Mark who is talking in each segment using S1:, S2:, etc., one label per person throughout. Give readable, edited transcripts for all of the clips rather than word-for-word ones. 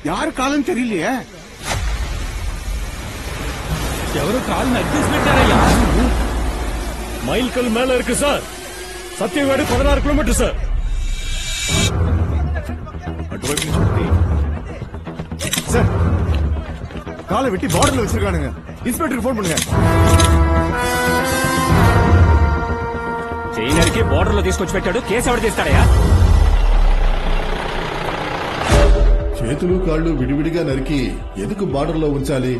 S1: யாரு காலம் தெரியலையே.
S2: ఎవరు కాలు నరికేసి పెట్టారయ్యా. మైల్ కల్ మేல இருக்கு sir. Satyavedu 16 kilometer sir.
S1: Sir காலை வெட்டி பார்டர்ல வச்சிருக்கானுங்க. இன்ஸ்பெக்டருக்கு போன் பண்ணுங்க.
S2: చైనర్కి బోర్డర్ లో తీసుకొచ్చి పెట్టాడు. కేసు ఎవరు తీస్తాడయ్యా?
S3: చేతులు కాళ్ళు విడివిడిగా నరికి ఎందుకు బార్డర్ లో ఉంచాలి?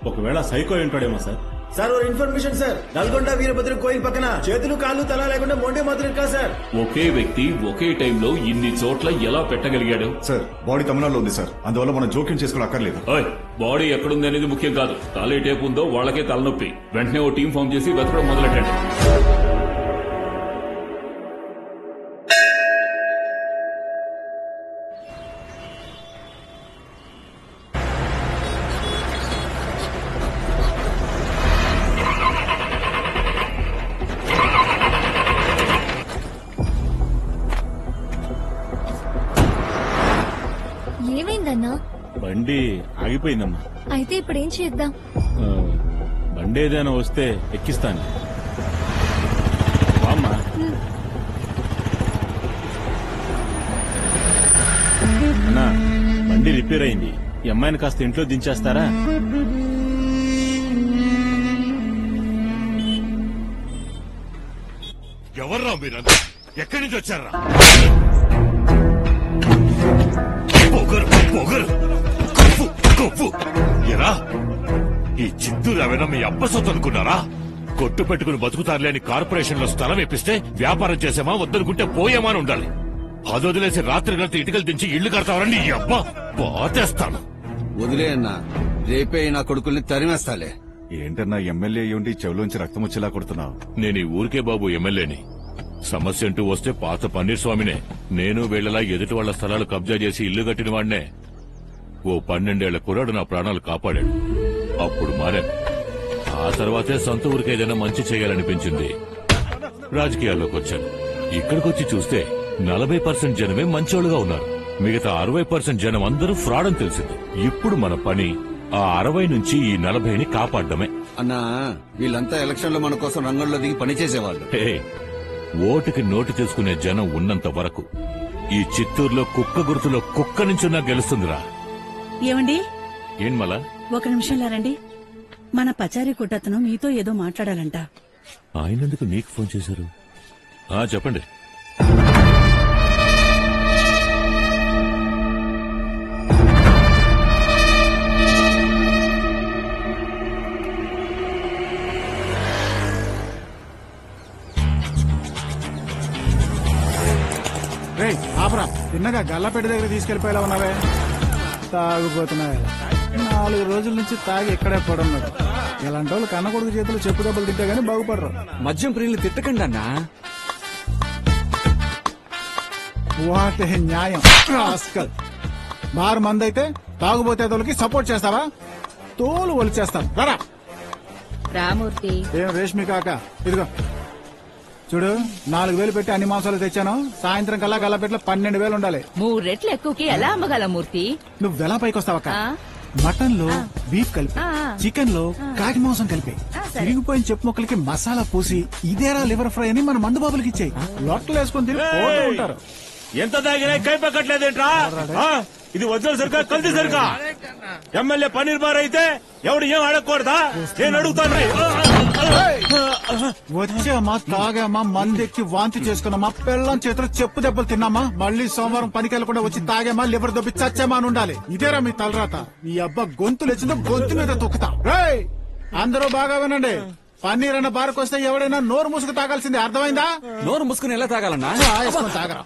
S4: ఒకవేళ సైకో ఏంటాడేమో సార్.
S5: సార్ ఒక ఇన్ఫర్మేషన్ సార్. నల్గొండ వీరభద్ర కోయిల్ పక్కన చేతులు కాళ్ళు తల లేకుండా మొండే మాత్రం కాదు సార్.
S6: ఒకే వ్యక్తి ఒకే టైంలో ఇన్ని చోట్ల ఎలా పెట్టగలిగాడు?
S4: సార్ బాడీ తమిళనాడులో ఉంది సార్. అందువల్ల మనం జోక్యం చేసుకోవడం అక్కర్లేదు.
S6: బాడీ ఎక్కడుంది అనేది ముఖ్యం కాదు. తల ఏ టైపు ఉందో వాళ్ళకే తలనొప్పి. వెంటనే ఓ టీం ఫామ్ చేసి వెతకడం మొదలెట్టండి.
S7: ఏమైందన్నా?
S4: బండి ఆగిపోయిందమ్మా.
S7: అయితే ఇప్పుడు ఏం చేద్దాం?
S4: బండి ఏదైనా వస్తే ఎక్కిస్తాను. అమ్మా అన్నా, బండి రిపేర్ అయింది. ఈ అమ్మాయిని కాస్త ఇంట్లో దించేస్తారా?
S8: ఎవర్రా మీరంతా? ఎక్కడి నుంచి వచ్చారా? ఎరా ఈ చిత్తూరు ఏమైనా మీ అబ్బ సొత్తు అనుకున్నారా? కొట్టు పెట్టుకుని బతుకుతారులే అని కార్పొరేషన్ లో స్థలం ఇప్పిస్తే వ్యాపారం చేసామా వద్దనుకుంటే పోయామా అని ఉండాలి. అది వదిలేసి రాత్రి కలిసి ఇటుకలు దించి ఇళ్లు కడతావరని ఈ అబ్బా బాతేస్తాను.
S9: వదిలే అన్నా, రేపే నా కొడుకుల్ని తరిమేస్తాలే.
S4: ఏంటన్నా ఎమ్మెల్యే అయ్యుండి చెవులోంచి రక్తం వచ్చేలా కొడుతున్నావు?
S8: నేను ఈ ఊరికే బాబు ఎమ్మెల్యేని. సమస్య అంటూ వస్తే పాత పన్నీర్ స్వామినే. నేను వీళ్లలా ఎదుటి వాళ్ల స్థలాలు కబ్జా చేసి ఇల్లు కట్టిన వాడినే. ఓ 12 ఏళ్ల కుర్రాడు నా ప్రాణాలు కాపాడాడు. అప్పుడు మారాను. ఆ తర్వాతే సొంత ఊరికి ఏదైనా మంచి చేయాలనిపించింది. రాజకీయాల్లోకి వచ్చాను. ఇక్కడికొచ్చి చూస్తే 40% జనమే మంచోళ్లుగా ఉన్నారు. మిగతా 60% జనం అందరూ ఫ్రాడ్ అని తెలిసింది. ఇప్పుడు మన పని ఆ 60 నుంచి ఈ 40ని కాపాడమే.
S9: అన్నా, వీళ్ళంతా ఎలక్షన్ లో మన కోసం రంగంలో దిగి పనిచేసేవాళ్ళు.
S8: ఓటుకి నోటు తీసుకునే జనం ఉన్నంత వరకు ఈ చిత్తూరులో కుక్క గుర్తులో కుక్క నుంచున్నా గెలుస్తుందిరా.
S10: ఏమండి,
S8: ఏం మళ్ళా?
S10: ఒక నిమిషంలా రండి. మన పచారీ కొట్టతను మీతో ఏదో మాట్లాడాలంట.
S8: ఆయనందుకు నీకు ఫోన్ చేశారు? చెప్పండి.
S1: ఆపరా, తిన్నగా గల్లపేట దగ్గర తీసుకెళ్లిపోయేలా ఉన్నావే. తాగుపోతున్నావే. 4 రోజుల నుంచి తాగి ఎక్కడే పడున్నాడు. ఇలాంటి వాళ్ళు కన్న కొడుకు చేతులు చెప్పు దెబ్బలు తింటే గానీ బాగుపడరు.
S2: మద్యం ప్రియులు తిట్టకండి అన్నా.
S1: వాటే న్యాయం. బారు మంది అయితే తాగుబోతే తోలకి సపోర్ట్ చేస్తావా? తోలు ఒలిచేస్తాను. రారా
S10: రామూర్తి.
S1: ఏం రేష్మి కాక, ఇదిగో చూడు, 4,000 పెట్టి అన్ని మాంసాలు తెచ్చాను. సాయంత్రం కల్లా గల్లపెట్లో 12,000 ఉండాలి.
S10: 3 రెట్లు ఎక్కువకి ఎలా అమ్మగల మూర్తి?
S1: నువ్వెలా పైకి వస్తావక్క? మటన్ లో బీఫ్ కలిపి, చికెన్ లో కాకి మాంసం కలిపి, తిరిగిపోయిన చెప్పు మొక్కలకి మసాలా పూసి ఇదేరా లివర్ ఫ్రై అని మన మందు బాబులకి ఇచ్చాయి. లొట్టలు వేసుకుని తిని పోతూ ఉంటారు.
S4: ఎంత తాగినా కైపక్కట్లేదేంట్రా? ఇది వజ్రాల సరికా కల్తీ సరికా? ఎమ్మెల్యే పన్నీర్ బార్ అయితే ఎవడు ఏం అడగకూడదా? నేను అడుగుతాను.
S1: వచ్చామా, తాగామా, మందెక్కి వాంతి చేసుకున్నామా, పెళ్ళం చేతులు చెప్పు దెబ్బలు తిన్నామా, మళ్ళీ సోమవారం పనికి వెళ్లకుండా వచ్చి తాగామా, లివర్ దొబ్బి చచ్చామా అని ఉండాలి. ఇదేరా మీ తలరాత? ఈ అబ్బా గొంతు లేచిందో గొంతు మీద తొక్కుతా. అందరూ బాగా వినండి. పన్నీర్ అన్న బార్కు వస్తే ఎవడైనా నోరు మూసుకు తాగాల్సిందే. అర్థమైందా?
S2: నోరు మూసుకుని ఎలా తాగాలన్నా?
S1: తాగరా.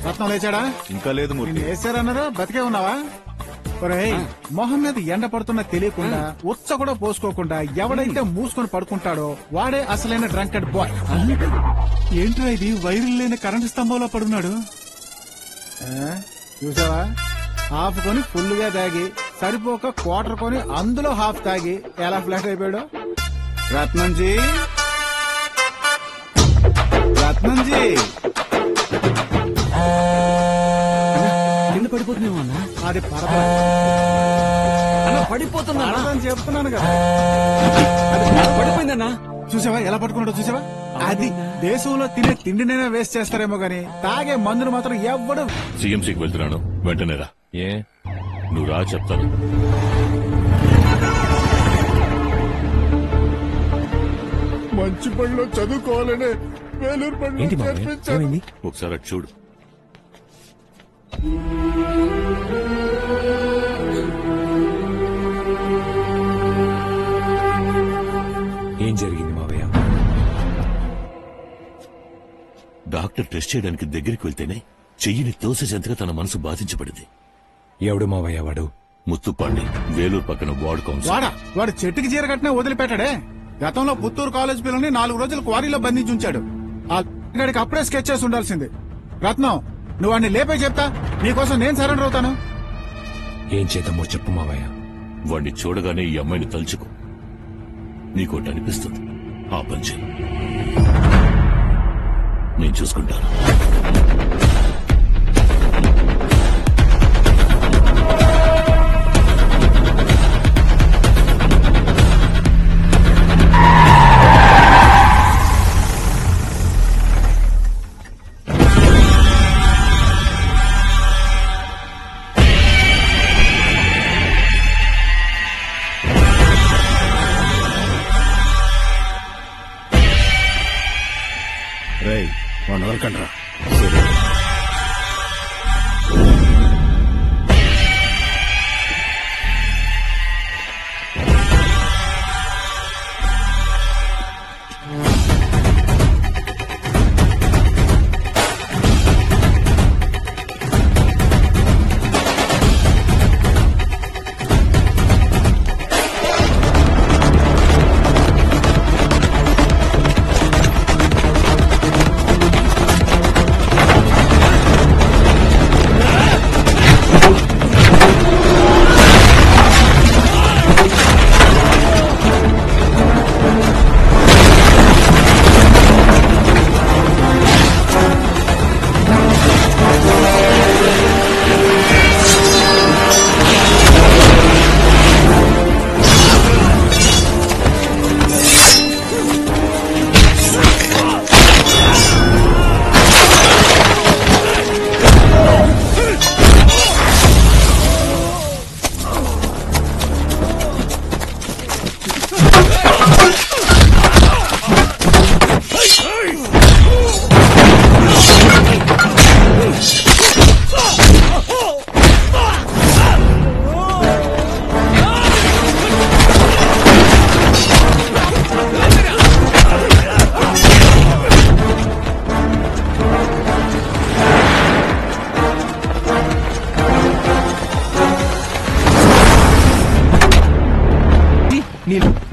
S1: రత్నం లేచాడా?
S4: ఇంకా లేదు.
S1: వేసారన్నారా? బతికే ఉన్నావా? మొహం మీద ఎండ పడుతున్నా తెలియకుండా ఉచ్చ కూడా పోసుకోకుండా ఎవడైతే మూసుకొని పడుకుంటాడో వాడే అసలైన డ్రంకెడ్ బాయ్. ఏంట్రా ఇది? వైర్లు లేని కరెంటు స్తంభంలో పడున్నాడు. చూసావా? హాఫ్ కొని ఫుల్ గా తాగి సరిపోక క్వార్టర్ కొని అందులో హాఫ్ తాగి ఎలా ఫ్లాట్ అయిపోయాడు. రత్నంజీ, రత్నంజీ,
S2: కింద పడిపోతున్నావు అన్న.
S1: అది
S2: పడిపోతున్నా
S1: అని చెప్తున్నాను కదా.
S2: పడిపోయిందన్నా.
S1: చూసావా ఎలా పట్టుకున్నాడో చూసావా? అది దేశంలో తినే తిండినైనా వేస్ట్ చేస్తారేమో గానీ తాగే మందును మాత్రం ఎవ్వడు.
S8: సిఎంసీకి వెళ్తున్నాను, వెంటనే రా.
S2: ఏ
S8: నువ్వు రా చెప్తాను.
S3: మంచి పనిలో చదువుకోవాలనే వేలూరు పనిలో చేర్పించాను.
S8: ఒకసారి అటు చూడు.
S2: ఏం జరిగింది మావయ్య?
S8: డాక్టర్ టెస్ట్ చేయడానికి దగ్గరికి వెళ్తేనే చెయ్యిని తోసేసేంతగా తన మనసు బాధించబడింది.
S2: ఎవడు మావయ్య వాడు?
S8: ముత్తుపాండి, వేలూరు పక్కన వార్డు కౌన్సిల్.
S1: వాడు చెట్టుకి చీర కట్టినా వదిలిపెట్టాడే. గతంలో పుత్తూరు కాలేజ్ పిల్లని 4 రోజులు క్వారీలో బంధించి ఉంచాడు. ఆ గడికి అప్పుడే స్కెచ్ చేసి ఉండాల్సింది. రత్నం, నువ్వు వాడిని లేపే చెప్తా, నీకోసం నేను సరెండర్ అవుతాను.
S2: ఏం చేద్దామో చెప్పు మావయ్య.
S8: వాణ్ణి చూడగానే ఈ అమ్మాయిని తలుచుకో. నీకోటి అనిపిస్తుంది, ఆ పని చెయ్యి. నేను చూసుకుంటాను.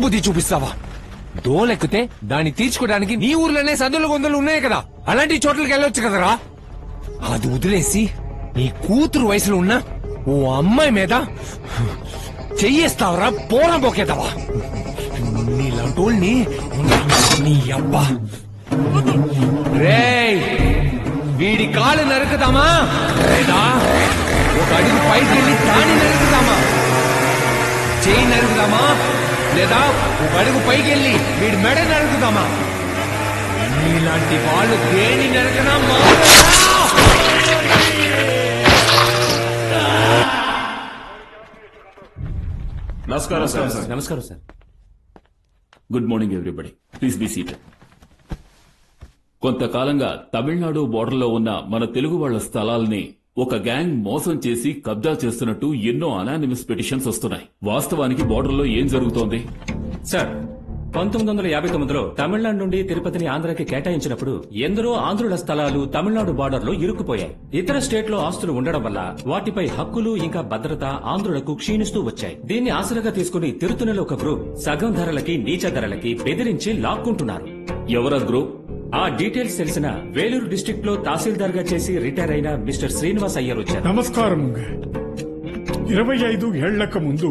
S2: బుద్ధి చూపిస్తావా? డోలెక్కితే దాన్ని తీర్చుకోవడానికి నీ ఊర్లోనే సందులు గొంతులు ఉన్నాయి కదా, అలాంటి చోట్లకి వెళ్ళొచ్చు కదరా. అది వదిలేసి నీ కూతురు వయసులో ఉన్న ఓ అమ్మాయి మీద చెయ్యేస్తావరా? పోరం పోకేతావా? నీలాంటోళ్ళని నీ అబ్బా. రేయ్, వీడి కాలు నరుకుదామా లేదా ఒక అడుగు పైకి వెళ్ళి దాన్ని నరుకుదామా? చెయ్యి నరుకుదామా లేదా ఒక అడుగు పైకి వెళ్ళి వీడి మెడ నరుకుదామా? నీలాంటి వాళ్ళు దేని నరకనా?
S6: నమస్కారం సార్.
S2: నమస్కారం sir.
S6: Good morning everybody, please be seated. కొంతకాలంగా తమిళనాడు బోర్డర్లో ఉన్న మన తెలుగు వాళ్ల స్థలాల్ని ఒక గ్యాంగ్ మోసం చేసి కబ్జా చేస్తున్నట్టు ఎన్నో అనానిమస్ పిటిషన్స్ వస్తున్నాయి. వాస్తవానికి బోర్డర్లో ఏం జరుగుతోంది?
S11: సార్, 1959లో తమిళనాడు నుండి తిరుపతిని ఆంధ్రాకి కేటాయించినప్పుడు ఎందరో ఆంధ్రుల స్థలాలు తమిళనాడు బార్డర్ లో ఇరుక్కుపోయాయి. ఇతర స్టేట్లో ఆస్తులు ఉండడం వల్ల వాటిపై హక్కులు ఇంకా భద్రత ఆంధ్రులకు క్షీణిస్తూ వచ్చాయి. దీన్ని ఆసరాగా తీసుకుని తిరుతునలో ఒక గ్రూప్ సగం ధరలకి నీచ ధరలకి బెదిరించి లాక్కుంటున్నారు.
S6: ఎవరా గ్రూప్?
S11: ఆ డీటెయిల్స్ తెలిసిన వేలూరు డిస్ట్రిక్ట్ లో తహసీల్దార్ గా చేసి రిటైర్ అయిన మిస్టర్ శ్రీనివాస్ అయ్యర్ వచ్చారు.
S12: నమస్కారం. 25 ఏళ్లకు ముందు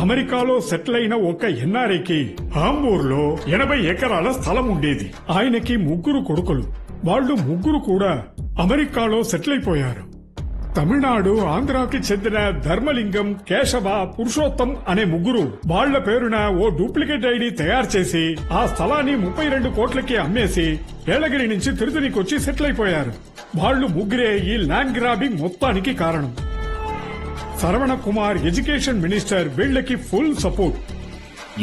S12: అమెరికాలో సెటిల్ అయిన ఒక ఎన్ఆర్ఐకి ఆంబూర్లో 80 ఎకరాల స్థలం ఉండేది. ఆయనకి 3 కొడుకులు. వాళ్ళు 3 కూడా అమెరికాలో సెటిల్ అయిపోయారు. తమిళనాడు ఆంధ్రాకి చెందిన ధర్మలింగం, కేశవ, పురుషోత్తం అనే ముగ్గురు వాళ్ల పేరున ఓ డూప్లికేట్ ఐడి తయారు చేసి ఆ స్థలాన్ని 32 కోట్లకి అమ్మేసి ఏళ్లగిరి నుంచి తిరుతనికొచ్చి సెటిల్ అయిపోయారు. వాళ్లు ముగ్గురే ఈ ల్యాండ్ గ్రాబింగ్ మొత్తానికి కారణం. శరవణ కుమార్ ఎడ్యుకేషన్ మినిస్టర్ వీళ్లకి ఫుల్ సపోర్ట్.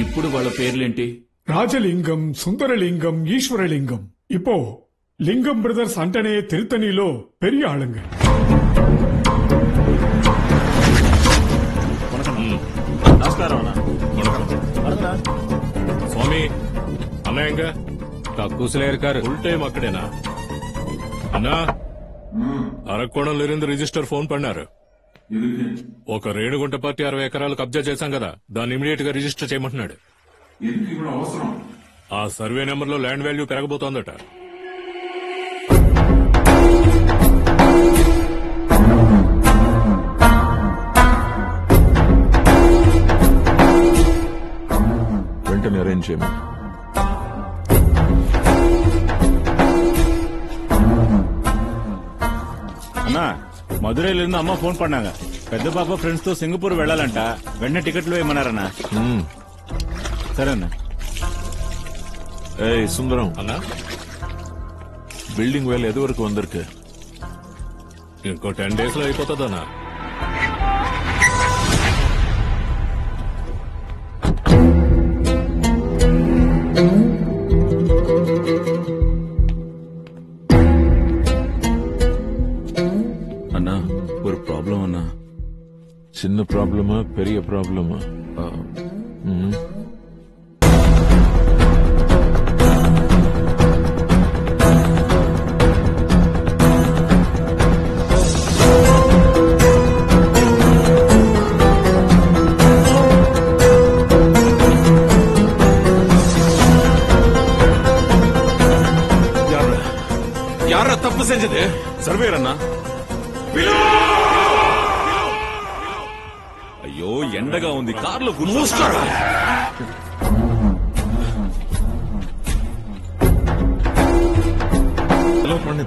S6: ఇప్పుడు వాళ్ళ పేర్లేంటి?
S12: రాజలింగం, సుందరలింగం, ఈశ్వరలింగం. இப்போ లింగం బ్రదర్స్ అంటేనే తిరుతనిలో పెరియ ఆளுங்க.
S4: నమస్కారం
S8: స్వామి. అన్న ఎంగ
S2: కక్కూసులో இருக்காரு.
S8: ఫుల్ టైం అక్కడేనా? అన్నా, అరకోణంలో ఇருந்து రిజిస్టర్ ఫోన్ పడినారు. ఒక రేణుగుంట పార్టీ 60 ఎకరాలు కబ్జా చేశాం కదా, దాన్ని ఇమీడియట్ గా రిజిస్టర్ చేయమంటున్నాడు. ఆ సర్వే నెంబర్ లో ల్యాండ్ వాల్యూ పెరగబోతోందట.
S13: వెంటనే అరేంజ్ చేయమని.
S4: అన్నా, మధురైలో ఇருந்து అమ్మ ఫోన్ పడినాங்க. పెద్ద పాప ఫ్రెండ్స్ తో సింగపూర్ వెళ్లాలంట. వెంటనే టికెట్లు వేయమన్నారన్నా. సరే అన్నా.
S13: ఏయ్ సుందరం
S8: అన్నా,
S13: బిల్డింగ్ వేలు ఎది వరకు వందరికి?
S8: ఇంకో 10 days లో అయిపోతుందన్నా.
S13: అన్నా ஒரு ப்ராப்ளம் అన్నా. చిన్న ప్రాబ్లమా పెరియ ప్రాబ్లమా?
S14: யாரா தப்பு செஞ்சது? சர்வேயர் அண்ணா. అయ్యో ఎండగా ఉంది, కార్లో కూర్చోస్తారా?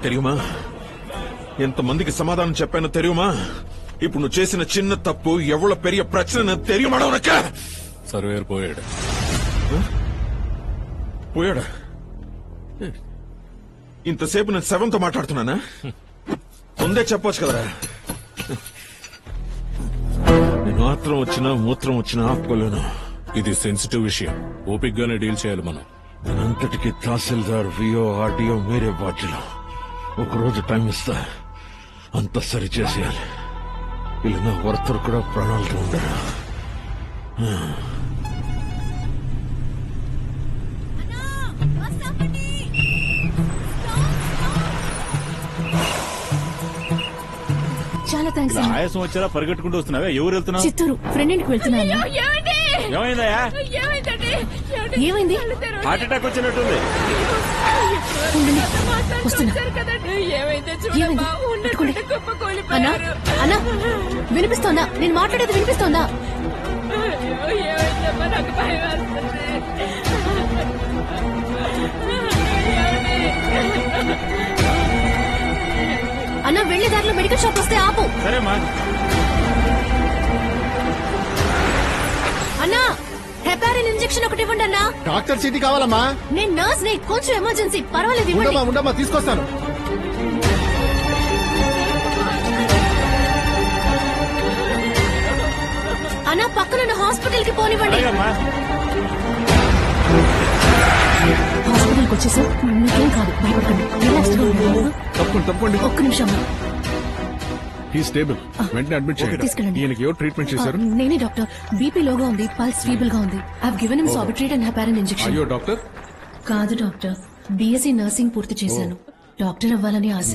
S13: தெரியுமா? ఎంతమందికి సమాధానం చెప్పానో தெரியுமா? ఇప్పుడు నువ్వు చేసిన చిన్న తప్పు ఎవ్వల పెరియ ప్రశ్న தெரியுமாடா உனக்கு?
S8: సర్వేయర్ పోయాడు.
S13: పోయాడా? ఇంతసేపు నేను సెవెన్తో మాట్లాడుతున్నానా? ముందే చెప్పొచ్చు కదరా. నేను ఆత్రం వచ్చినా మూత్రం వచ్చినా ఆపుకోలేను.
S8: ఇది సెన్సిటివ్ విషయం, ఓపిక్ గానే డీల్ చేయాలి మనం.
S13: నేనంతటికి తహసీల్దార్, విఓ, ఆర్డీఓ మీరే బాధ్యులు. ఒకరోజు టైం ఇస్తా, అంత సరి చేసేయాలి. ఇలా నా వర్తరు కూడా ప్రాణాలతో ఉండరు.
S10: చాలా థ్యాంక్స్.
S4: ఆయాసం వచ్చారా? పరిగెట్టుకుంటూ వస్తున్నావా? ఎవరు వెళ్తున్నావు?
S10: చిత్తూరు ఫ్రెండ్ ఇంటికి వెళ్తున్నాను.
S4: ఏమైందయ్యా?
S10: ఏమైంది?
S4: హార్ట్ అటాక్ వచ్చినట్టుంది.
S10: వస్తున్నా. ఏమైంది? పెట్టుకోండి. అన్నా, అన్నా, వినిపిస్తోందా? నేను మాట్లాడేది వినిపిస్తోందా? అన్నా, వెళ్లే దారిలో మెడికల్ షాప్ వస్తే ఆపు.
S4: సరేమ్మా.
S10: అన్నా, హెపారిన్ ఇంజెక్షన్ ఒకటి ఇవ్వండి అన్నా.
S1: డాక్టర్ సీటీ కావాలమ్మా?
S10: నేను నర్స్ ని, కొంచెం ఎమర్జెన్సీ. పర్వాలేదు, ఇవ్వండి.
S1: ఉండమ్మా, తీసుకొస్తాను.
S10: అన్నా, పక్కన హాస్పిటల్ కి పోనివ్వండి. హాస్పిటల్కి వచ్చేసాం, మీకేం కాదు, భయపడకండి.
S13: తప్పకుండా.
S10: ఒక్క నిమిషం.
S13: స్టేబుల్, వెంటనే అడ్మిట్ చేయండి.
S10: తీసుకెళ్ళండి.
S13: ఈయనకి ఎవరు ట్రీట్మెంట్ చేశారు?
S10: నేనే డాక్టర్. బీపీ లోగా ఉంది, పల్స్ ఫీబుల్ గా ఉంది. I've given him Sorbitrate and heparin injection.
S13: అయ్యో డాక్టర్?
S10: కాదు డాక్టర్, బీఎస్సీ నర్సింగ్ పూర్తి చేశాను. డాక్టర్ అవ్వాలని ఆశ.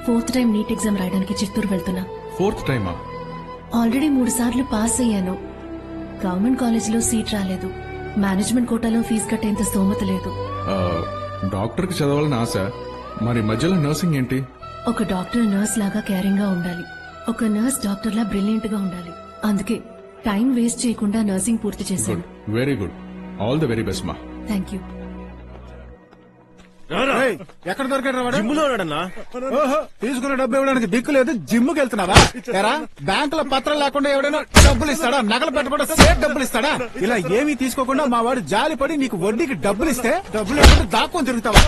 S10: 4th టైం నీట్ ఎగ్జామ్ రాయడానికి చిత్తూరు వెళ్తున్నా.
S13: 4th టైమా?
S10: ఆల్రెడీ 3 సార్లు పాస్ అయ్యాను. గవర్నమెంట్ కాలేజ్ లో సీట్ రాలేదు. మేనేజ్మెంట్ కోటాలో ఫీజు కట్టేంత స్తోమత లేదు.
S13: డాక్టర్ కి చదవాలని ఆశ, మరి మధ్యలో నర్సింగ్ ఏంటి?
S10: ఒక డాక్టర్ నర్స్ లాగా కేరింగ్ గా ఉండాలి. ఒక నర్స్ డాక్టర్ లా బ్రిలియంట్ గా ఉండాలి. అందుకే టైం వేస్ట్ చేయకుండా నర్సింగ్ పూర్తి చేశాను.
S13: Very good. All the very best మా.
S10: Thank you.
S1: ఎక్కడ దొరికాడు వాడు?
S5: జిమ్ములో ఉన్నాడన్నా.
S1: ఓహో, తీసుకున్న డబ్బు ఇవ్వడానికి దిక్కు లేదు, జిమ్కి వెళ్తున్నావా? ఎరా బ్యాంకులో పత్రం లేకుండా ఎవడైనా డబ్బులు ఇస్తాడా? నగలు పెట్టకుండా సేట్ డబ్బులు ఇస్తాడా? ఇలా ఏమీ తీసుకోకుండా మా వాడు జాలి పడి నీకు వడ్డీకి డబ్బులు ఇస్తే డబ్బులు ఎవరు దాక్కొని తిరుగుతావా?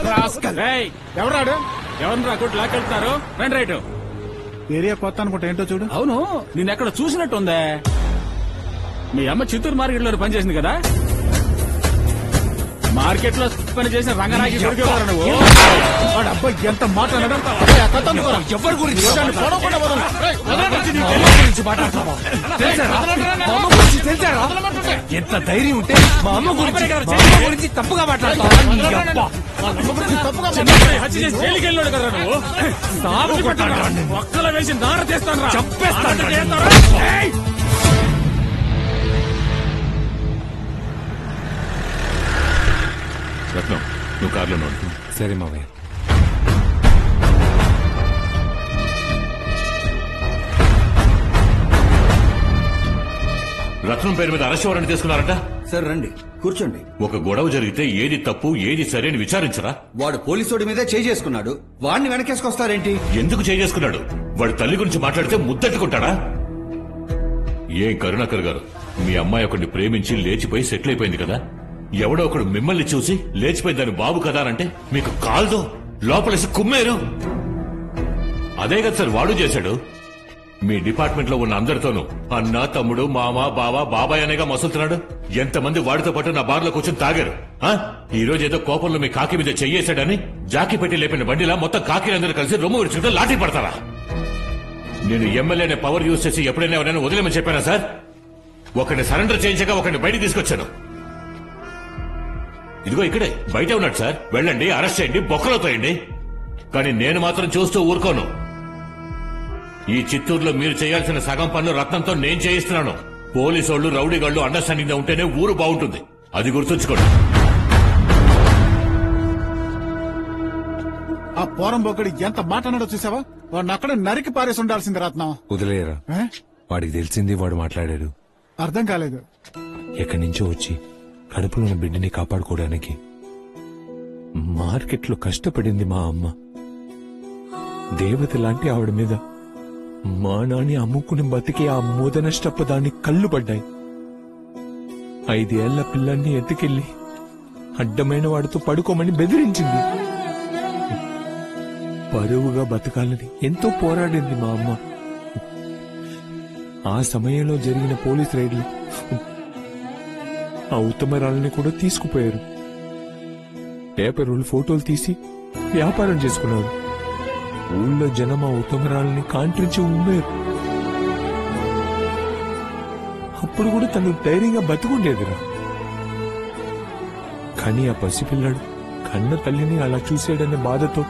S1: ఎవరాడు?
S15: ఎవరు కొట్టు లాకెళ్తున్నారు? రండి రైట్.
S1: ఏరియా కొత్త అనుకుంటా, ఏంటో చూడు.
S15: అవును, నిన్నెక్కడ చూసినట్టుందే. మీ అమ్మ చిత్తూరు మార్కెట్ లో పనిచేసింది కదా? మార్కెట్ లో పని చేసిన రంగనాయకి దొరికేవారు నువ్వు.
S1: వాడు అబ్బాయి ఎంత మాట్లాడడం.
S15: ఎవరి గురించి ఎంత ధైర్యం ఉంటే మా అమ్మ గురించి తప్పుగా మాట్లాడతావు. జైలుకి వెళ్ళాడు కదా నువ్వు. సాగు ఒక్కల వేసి నార చేస్తాను, చంపేస్తాను.
S8: రత్నం, నువ్వు కార్లో నోడు.
S2: సరే మావయ్య.
S8: రత్నం పేరు మీద అరెస్ట్ వారెంట్ తీసుకున్నారట.
S9: సార్ రండి, కూర్చోండి.
S8: ఒక గొడవ జరిగితే ఏది తప్పు ఏది సరి అని విచారించరా?
S9: వాడు పోలీసోడి మీదే చేసుకున్నాడు, వాడిని వెనకేసుకొస్తారేంటి?
S8: ఎందుకు చేసుకున్నాడు? వాడి తల్లి గురించి మాట్లాడితే ముద్దెట్టుకుంటాడా? ఏం కరుణాకర్ గారు, మీ అమ్మాయి ఒకడిని ప్రేమించి లేచిపోయి సెటిల్ అయిపోయింది కదా, ఎవడో ఒకడు మిమ్మల్ని చూసి లేచిపోయి దాని బాబు కదా అంటే మీకు కాల్దో లోపలేసి కుమ్మేరు. అదే కదా సార్ వాడు చేశాడు. మీ డిపార్ట్మెంట్ లో ఉన్న అందరితోనూ అన్న, తమ్ముడు, మామ, బావ, బాబాయ్ అనేగా మసులుతున్నాడు. ఎంతమంది వాడితో పాటు నా బార్లో కూర్చొని తాగారు. ఈ రోజు ఏదో కోపంలో మీ కాకి మీద చెయ్యేశాడని జాకి పెట్టి లేపిన బండిలా మొత్తం కాకిలందరూ కలిసి రొమ్ము విడుచుకుంటే లాఠీ పడతారా? నేను ఎమ్మెల్యేనే పవర్ యూజ్ చేసి ఎప్పుడైనా ఎవరైనా వదిలేమని చెప్పానా సార్? ఒకరిని సరెండర్ చేయించగా ఒకరిని బయట తీసుకొచ్చాను. ఇదిగో ఇక్కడే బయటే ఉన్నాడు సార్. వెళ్ళండి, అరెస్ట్ చేయండి, బొక్కలో తోయండి. కానీ నేను మాత్రం చూస్తూ ఊరుకోను. ఈ చిత్తూరులో మీరు చేయాల్సిన సగం పనులు రత్నంతో నేను చేయిస్తున్నాను. పోలీసోళ్లు, రౌడీగాళ్లు అండర్స్టాండింగ్ గా ఉంటేనే ఊరు బాగుంటుంది. అది గుర్తుంచుకోండి.
S1: ఆ పోరం బొక్కడి ఎంత మాట్లాడాడో చూసావా? వాడిని అక్కడ నరికి పారేసి ఉండాల్సింది రత్నం.
S2: వదిలేరా, వాడికి తెలిసింది వాడు మాట్లాడాడు.
S1: అర్థం కాలేదు.
S2: ఎక్కడి నుంచో వచ్చి కడుపులో ఉన్న బిడ్డని కాపాడుకోవడానికి మార్కెట్లో కష్టపడింది మా అమ్మ. దేవత లాంటి ఆవిడ మీద మా నాని అమ్ముకుని బతికి ఆ మూదనష్టప్ప దాన్ని కళ్ళు పడ్డాయి. 5 ఏళ్ల పిల్లాన్ని ఎత్తుకెళ్లి అడ్డమైన వాడితో పడుకోమని బెదిరించింది. పరువుగా బతకాలని ఎంతో పోరాడింది మా అమ్మ. ఆ సమయంలో జరిగిన పోలీస్ రైడ్లు ఆ ఉత్తమరాలని కూడా తీసుకుపోయారు. పేపర్లు ఫోటోలు తీసి వ్యాపారం చేసుకున్నారు. ఊళ్ళో జనం ఆ ఉత్తమరాలని కాంట్రించి ఉన్నారు. అప్పుడు కూడా తను ధైర్యంగా బతుకుండేదిరా. కానీ ఆ పసిపిల్లాడు కన్న తల్లిని అలా చూశాడన్న బాధతో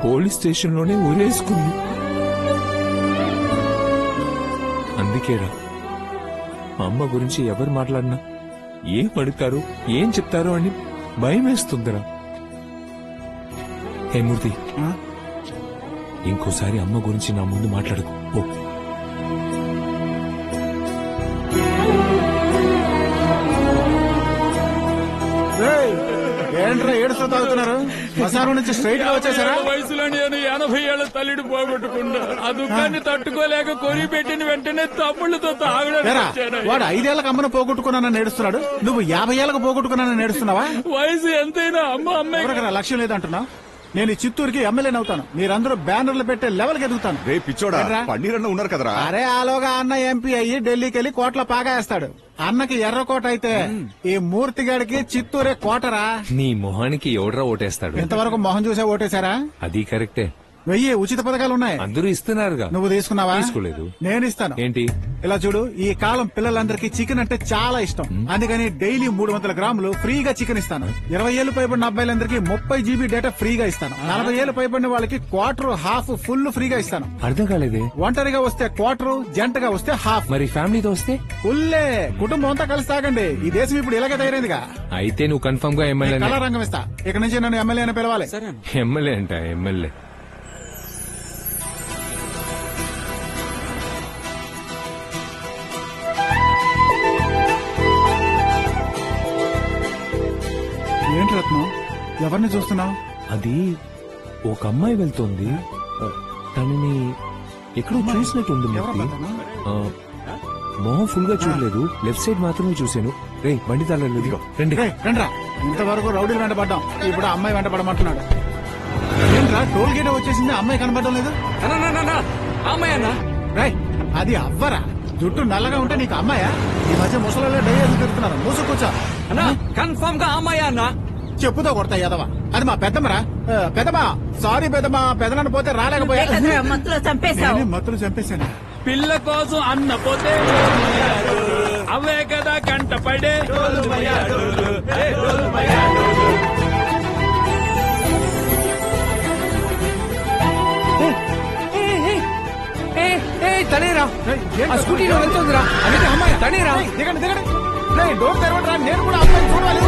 S2: పోలీస్ స్టేషన్లోనే ఊరేసుకుంది. అందుకేరా మా అమ్మ గురించి ఎవరు మాట్లాడినా ఏం అడుగుతారు, ఏం చెప్తారో అని భయం వేస్తుందిరా. హే మూర్తి, ఇంకోసారి అమ్మ గురించి నా ముందు మాట్లాడుకో.
S1: ఏంట్రా ఏడుస్తూ తాగుతున్నారు? శ్మశానం నుంచి స్ట్రైట్ గా వచ్చేసారా?
S15: వయసులో నేను 80 ఏళ్ల తల్లిని పోగొట్టుకున్నా. ఆ దుఃఖాన్ని తట్టుకోలేక కొరి పెట్టిన వెంటనే తమ్ముళ్ళతో తాగడానికి.
S1: వాడు 5 ఏళ్లకు అమ్మను పోగొట్టుకున్నానని ఏడుస్తున్నాడు, నువ్వు 50 ఏళ్లకు పోగొట్టుకున్నానని ఏడుస్తున్నావా?
S15: వయసు ఎంతైనా అమ్మ
S1: లక్ష్యం లేదంటున్నావు. నేను ఈ చిత్తూరుకి ఎమ్మెల్యేని అవుతాను. మీరందరూ బ్యానర్లు పెట్టే లెవెల్కి ఎదుగుతాను.
S16: ఉన్నారు కదరా?
S1: అరే ఆలోగా అన్న ఎంపీ అయ్యి ఢిల్లీకి వెళ్లి కోట్ల పాగేస్తాడు. అన్నకి ఎర్రకోట అయితే ఈ మూర్తిగాడికి చిత్తూరే కోటరా.
S2: నీ మొహానికి ఎవడ్రా ఓటేస్తాడు?
S1: ఇంతవరకు మొహం చూసే ఓటేశారా?
S2: అది కరెక్టే.
S1: 1000 ఉచిత పథకాలు ఉన్నాయి,
S2: అందరూ ఇస్తున్నారుగా.
S1: నువ్వు తీసుకున్నావా?
S2: తీసుకోలేదు.
S1: నేను ఇస్తాను.
S2: ఏంటి?
S1: ఇలా చూడు, ఈ కాలం పిల్లలందరికీ చికెన్ అంటే చాలా ఇష్టం. అందుకని డైలీ 300 గ్రాములు ఫ్రీగా చికెన్ ఇస్తాను. 20 ఏళ్లు పైబడిన అబ్బాయిలందరికీ 30 GB డేటా ఫ్రీగా ఇస్తాను. 40 ఏళ్లు పైబడిన వాళ్ళకి క్వార్టర్, హాఫ్, ఫుల్ ఫ్రీగా ఇస్తాను.
S2: అర్థం కాలేదే.
S1: ఒంటరిగా వస్తే క్వార్టర్, జంటగా వస్తే హాఫ్.
S2: మరి ఫ్యామిలీతో వస్తే
S1: ఫుల్లే. కుటుంబం అంతా కలిసి తాగండి. ఈ దేశం ఇప్పుడు ఇలాగే తయారైందిగా.
S2: అయితే నువ్వు కన్ఫర్మ్ గా ఎమ్మెల్యే.
S1: కళా రంగం ఇస్తా. ఇక నుంచి నన్ను ఎమ్మెల్యే అని పిలవాలి.
S2: ఎమ్మెల్యే అంట? ఎమ్మెల్యే
S1: రత్నం ఎవరిని చూస్తున్నావు?
S2: అది ఒక అమ్మాయి వెళ్తోంది. తనని ఎక్కడో చూసినట్టుంది. మొహం ఫుల్ గా చూడలేదు, లెఫ్ట్ సైడ్ మాత్రమే చూశాను. రే బండి తాళాలు ఇదిగో రండి.
S1: రండ్రా, ఇంతవరకు రౌడీలు వెంటబడ్డాం, ఇప్పుడు అమ్మాయి వెంటబడమంటున్నాడు. ఏంట్రా టోల్ గేట్ వచ్చేసింది, అమ్మాయి కనబడడం లేదు.
S2: అమ్మాయి అన్నా
S1: అది అవ్వరా? జుట్టు నల్లగా ఉంటే నీకు అమ్మాయా? ఈ మధ్య ముసలలో డైరీ తిరుగుతున్నారు. మూసు కూర్చో.
S2: కన్ఫర్మ్ గా అమ్మాయి అన్నా.
S1: చెప్పుతో కొడతా యదవా. అది మా పెద్దమ్మరా. పెద్దమ్మా సారీ పెద్దమ్మా, పెదనని పోతే రాలేకపోయా. మత్తులు చంపేశాను.
S15: పిల్ల కోసం అన్న పోతే అవే కదా కంటపడే.
S2: తనేరా స్కూటీలో వెళ్తుందిరా. అదే అమ్మాయి తనేరా.
S1: దిగండి దిగండి. డోర్ తెరవడరా, నేను కూడా అమ్మాయి చూడాలి.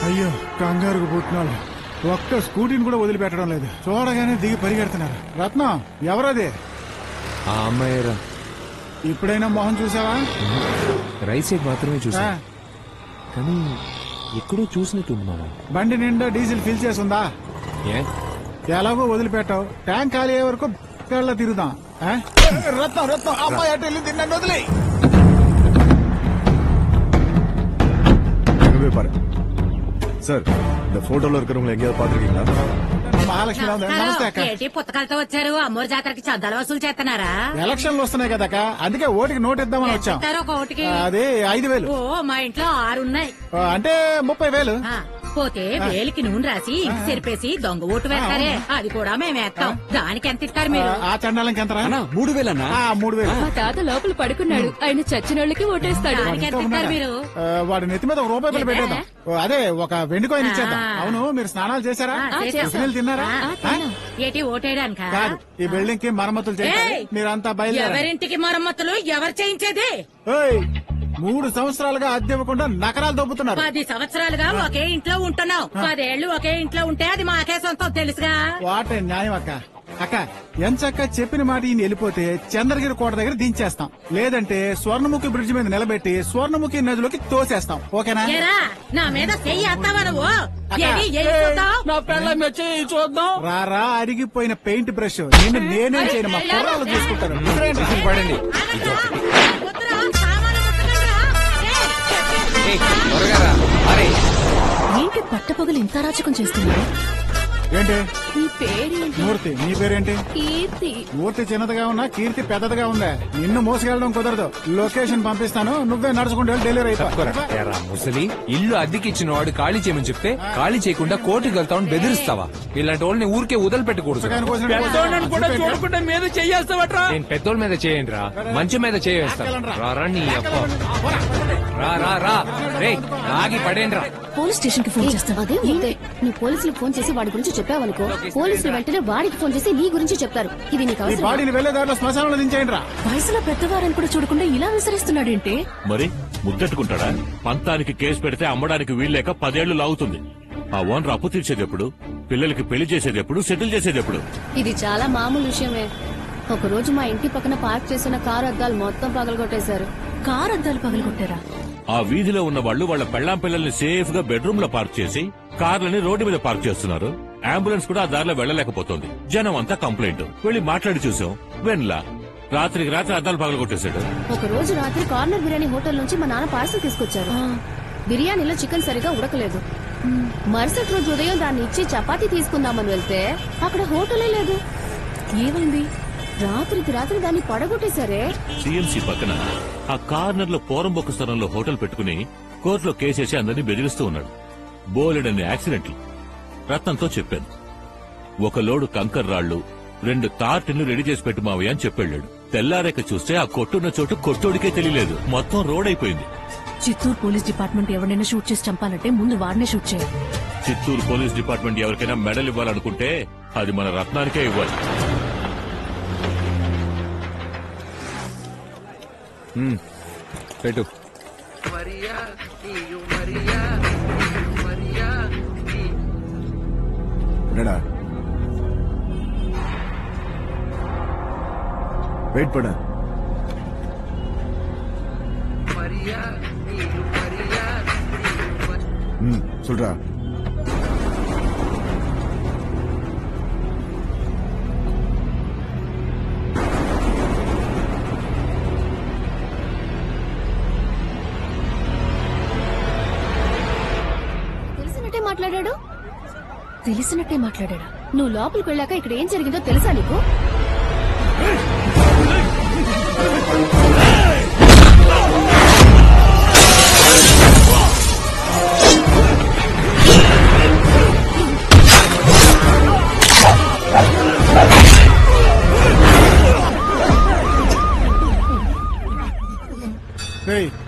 S1: అయ్యో కంగారుకు పుట్టినాళ్ళు ఒక్క స్కూటీని కూడా వదిలిపెట్టడం లేదు. చూడగానే దిగి పరిగెడుతున్నారు. రత్నం ఎవరది?
S2: ఆ అమ్మాయిరా.
S1: ఇప్పుడైనా మొహం చూసావా?
S2: రైట్ సైడ్ మాత్రమే చూసా, కానీ ఎక్కడో చూసినట్టుంది మామ.
S1: బండి నిండా డీజిల్ ఫిల్ చేసుందా? ఎలాగో వదిలిపెట్టావు, ట్యాంక్ ఖాళీ అయ్యే వరకు తిరుగుదాం. రత్నం రత్నం అమ్మాయి అటు వెళ్ళి నన్ను వదిలే.
S16: சார் இந்த போட்டோல இருக்கிறவங்களை எங்கேயாவது பாத்துருக்கீங்களா?
S1: మహాలక్ష్మి నమస్తే అక్క.
S17: ఏంటి పుస్తకాలతో వచ్చారు? అమ్మోరు జాతరకి చందాలు వసూలు చేస్తున్నారా?
S1: ఎలక్షన్లు వస్తున్నాయి కదక్క, అందుకే ఓటుకి నోటు ఇద్దామని వచ్చాం.
S17: ఒక ఓటుకి
S1: అదే 5,000.
S17: ఓ మా ఇంట్లో 6 ఉన్నాయి.
S1: అంటే 30,000.
S17: పోతే వేలికి నూనె రాసి ఇంటి చెరిపేసి దొంగ ఓటు వేస్తారే, అది కూడా మేము వేస్తాం. దానికి ఎంత ఇస్తారు మీరు?
S1: ఆ చండాలకి ఎంత?
S2: 3,000 అన్నా.
S1: 3,000.
S10: మా తాత లోపల పడుకున్నాడు, ఆయన చచ్చిన వాళ్ళకి ఓటేస్తాడు.
S17: దానికి ఎంత ఇస్తారు మీరు?
S1: వాడి నెత్తి మీద ₹1 పెట్టేద్దాం. అదే ఒక వెండి కాయిన్ ఇచ్చేద్దాం. అవును, మీరు స్నానాలు చేశారా? టిఫిన్లు తిన్నారా?
S17: ఏటి ఓటేయడానికా?
S1: కాదు, ఈ బిల్డింగ్ కి మరమ్మతులు చేయాలి. మీరంతా బయలుదేరారు.
S17: ఎవరింటికి మరమ్మతులు ఎవరు చేయించేది?
S1: 3 సంవత్సరాలుగా అద్దె ఇవ్వకుండా నకరాలు దొబ్బుతున్నారు.
S17: 10 సంవత్సరాలుగా ఒకే ఇంట్లో ఉంటున్నాం. 10 ఏళ్లు ఒకే ఇంట్లో ఉంటే అది మాకే సొంతం తెలుసుగా.
S1: వాటే న్యాయం అక్క. అక్క ఎంచక్క చెప్పిన మాట ఈయన వెళ్ళిపోతే చంద్రగిరి కోట దగ్గర దించేస్తాం, లేదంటే స్వర్ణముఖి బ్రిడ్జ్ మీద నిలబెట్టి స్వర్ణముఖి నదిలోకి తోసేస్తాం. ఓకేనా?
S17: నా మీద చెయ్యి అత్తావా నువ్వు?
S15: నా పెళ్ళం వచ్చి చూద్దాం.
S1: రారా, అరిగిపోయిన పెయింట్ బ్రష్. నేనేం చేయను, మా కుర్రాళ్ళు చూసుకుంటారు.
S2: పడండి.
S10: ఏంటి పట్టపగలు ఇంత రాచకం చేస్తున్నారు?
S1: ఏంటి
S10: నీ పేరేంటి?
S1: మూర్తి. నీ పేరేంటి?
S10: కీర్తి.
S1: మూర్తి చిన్నదిగా ఉన్నా కీర్తి పెద్దదిగా ఉందా? నిన్ను మోసుకెళ్ళడం కుదరదు. లొకేషన్ పంపిస్తాను, నువ్వే నడుచుకుంటూ డెలివరీ అయిపోరా.
S2: ముసలి ఇల్లు అద్దెకిచ్చిన వాడు ఖాళీ చేయమని చెప్తే ఖాళీ చేయకుండా కోర్టుకు వెళ్తామని బెదిరిస్తావా? ఇలాంటి వాళ్ళని ఊరికే వదిలిపెట్టకూడదు.
S15: పెద్దోళ్ళని కూడా చూడకుండా మీద చెయ్యేస్తావట్రా?
S2: నేను పెద్దోళ్ళ మీద చేయండి రా, మంచి మీద చేయేస్తాను. రా నీ అప్ప రా రే ఆగి పడేండి రా.
S10: పోలీస్ స్టేషన్ కి ఫోన్ చేస్తాను. అదే నీ పోలీసులకు ఫోన్ చేసి వాడి గురించి చెప్పావనుకో, పోలీసులు వెంటనే వాడికి ఫోన్ చేసి నీ గురించి చెప్తారు. ఇది నీకు అవసరం?
S1: బాడీని వెళ్లే దారిలో శ్మశానంలో దించేయండి రా.
S10: వయసులో పెద్దవారని కూడా చూడకుండా ఇలా విసిరిస్తున్నాడేంటి?
S8: మరి ముద్దెట్టుకుంటాడా? పంతానికి కేసు పెడితే అమ్మడానికి వీల్లేక 10 ఏళ్లు లాగుతుంది. ఆ ఓనర్ అప్పు తీర్చేది ఎప్పుడు? పిల్లలకి పెళ్లి చేసేది ఎప్పుడు? సెటిల్ చేసేది ఎప్పుడు?
S10: ఇది చాలా మామూలు విషయమే. ఒక రోజు మా ఇంటి పక్కన పార్క్ చేసిన కారు అద్దాలు మొత్తం పగలగొట్టేశారు. కారు అద్దాలు పగలగొట్టారా?
S8: ఆ వీధిలో ఉన్న వాళ్ళు వాళ్ళ పెళ్లాం పిల్లల్ని సేఫ్ గా బెడ్రూమ్ లో పార్క్ చేసి కార్లని రోడ్డు మీద పార్క్ చేస్తున్నారు. అంబులెన్స్ కూడా ఆ దారిలో వెళ్లలేకపోతుంది. జనం అంతా కంప్లైంట్. వెళ్లి మాట్లాడి చూసాం, వెన్లా రాత్రికి రాత్రి అద్దాలు పగలగొట్టేశాడు.
S10: ఒక రోజు రాత్రి కార్నర్ బిర్యానీ హోటల్ నుంచి మా నాన్న పార్సల్ తీసుకొచ్చారు. బిర్యానీలో చికెన్ సరిగా ఉడకలేదు. మరుసటి రోజు ఉదయం దాన్ని ఇచ్చి చపాతీ తీసుకుందామని వెళ్తే అక్కడ హోటలే లేదు. ఏమైంది? రాత్రికి రాత్రి దాన్ని పడగొట్టేశారే.
S8: సిఎంసి పక్కన ఆ కార్నర్ లో పోరంబొక్క స్థలంలో హోటల్ పెట్టుకుని కోర్టులో కేసేసి అందరినీ బెదిరిస్తూ ఉన్నాడు. బోలెడన్ని యాక్సిడెంట్లు. రత్నంతో చెప్పాను, ఒక లోడు కంకర్ రాళ్లు 2 తార్టిన్లు రెడీ చేసి పెట్టు మావయ్య అని చెప్పాడు. తెల్లారేక చూస్తే ఆ కొట్టున్న చోటు కొట్టోడికే తెలియలేదు, మొత్తం రోడ్ అయిపోయింది.
S10: చిత్తూరు పోలీస్ డిపార్ట్మెంట్ ఎవరైనా షూట్ చేసి చంపాలంటే ముందు వాడినే షూట్ చేయాలి.
S8: చిత్తూరు పోలీస్ డిపార్ట్మెంట్ ఎవరికైనా మెడల్ ఇవ్వాలనుకుంటే అది మన రత్నానికే ఇవ్వాలి.
S2: పెట్టు.
S16: వెయిట్ పడా சொல்றா
S10: తెలిసినట్టే మాట్లాడాడా? నువ్వు లోపలికి వెళ్ళాక ఇక్కడ ఏం జరిగిందో తెలుసా నీకు?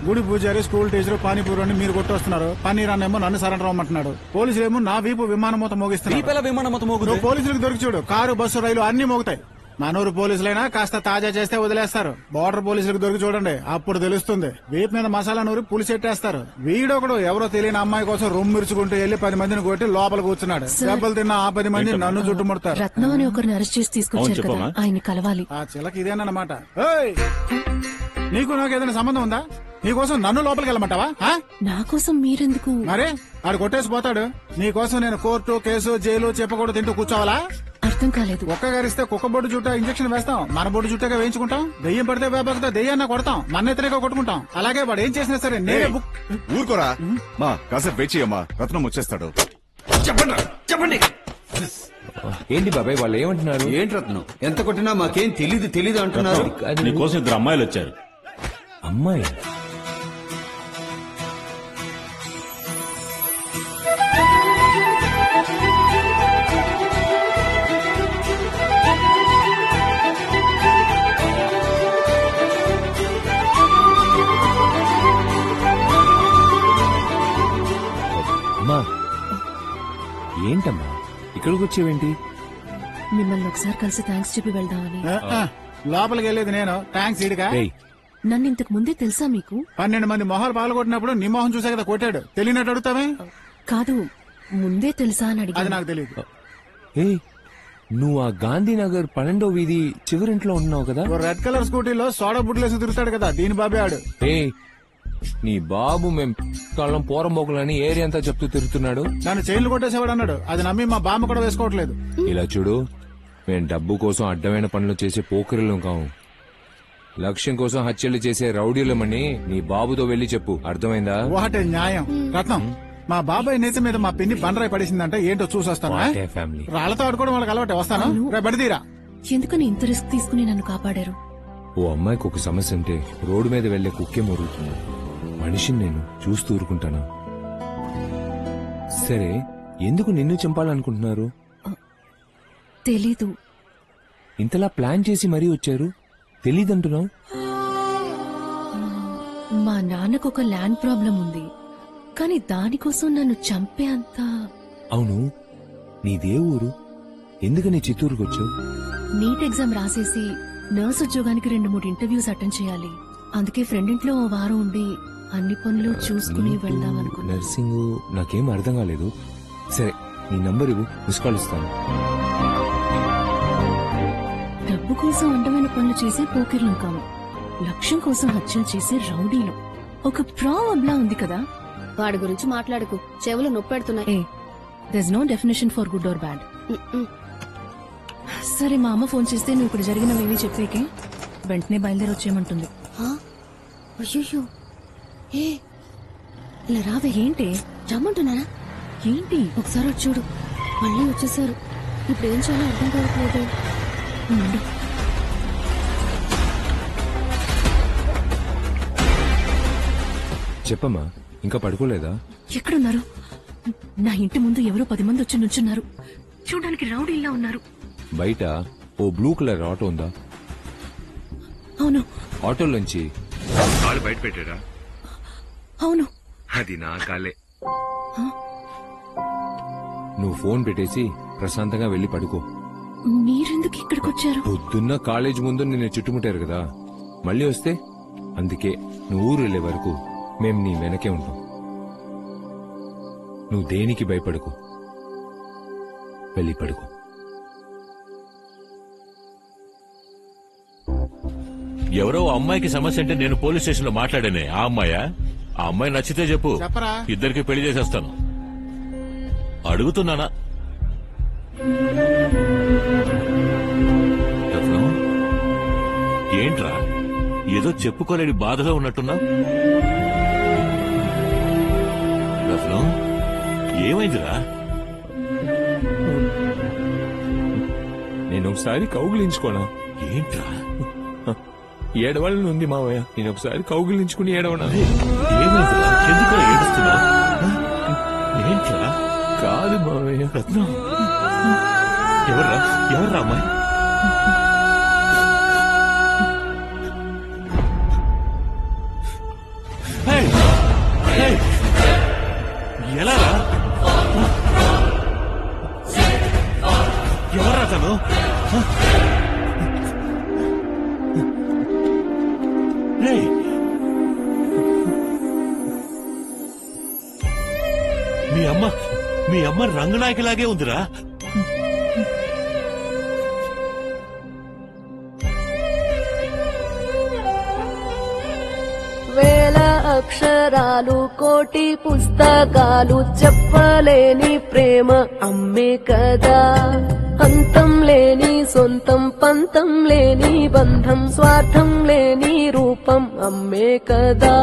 S1: గుడి పూజారి, స్కూల్ టీచర్, పానీపూరి అని మీరు కొట్టొస్తున్నారు. పన్నీర్ అన్నేమో నన్ను సరెండర్ అవ్వమంటున్నాడు. పోలీసులేమో నా వీపు విమానం మొత్తం మోగిస్తున్నారు. పోలీసులకు దొరికి చూడు, కారు, బస్సు, రైలు అన్ని మోగుతాయి. మనూరు పోలీసులైనా కాస్త తాజా చేస్తే వదిలేస్తారు. బోర్డర్ పోలీసులకు దొరికి చూడండి, అప్పుడు తెలుస్తుంది. వీపు మీద మసాలా నూరి పులిసెట్టేస్తారు. వీడొకడు ఎవరో తెలియని అమ్మాయి కోసం రొమ్మిరుచుకుంటూ వెళ్లి 10 మందిని కొట్టి లోపల కూర్చున్నాడు. దెబ్బలు తిన్న ఆ 10 మంది నన్ను చుట్టుముడతారు.
S10: రత్నం అని ఒకరిని అరెస్ట్ చేసి తీసుకొచ్చారు కదా, ఆయన కలవాలి.
S1: ఆ చిలక ఇదేనమాట. నీకు నాకు ఏదైనా సంబంధం ఉందా? నీకోసం నన్ను లోపలికి వెళ్ళమంటావా?
S10: నా కోసం మీరెందుకు?
S1: మరే ఆడు కొట్టేసి పోతాడు. నీకోసం నేను కోర్టు, కేసు, జైలు చెప్పకూడదు తింటూ కూర్చోవాలా?
S10: అర్థం కాలేదు.
S1: ఒక్క గారిస్తే కుక్క బొడ్డు చుట్టా ఇంజక్షన్ వేస్తాం, మన బొడ్డు చుట్టగా వేయించుకుంటాం. దెయ్యం పడితే వేపకుతా దెయ్యాన్న కొడతాం, మన ఎత్తనేగా కొట్టుకుంటాం. అలాగే వాడు ఏం చేసినా సరే నేనే
S16: ఊరుకోరా మా కాసేపు వెయిట్ చేయమ్మా, రత్నం వచ్చేస్తాడు.
S2: చెప్పండి ఏంటి బాబాయ్, వాళ్ళు ఏమంటున్నారు?
S9: ఏంటి రత్నం, ఎంత కొట్టినా మాకేం తెలీదు అంటున్నారు.
S4: నీకోసం 2 అమ్మాయిలు వచ్చారు.
S2: అమ్మాయి? అమ్మా ఏంటమ్మా ఇక్కడికి వచ్చేవేంటి?
S10: మిమ్మల్ని ఒకసారి కలిసి థ్యాంక్స్ చెప్పి వెళ్దామని.
S1: లోపలికి వెళ్ళేది నేను, థ్యాంక్స్ ఇడిగా.
S10: నన్ను ఇంతకు ముందే తెలుసా మీకు?
S1: 12 మంది మొహాలు పాల్గొట్టినప్పుడు నీ మొహం చూసా కదా కొట్టాడు. తెలియనట్టు అడుగుతావే?
S10: కాదు, ముందే తెలుసా అని అడిగి.
S1: అది నాకు తెలియదు.
S2: నువ్వు ఆ గాంధీనగర్ 12వ వీధి చివరింట్లో ఉన్నావు కదా?
S1: రెడ్ కలర్ స్కూటీలో సోడా బుడ్లేసి తిరుగుతాడు కదా, దీని బాబే ఆడు.
S2: నీ బాబు మేం కళ్ళం పోరంబోకులని ఏరియా అంతా చెప్తూ తిరుగుతున్నాడు.
S1: నన్ను చైన్లు కొట్టేసేవాడు అన్నాడు. అది నమ్మి మా బామ్మ కూడా వేసుకోవట్లేదు.
S2: ఇలా చూడు, మేం డబ్బు కోసం అడ్డమైన పనులు చేసే పోకరిలం కావు. లక్ష్యం కోసం హత్యలు చేసే రౌడీలమని నీ బాబుతో వెళ్లి చెప్పు, అర్థమైందా?
S1: వాటే న్యాయం. రత్నం, మా బాబాయ్ నేత మీద మా పిన్ని బండరాయి పడేసిందంటే ఏంటో చూసొస్తాను. రాళ్లతో ఆడుకోవడం వాళ్ళకి అలవాటే. వస్తాను, రేపు బడితీరా.
S10: ఎందుకని ఇంత రిస్క్ తీసుకుని నన్ను కాపాడారు?
S2: ఓ అమ్మాయికి ఒక సమస్య ఉంటే రోడ్డు మీద వెళ్లే కుక్కే మొరుగుతుంది. మనిషిని నేను చూస్తూ ఊరుకుంటానా? సరే, ఎందుకు నిన్ను చంపాలనుకుంటున్నారు?
S10: తెలీదు.
S2: ఇంతలా ప్లాన్ చేసి మరీ వచ్చారు, తెలీదంటున్నావు?
S10: మా నాన్నకు ఒక ల్యాండ్ ప్రాబ్లం ఉంది, కానీ దానికోసం నన్ను చంపే అంత.
S2: అవును, నీదే ఊరు? ఎందుకని చిత్తూరుకు వచ్చావు?
S10: నీట్ ఎగ్జామ్ రాసేసి నర్స్ ఉద్యోగానికి 2-3 ఇంటర్వ్యూస్ అటెండ్ చేయాలి. అందుకే ఫ్రెండ్ ఇంట్లో ఓ వారం ఉండి అన్ని పనులు చూసుకుని వెళ్దామనుకున్నా.
S2: నర్సింగ్ నాకేం అర్థం కాలేదు. సరే, నీ నంబర్ ఇవ్వు, మిస్ కాల్ ఇస్తాను.
S10: డబ్బు కోసం అడ్డమైన పనులు చేసే పోకిర్లు కావు, లక్ష్యం కోసం హత్యలు చేసే రౌడీలు. ఒక ప్రాబ్లా ఉంది కదా, వాడి గురించి మాట్లాడకు, చెవులు నొప్పెడుతున్నాయి. there's no definition for good or bad. సరే, మా అమ్మ ఫోన్ చేస్తే నువ్వు ఇక్కడ జరిగినవేవి చెప్పేకే వెంటనే బయలుదేరి వచ్చేయమంటుంది. అయ్యో, ఇలా రావే. ఏంటి రమ్మంటున్నారా? ఏంటి? ఒకసారి వచ్చి చూడు. మళ్ళీ వచ్చేసారు. ఇప్పుడు ఏం చేయాలో అర్థం కావట్లేదు.
S2: చెప్పమ్మా, ఇంకా పడుకోలేదా?
S10: ఎక్కడున్నారు? నా ఇంటి ముందు ఎవరో 10 మంది వచ్చి నుంచున్నారు. చూడడానికి రౌడీలా ఉన్నారు.
S2: బయట ఓ బ్లూ కలర్ ఆటో ఉందా?
S10: అవును.
S2: ఆటోలోంచి కాలు బయట పెట్టారా?
S10: అవును.
S2: అది నా కాలే. నువ్వు ఫోన్ పెట్టేసి ప్రశాంతంగా వెళ్లి పడుకో.
S10: మీరెందుకు ఇక్కడికి వచ్చారు?
S2: పొద్దున్న కాలేజ్ ముందు నిన్ను చుట్టుముట్టారు కదా, మళ్ళీ వస్తే అందుకే నువ్వు ఊరు వెళ్లే వరకు మేం నీ వెనకే ఉంటాం. నువ్వు దేనికి భయపడుకో, వెళ్ళి పడుకో.
S8: ఎవరో అమ్మాయికి సమస్య అంటే నేను పోలీస్ స్టేషన్ లో మాట్లాడానే. ఆ అమ్మాయా? ఆ అమ్మాయి నచ్చితే చెప్పు, ఇద్దరికి పెళ్లి చేసేస్తాను. అడుగుతున్నానా? ఏంట్రా ఏదో చెప్పుకోలేని బాధలో ఉన్నట్టున్నా? రత్నం, ఏమైందిరా?
S15: నేను ఒకసారి కౌగిలించుకోనా?
S8: ఏంట్రా
S15: ఏడవాళ్ళని ఉంది మావయ్య, నేను ఒకసారి కౌగిలించుకుని ఏడవనా?
S8: ఏమైందిరా? ఎందుకు ఏడుస్తున్నా? ఏంట్రా?
S15: కాదు మావయ్య.
S8: రత్నం, ఎవర్రా అమ్మాయి? ఎలా? ఎవర్రా తను? మీ అమ్మ రంగనాయకిలాగే ఉందిరా.
S18: వేల అక్షరాలు కోటి పుస్తకాలు చెప్పలేని ప్రేమ అమ్మే కదా. అంతం లేని సొంతం పంతం లేని బంధం స్వార్థం లేని రూపం అమ్మే కదా.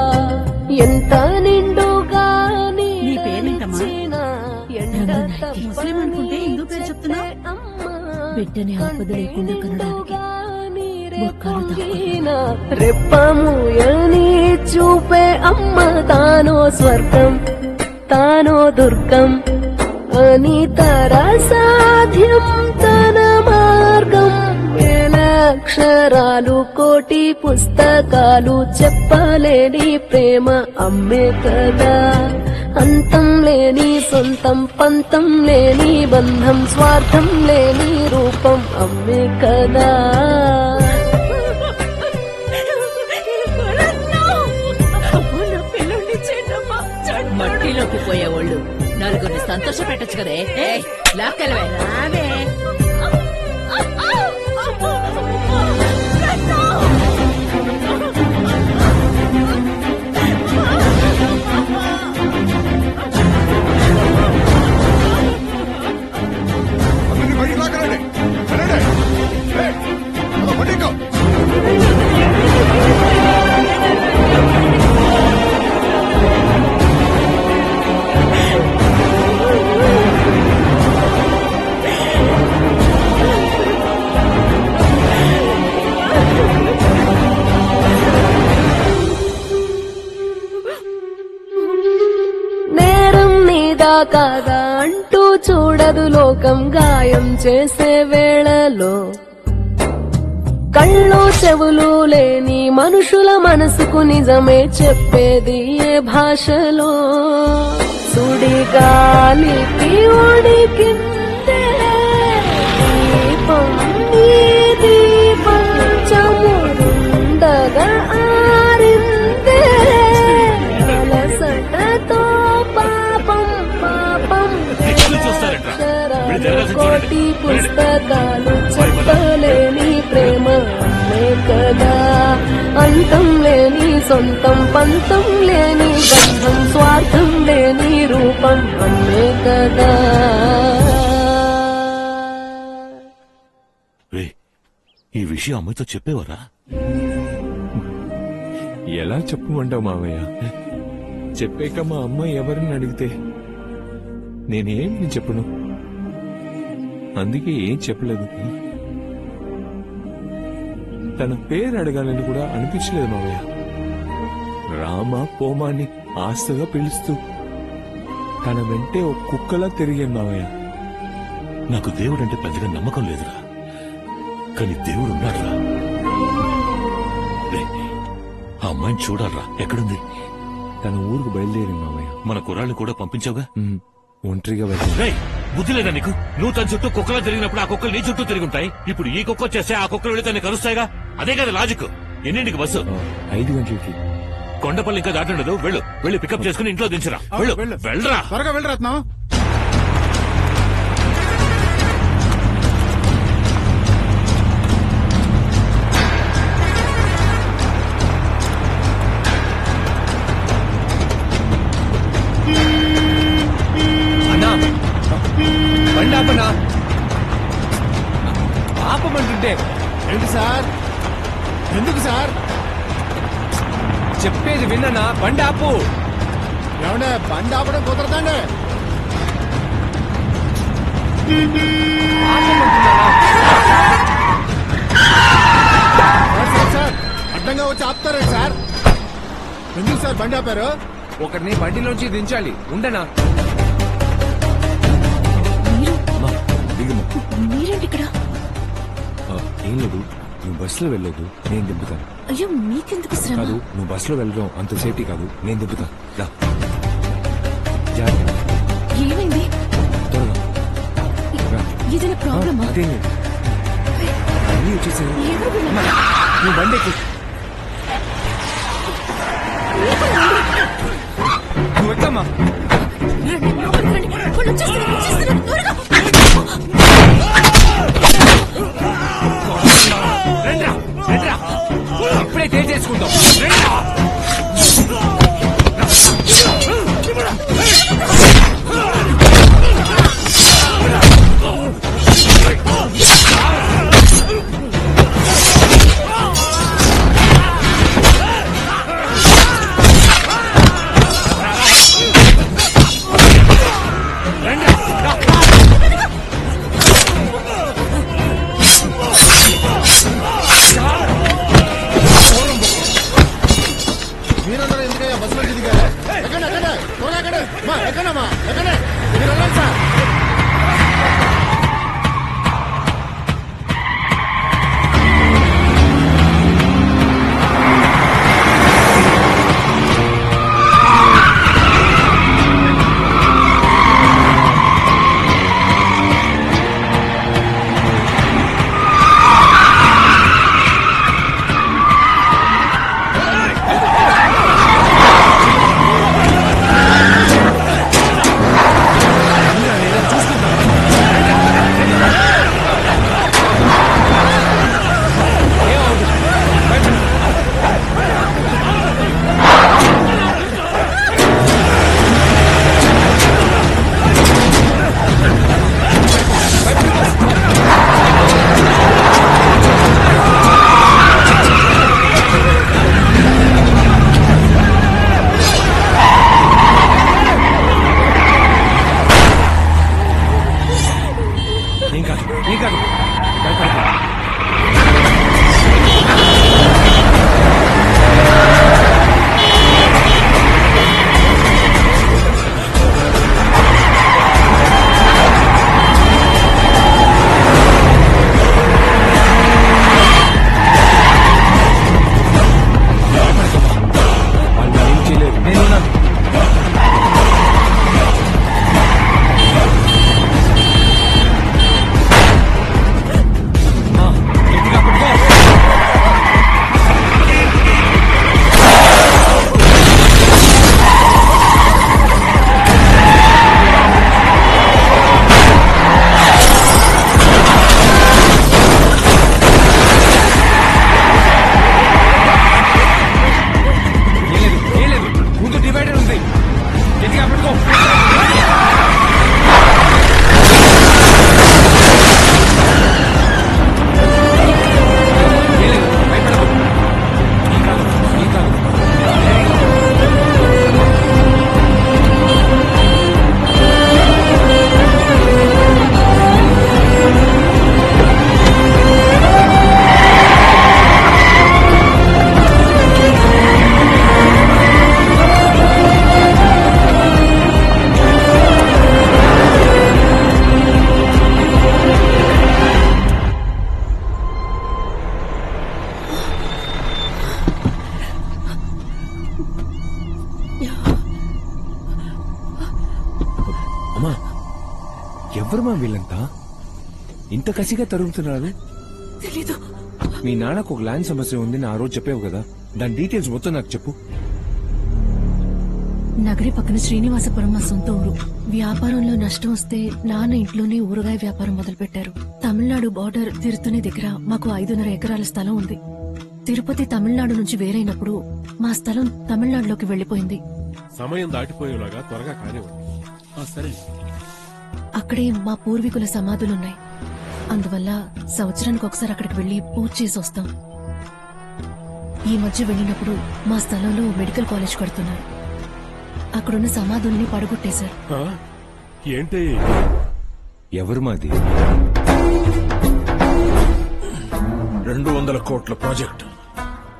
S18: ఎంత నిండుగా
S17: నీ పేరేంటమ్మా? ముస్లిం అనుకుంటే హిందూ పేరు చెప్తున్నా. బిడ్డని ఆపద లేకుండా కనడానికి
S18: రెప్పముయని చూపే అమ్మ తానో స్వర్గం తానో దుర్గం అని తర సాధ్యం తన మార్గం. వేల అక్షరాలు కోటి పుస్తకాలు చెప్పలేని ప్రేమ అమ్మే కదా. అంతం లేని సొంతం పంతం లేని బంధం స్వార్థం లేని రూపం అమ్మే కదా.
S17: మట్టిలోకి పోయేవాళ్ళు నలుగురిని సంతోష పెట్టచ్చు కదే. లాక్కెళ్ళవే. రావే.
S18: కాదా అంటూ చూడదు లోకం గాయం చేసే వేళలో. కళ్ళు చెవులు లేని మనుషుల మనసుకు నిజమే చెప్పేది ఏ భాషలో. సుడిగాలికి ఉడికిందే దీపం నీ దీపం చమురుండగా ఆరిందే. అలసటతో పాపం పాపం కోటి పుస్తకాలు చెప్పలేని ప్రేమ అమ్మే కదా. అంతం లేని సొంతం పంతం లేని బంధం స్వార్థం లేని రూపం అమ్మే కదా.
S8: ఈ విషయం అమ్మాయితో చెప్పేవరా?
S15: ఎలా చెప్పమంటావు మావయ్య? చెప్పాక మా అమ్మ ఎవరిని అడిగితే నేనేం చెప్పను. అందుకే ఏం చెప్పలేదు. తన పేరు అడగాలని కూడా అనిపించలేదు మావయ్య. రామ పోమాని ఆస్తగా పిలుస్తూ తన వెంటే ఒక కుక్కలా తిరిగాను మావయ్య.
S8: నాకు దేవుడంటే పెద్దగా నమ్మకం లేదురా, కానీ దేవుడు ఉన్నాడురా. ఆ అమ్మాయిని చూడాలరా. ఎక్కడుంది?
S15: తన ఊరుకు బయలుదేరి మావయ్య.
S8: మన కుర్రాళ్ళు కూడా పంపించావుగా?
S15: ఒంటరిగా వెళ్ళి.
S8: బుద్ధి లేదా నీకు? నువ్వు తన చుట్టూ కుక్కలా తిరిగినప్పుడు ఆ కుక్కలు నీ చుట్టూ తిరుగుంటాయి. ఇప్పుడు ఈ కుక్క వచ్చేస్తే ఆ కుక్కలు వెళ్ళి తనని కలుస్తాయిగా. అదే కదా లాజిక్. ఎన్నింటికి బస్సు?
S15: 5 గంటలకి.
S8: కొండపల్లి ఇంకా దాటుండదు. వెళ్ళి పికప్ చేసుకుని ఇంట్లో దించరా. వెళ్ళరా.
S1: త్వరగా వెళ్ళరా రత్నం.
S2: బండి ఆపనా? ఆపమంటుంటే
S1: ఏంటి సార్? ఎందుకు సార్?
S2: చెప్పేది విన్ననా? బండి ఆపు.
S1: ఏమండే బండి ఆపడం కుదరదండి. సార్ అడ్డంగా వచ్చి ఆపుతారే సార్? ఎందుకు సార్ బండి ఆపారు?
S2: ఒకరిని బండిలోంచి దించాలి. ఉండనా?
S10: మీరేంటి ఇక్కడ?
S15: ఏం లేదు, నువ్వు బస్సులో వెళ్ళలేదు, నేను దింపుతాను.
S10: అయ్యో మీకెందుకు శ్రమ?
S15: కాదు, నువ్వు బస్సులో వెళ్ళడం అంత సేఫ్టీ కాదు, నేను దింపుతాను. రా జాగ్రత్త.
S10: ఏమైంది?
S15: త్వరగా రా.
S10: ఏదైనా ప్రాబ్లమా?
S15: అదేం లేదు, అన్నీ వచ్చేసాయి. నువ్వు బండి ఎక్కు.
S2: నువ్వు ఎక్కమ్మా. ఇప్పుడే చేసుకుంటాం.
S1: మీరందరూ ఎందుకయ్యా బస్సులో దిగారు? ఎక్కడ త్వరగా ఎక్కడమ్మా ఎక్కడ మీరు వెళ్ళండి సార్.
S15: ఎవరమ్మా వీళ్ళంతా ఇంత కసిగా తరుగుతున్నారు?
S10: తెలీదు.
S15: మీ నాన్నకు ఒక ల్యాండ్ సమస్య ఉంది ఆ రోజు చెప్పావు కదా, దాని డీటెయిల్స్ మొత్తం నాకు చెప్పు.
S10: నగరి పక్కన శ్రీనివాసపురం మా సొంత ఊరు. వ్యాపారంలో నష్టం వస్తే నాన్న ఇంట్లోనే ఊరగాయ వ్యాపారం మొదలుపెట్టారు. తమిళనాడు బార్డర్ తిరుత్తని దగ్గర మాకు 5.5 ఎకరాల స్థలం ఉంది. తిరుపతి తమిళనాడు నుంచి వేరైనప్పుడు మా స్థలం తమిళనాడులోకి వెళ్లిపోయింది.
S14: సమయం దాటిపోయేలాగా త్వరగా కానివ్వండి.
S1: సరే
S19: అక్కడే మా పూర్వీకుల సమాధులున్నాయి. అందువల్ల సంవత్సరానికి ఒకసారి అక్కడికి వెళ్లి పూజ చేసి వస్తాం. ఈ మధ్య వెళ్ళినప్పుడు మా స్థలంలో మెడికల్ కాలేజ్ కడుతున్నారు. అక్కడున్న సమాధుల్ని పడగొట్టేశారు.
S14: ఏంటి?
S15: ఎవరు మాది?
S13: 200 కోట్ల ప్రాజెక్ట్.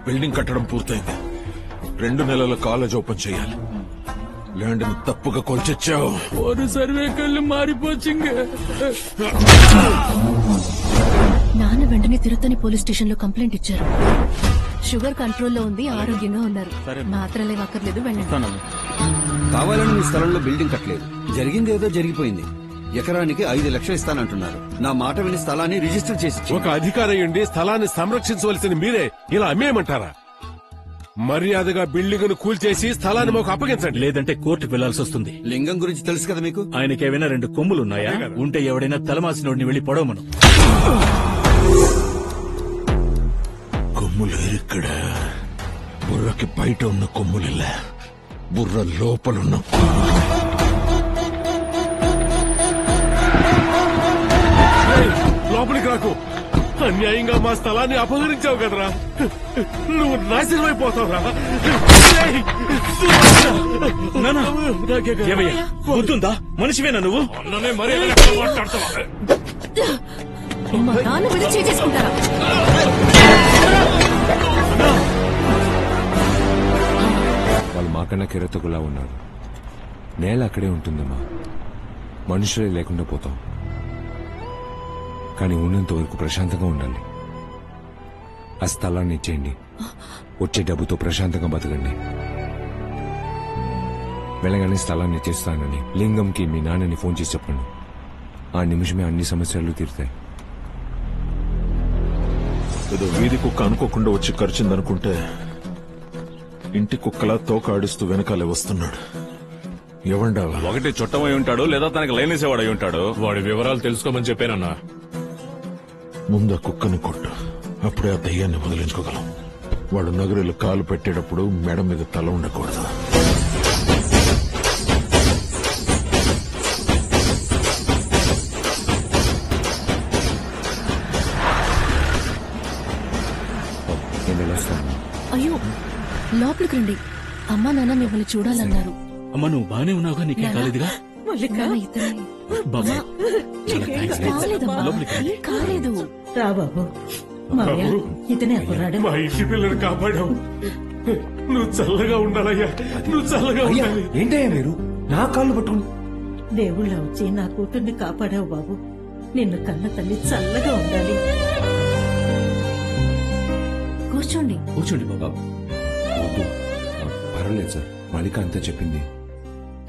S13: బిల్డింగ్ కట్టడం పూర్తయింది. 2 నెలల కాలేజ్ ఓపెన్ చేయాలి. ల్యాండ్ ని తప్పుగా కొల్చొచ్చావు.
S15: ஒரு సర్వే కళ్ళు మారిపోచింగ.
S19: నాన్న వెంటనే తిరుత్తని పోలీస్ స్టేషన్ లో కంప్లైంట్ ఇచ్చారు. షుగర్ కంట్రోల్లో ఉంది, ఆరోగ్యంగా ఉన్నారు. మాత్రలే అక్కర్లేదు, వెళ్ళండి.
S9: కావాలని మీ స్థలంలో బిల్డింగ్ కట్టలేదు. జరిగిందేదో జరిగిపోయింది. ఎకరానికి 5 లక్షలు ఇస్తానంటున్నారు. నా మాట విని స్థలాన్ని రిజిస్టర్ చేసి
S14: ఒక అధికారి ఉండి స్థలాన్ని సంరక్షించవలసిన మీరే ఇలా అమ్మేయమంటారా? మర్యాదగా బిల్డింగ్ ను కూల్చేసి స్థలాన్ని మాకు అప్పగించండి,
S20: లేదంటే కోర్టుకు వెళ్లాల్సి వస్తుంది.
S9: లింగం గురించి తెలుసు కదా మీకు?
S20: ఆయనకేమైనా 2 కొమ్ములున్నాయా? ఉంటే ఎవడైనా తలమాసినోడిని వెళ్లి పొడవమను.
S13: కొమ్ములేరిక్కడ. బుర్రకి బయట ఉన్న కొమ్ములిల్ల, బుర్ర లోపలున్న
S14: లోపలికి రాకు. అన్యాయంగా మా స్థలాన్ని అపహరించావు కదరా, నువ్వు నాశనం అయిపోతావురా.
S20: గుర్తుందా? మనిషివేనా నువ్వు?
S19: మా నాన్న మీద చేసుకుంటారా?
S15: వాళ్ళు మాకన్నా కిరతకులా ఉన్నారు. నేల అక్కడే ఉంటుందమ్మా. మనుషులే లేకుండా పోతాం. కానీ ఉన్నంత వరకు ప్రశాంతంగా ఉండాలి. ఆ స్థలాన్ని ఇచ్చేయండి. వచ్చే డబ్బుతో ప్రశాంతంగా బతకండి. వెళ్ళగానే స్థలాన్ని ఇచ్చేస్తానని లింగంకి మీ నాన్నని ఫోన్ చేసి చెప్పండి. ఆ నిమిషమే అన్ని సమస్యలు తీరుతాయి.
S13: ఏదో వీధి కుక్క అనుకోకుండా వచ్చి ఖర్చుందనుకుంటే ఇంటి కుక్కలా తోక ఆడిస్తూ వెనకాలే వస్తున్నాడు. ఎవండా?
S14: ఒకటి చుట్టమై ఉంటాడు, లేదా తనకి లైన్ వేసేవాడై ఉంటాడు. వాడి వివరాలు తెలుసుకోమని చెప్పానన్నా.
S13: ముందు ఆ కుక్కని కొట్టు, అప్పుడే ఆ దయ్యాన్ని వదిలించుకోగలం. వాడు నగరులు కాలు పెట్టేటప్పుడు మెడ మీద తల ఉండకూడదు.
S19: అయ్యో, లోపలికి రండి. అమ్మా నాన్న మిమ్మల్ని చూడాలన్నారు.
S20: అమ్మ, నువ్వు బానే ఉన్నావుగా? నీకేం కాలేదుగా? బాబా, చాలా థాంక్స్.
S19: కాలేదు.
S17: రా బాబు. మావయ్య, ఇతనే కుర్రాడు.
S14: మా ఇంటి పిల్లలు కాపాడావు. నువ్వు చల్లగా ఉండాలయ్యా, నువ్వు చల్లగా ఉండాలి.
S15: ఏంటయ్యా మీరు నా కాళ్ళు పట్టుకుని?
S17: దేవుళ్ళ వచ్చి నా కూతుర్ని కాపాడావు బాబు. నిన్ను కన్న తల్లి చల్లగా ఉండాలి.
S19: కూర్చోండి.
S20: కూర్చోండి బాబా.
S15: పర్వాలేదు సార్, మలిక అంతా చెప్పింది.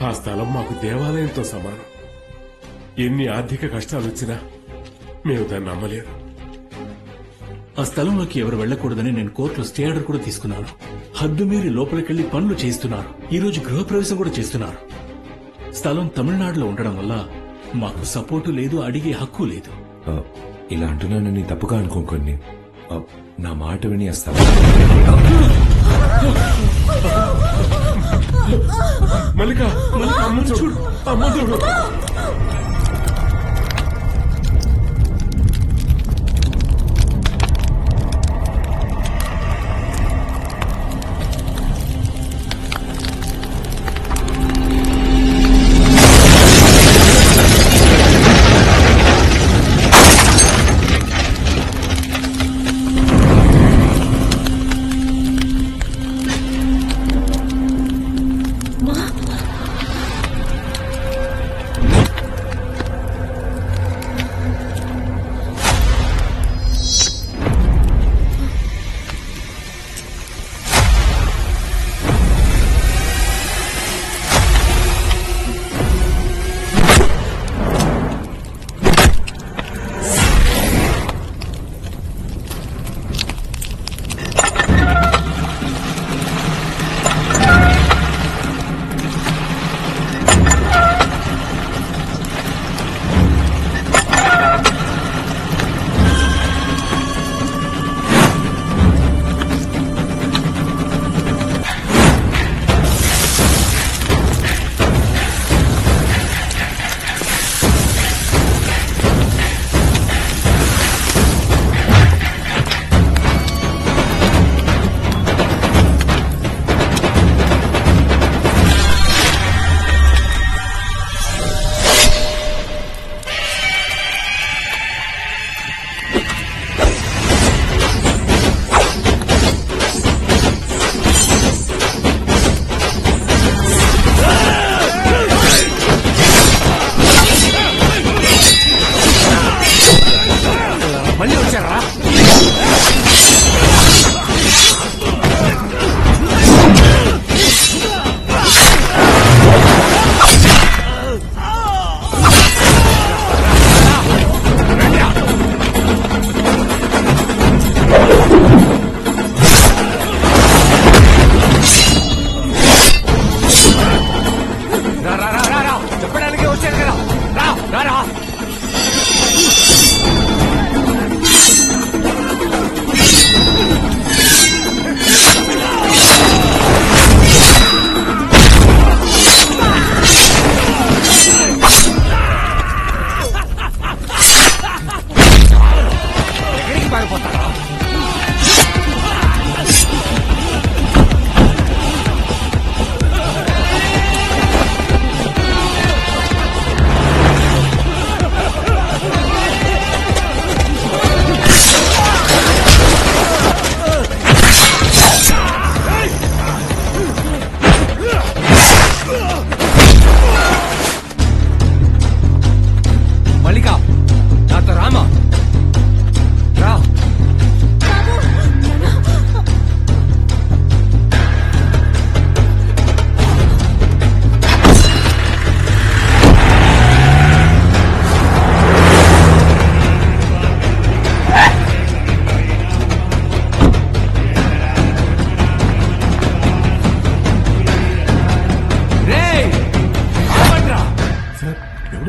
S14: ఆ స్థలం మాకు దేవాలయంతో సమానం. ఎన్ని ఆర్థిక కష్టాలు వచ్చినా మేము దాన్ని నమ్మలేదు.
S20: ఆ స్థలంలోకి ఎవరు వెళ్లకూడదని నేను కోర్టులో స్టే ఆర్డర్ కూడా తీసుకున్నాను. హద్దు మీరి లోపలికెళ్లి పనులు చేస్తున్నారు. ఈ రోజు గృహప్రవేశం కూడా చేస్తున్నారు. స్థలం తమిళనాడులో ఉండడం వల్ల మాకు సపోర్టు లేదు, అడిగే హక్కు లేదు.
S15: ఇలా అంటున్నానని తప్పుగా అనుకోకండి. నా మాట విని వస్తాను.
S14: మల్లిక, అమ్మ చూడు, అమ్మ చూడు.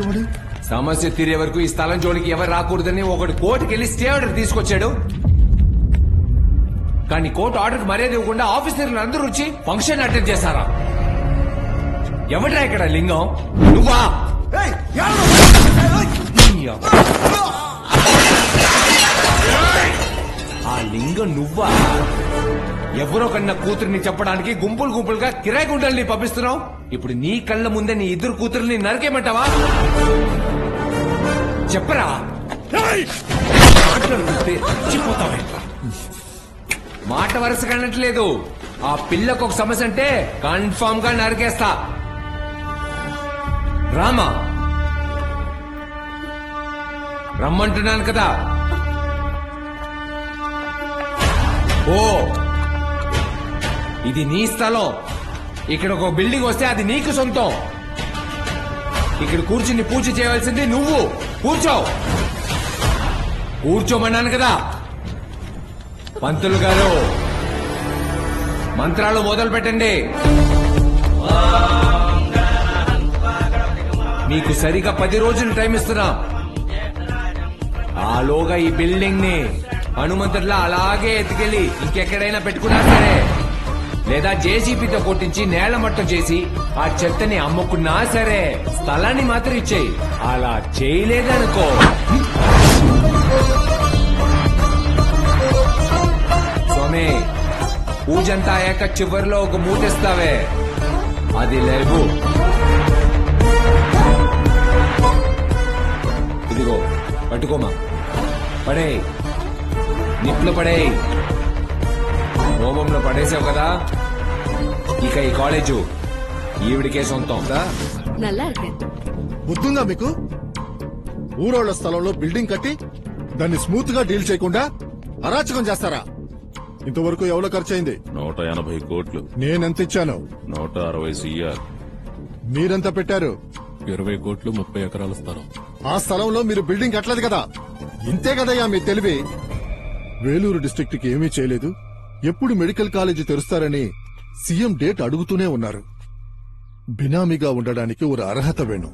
S3: ఇప్పుడు మరి
S2: సమస్య తీరే వరకు ఈ స్థలం జోలికి ఎవరు రాకూడదని ఒకటి కోర్టుకెళ్లి స్టే ఆర్డర్ తీసుకొచ్చాడు. కానీ కోర్టు ఆర్డర్ మర్యాద ఇవ్వకుండా ఆఫీసర్లు అందరూ వచ్చి ఫంక్షన్ అటెండ్ చేశారా? ఎవడ్రా ఇక్కడ లింగం? నువ్వా? ఆ లింగం నువ్వా? ఎవరో కన్నా కూతురిని చెప్పడానికి గుంపులు గుంపులుగా కిరాయి గుంటల్ని పంపిస్తున్నావు. ఇప్పుడు నీ కళ్ళ ముందే నీ ఇద్దరు కూతుర్ని నరికేమంటావా? చెప్పరా? మాట వరుస కనట్లేదు. ఆ పిల్లకు ఒక సమస్య అంటే కన్ఫామ్ గా నరికేస్తా. రామా, రమ్మంటున్నాను కదా. ఓ, ఇది నీ స్థలం. ఇక్కడ ఒక బిల్డింగ్ వస్తే అది నీకు సొంతం. ఇక్కడ కూర్చుని పూజ చేయవలసింది నువ్వు. కూర్చో. కూర్చోమన్నాను కదా. పంతులు గారు, మంత్రాలు మొదలు పెట్టండి. మీకు సరిగా 10 రోజులు టైం ఇస్తున్నా. ఆలోగా ఈ బిల్డింగ్ ని హనుమంతుడిలా అలాగే ఎత్తుకెళ్లి ఇంకెక్కడైనా పెట్టుకున్నా సరే, లేదా జేసీబీతో కొట్టించి నేల మట్టం చేసి ఆ చెత్తని అమ్ముకున్నా సరే, స్థలాన్ని మాత్రం ఇచ్చేయి. అలా చేయలేదనుకో, స్వామి పూజంతా అయ్యాక చివరిలో ఒక మూటేస్తావే, అది లేవు. ఇదిగో పట్టుకోమా, పడే నిప్లో పడే. హోమంలో పడేసావు కదా, ఇక ఈ కాలేజు ఈవిడికే సొంతం.
S3: బుద్ధుందా మీకు? ఊరోళ్ల స్థలంలో బిల్డింగ్ కట్టి దాన్ని స్మూత్ గా డీల్ చేయకుండా అరాచకం చేస్తారా? ఇంతవరకు ఎవరో ఖర్చు అయింది?
S8: 180 కోట్లు.
S3: నేనెంత ఇచ్చాను?
S8: 160 CR.
S3: మీరెంత పెట్టారు?
S8: 20 కోట్లు 30 ఎకరాల స్థలం.
S3: ఆ స్థలంలో మీరు బిల్డింగ్ కట్టలేదు కదా. ఇంతే కదయ్యా మీ తెలివి. వేలూరు డిస్ట్రిక్ట్ కి ఏమీ చేయలేదు. ఎప్పుడు మెడికల్ కాలేజీ తెరుస్తారని సీఎం డేట్ అడుగుతూనే ఉన్నారు. బినామీగా ఉండడానికి ఒక అర్హత వేణు.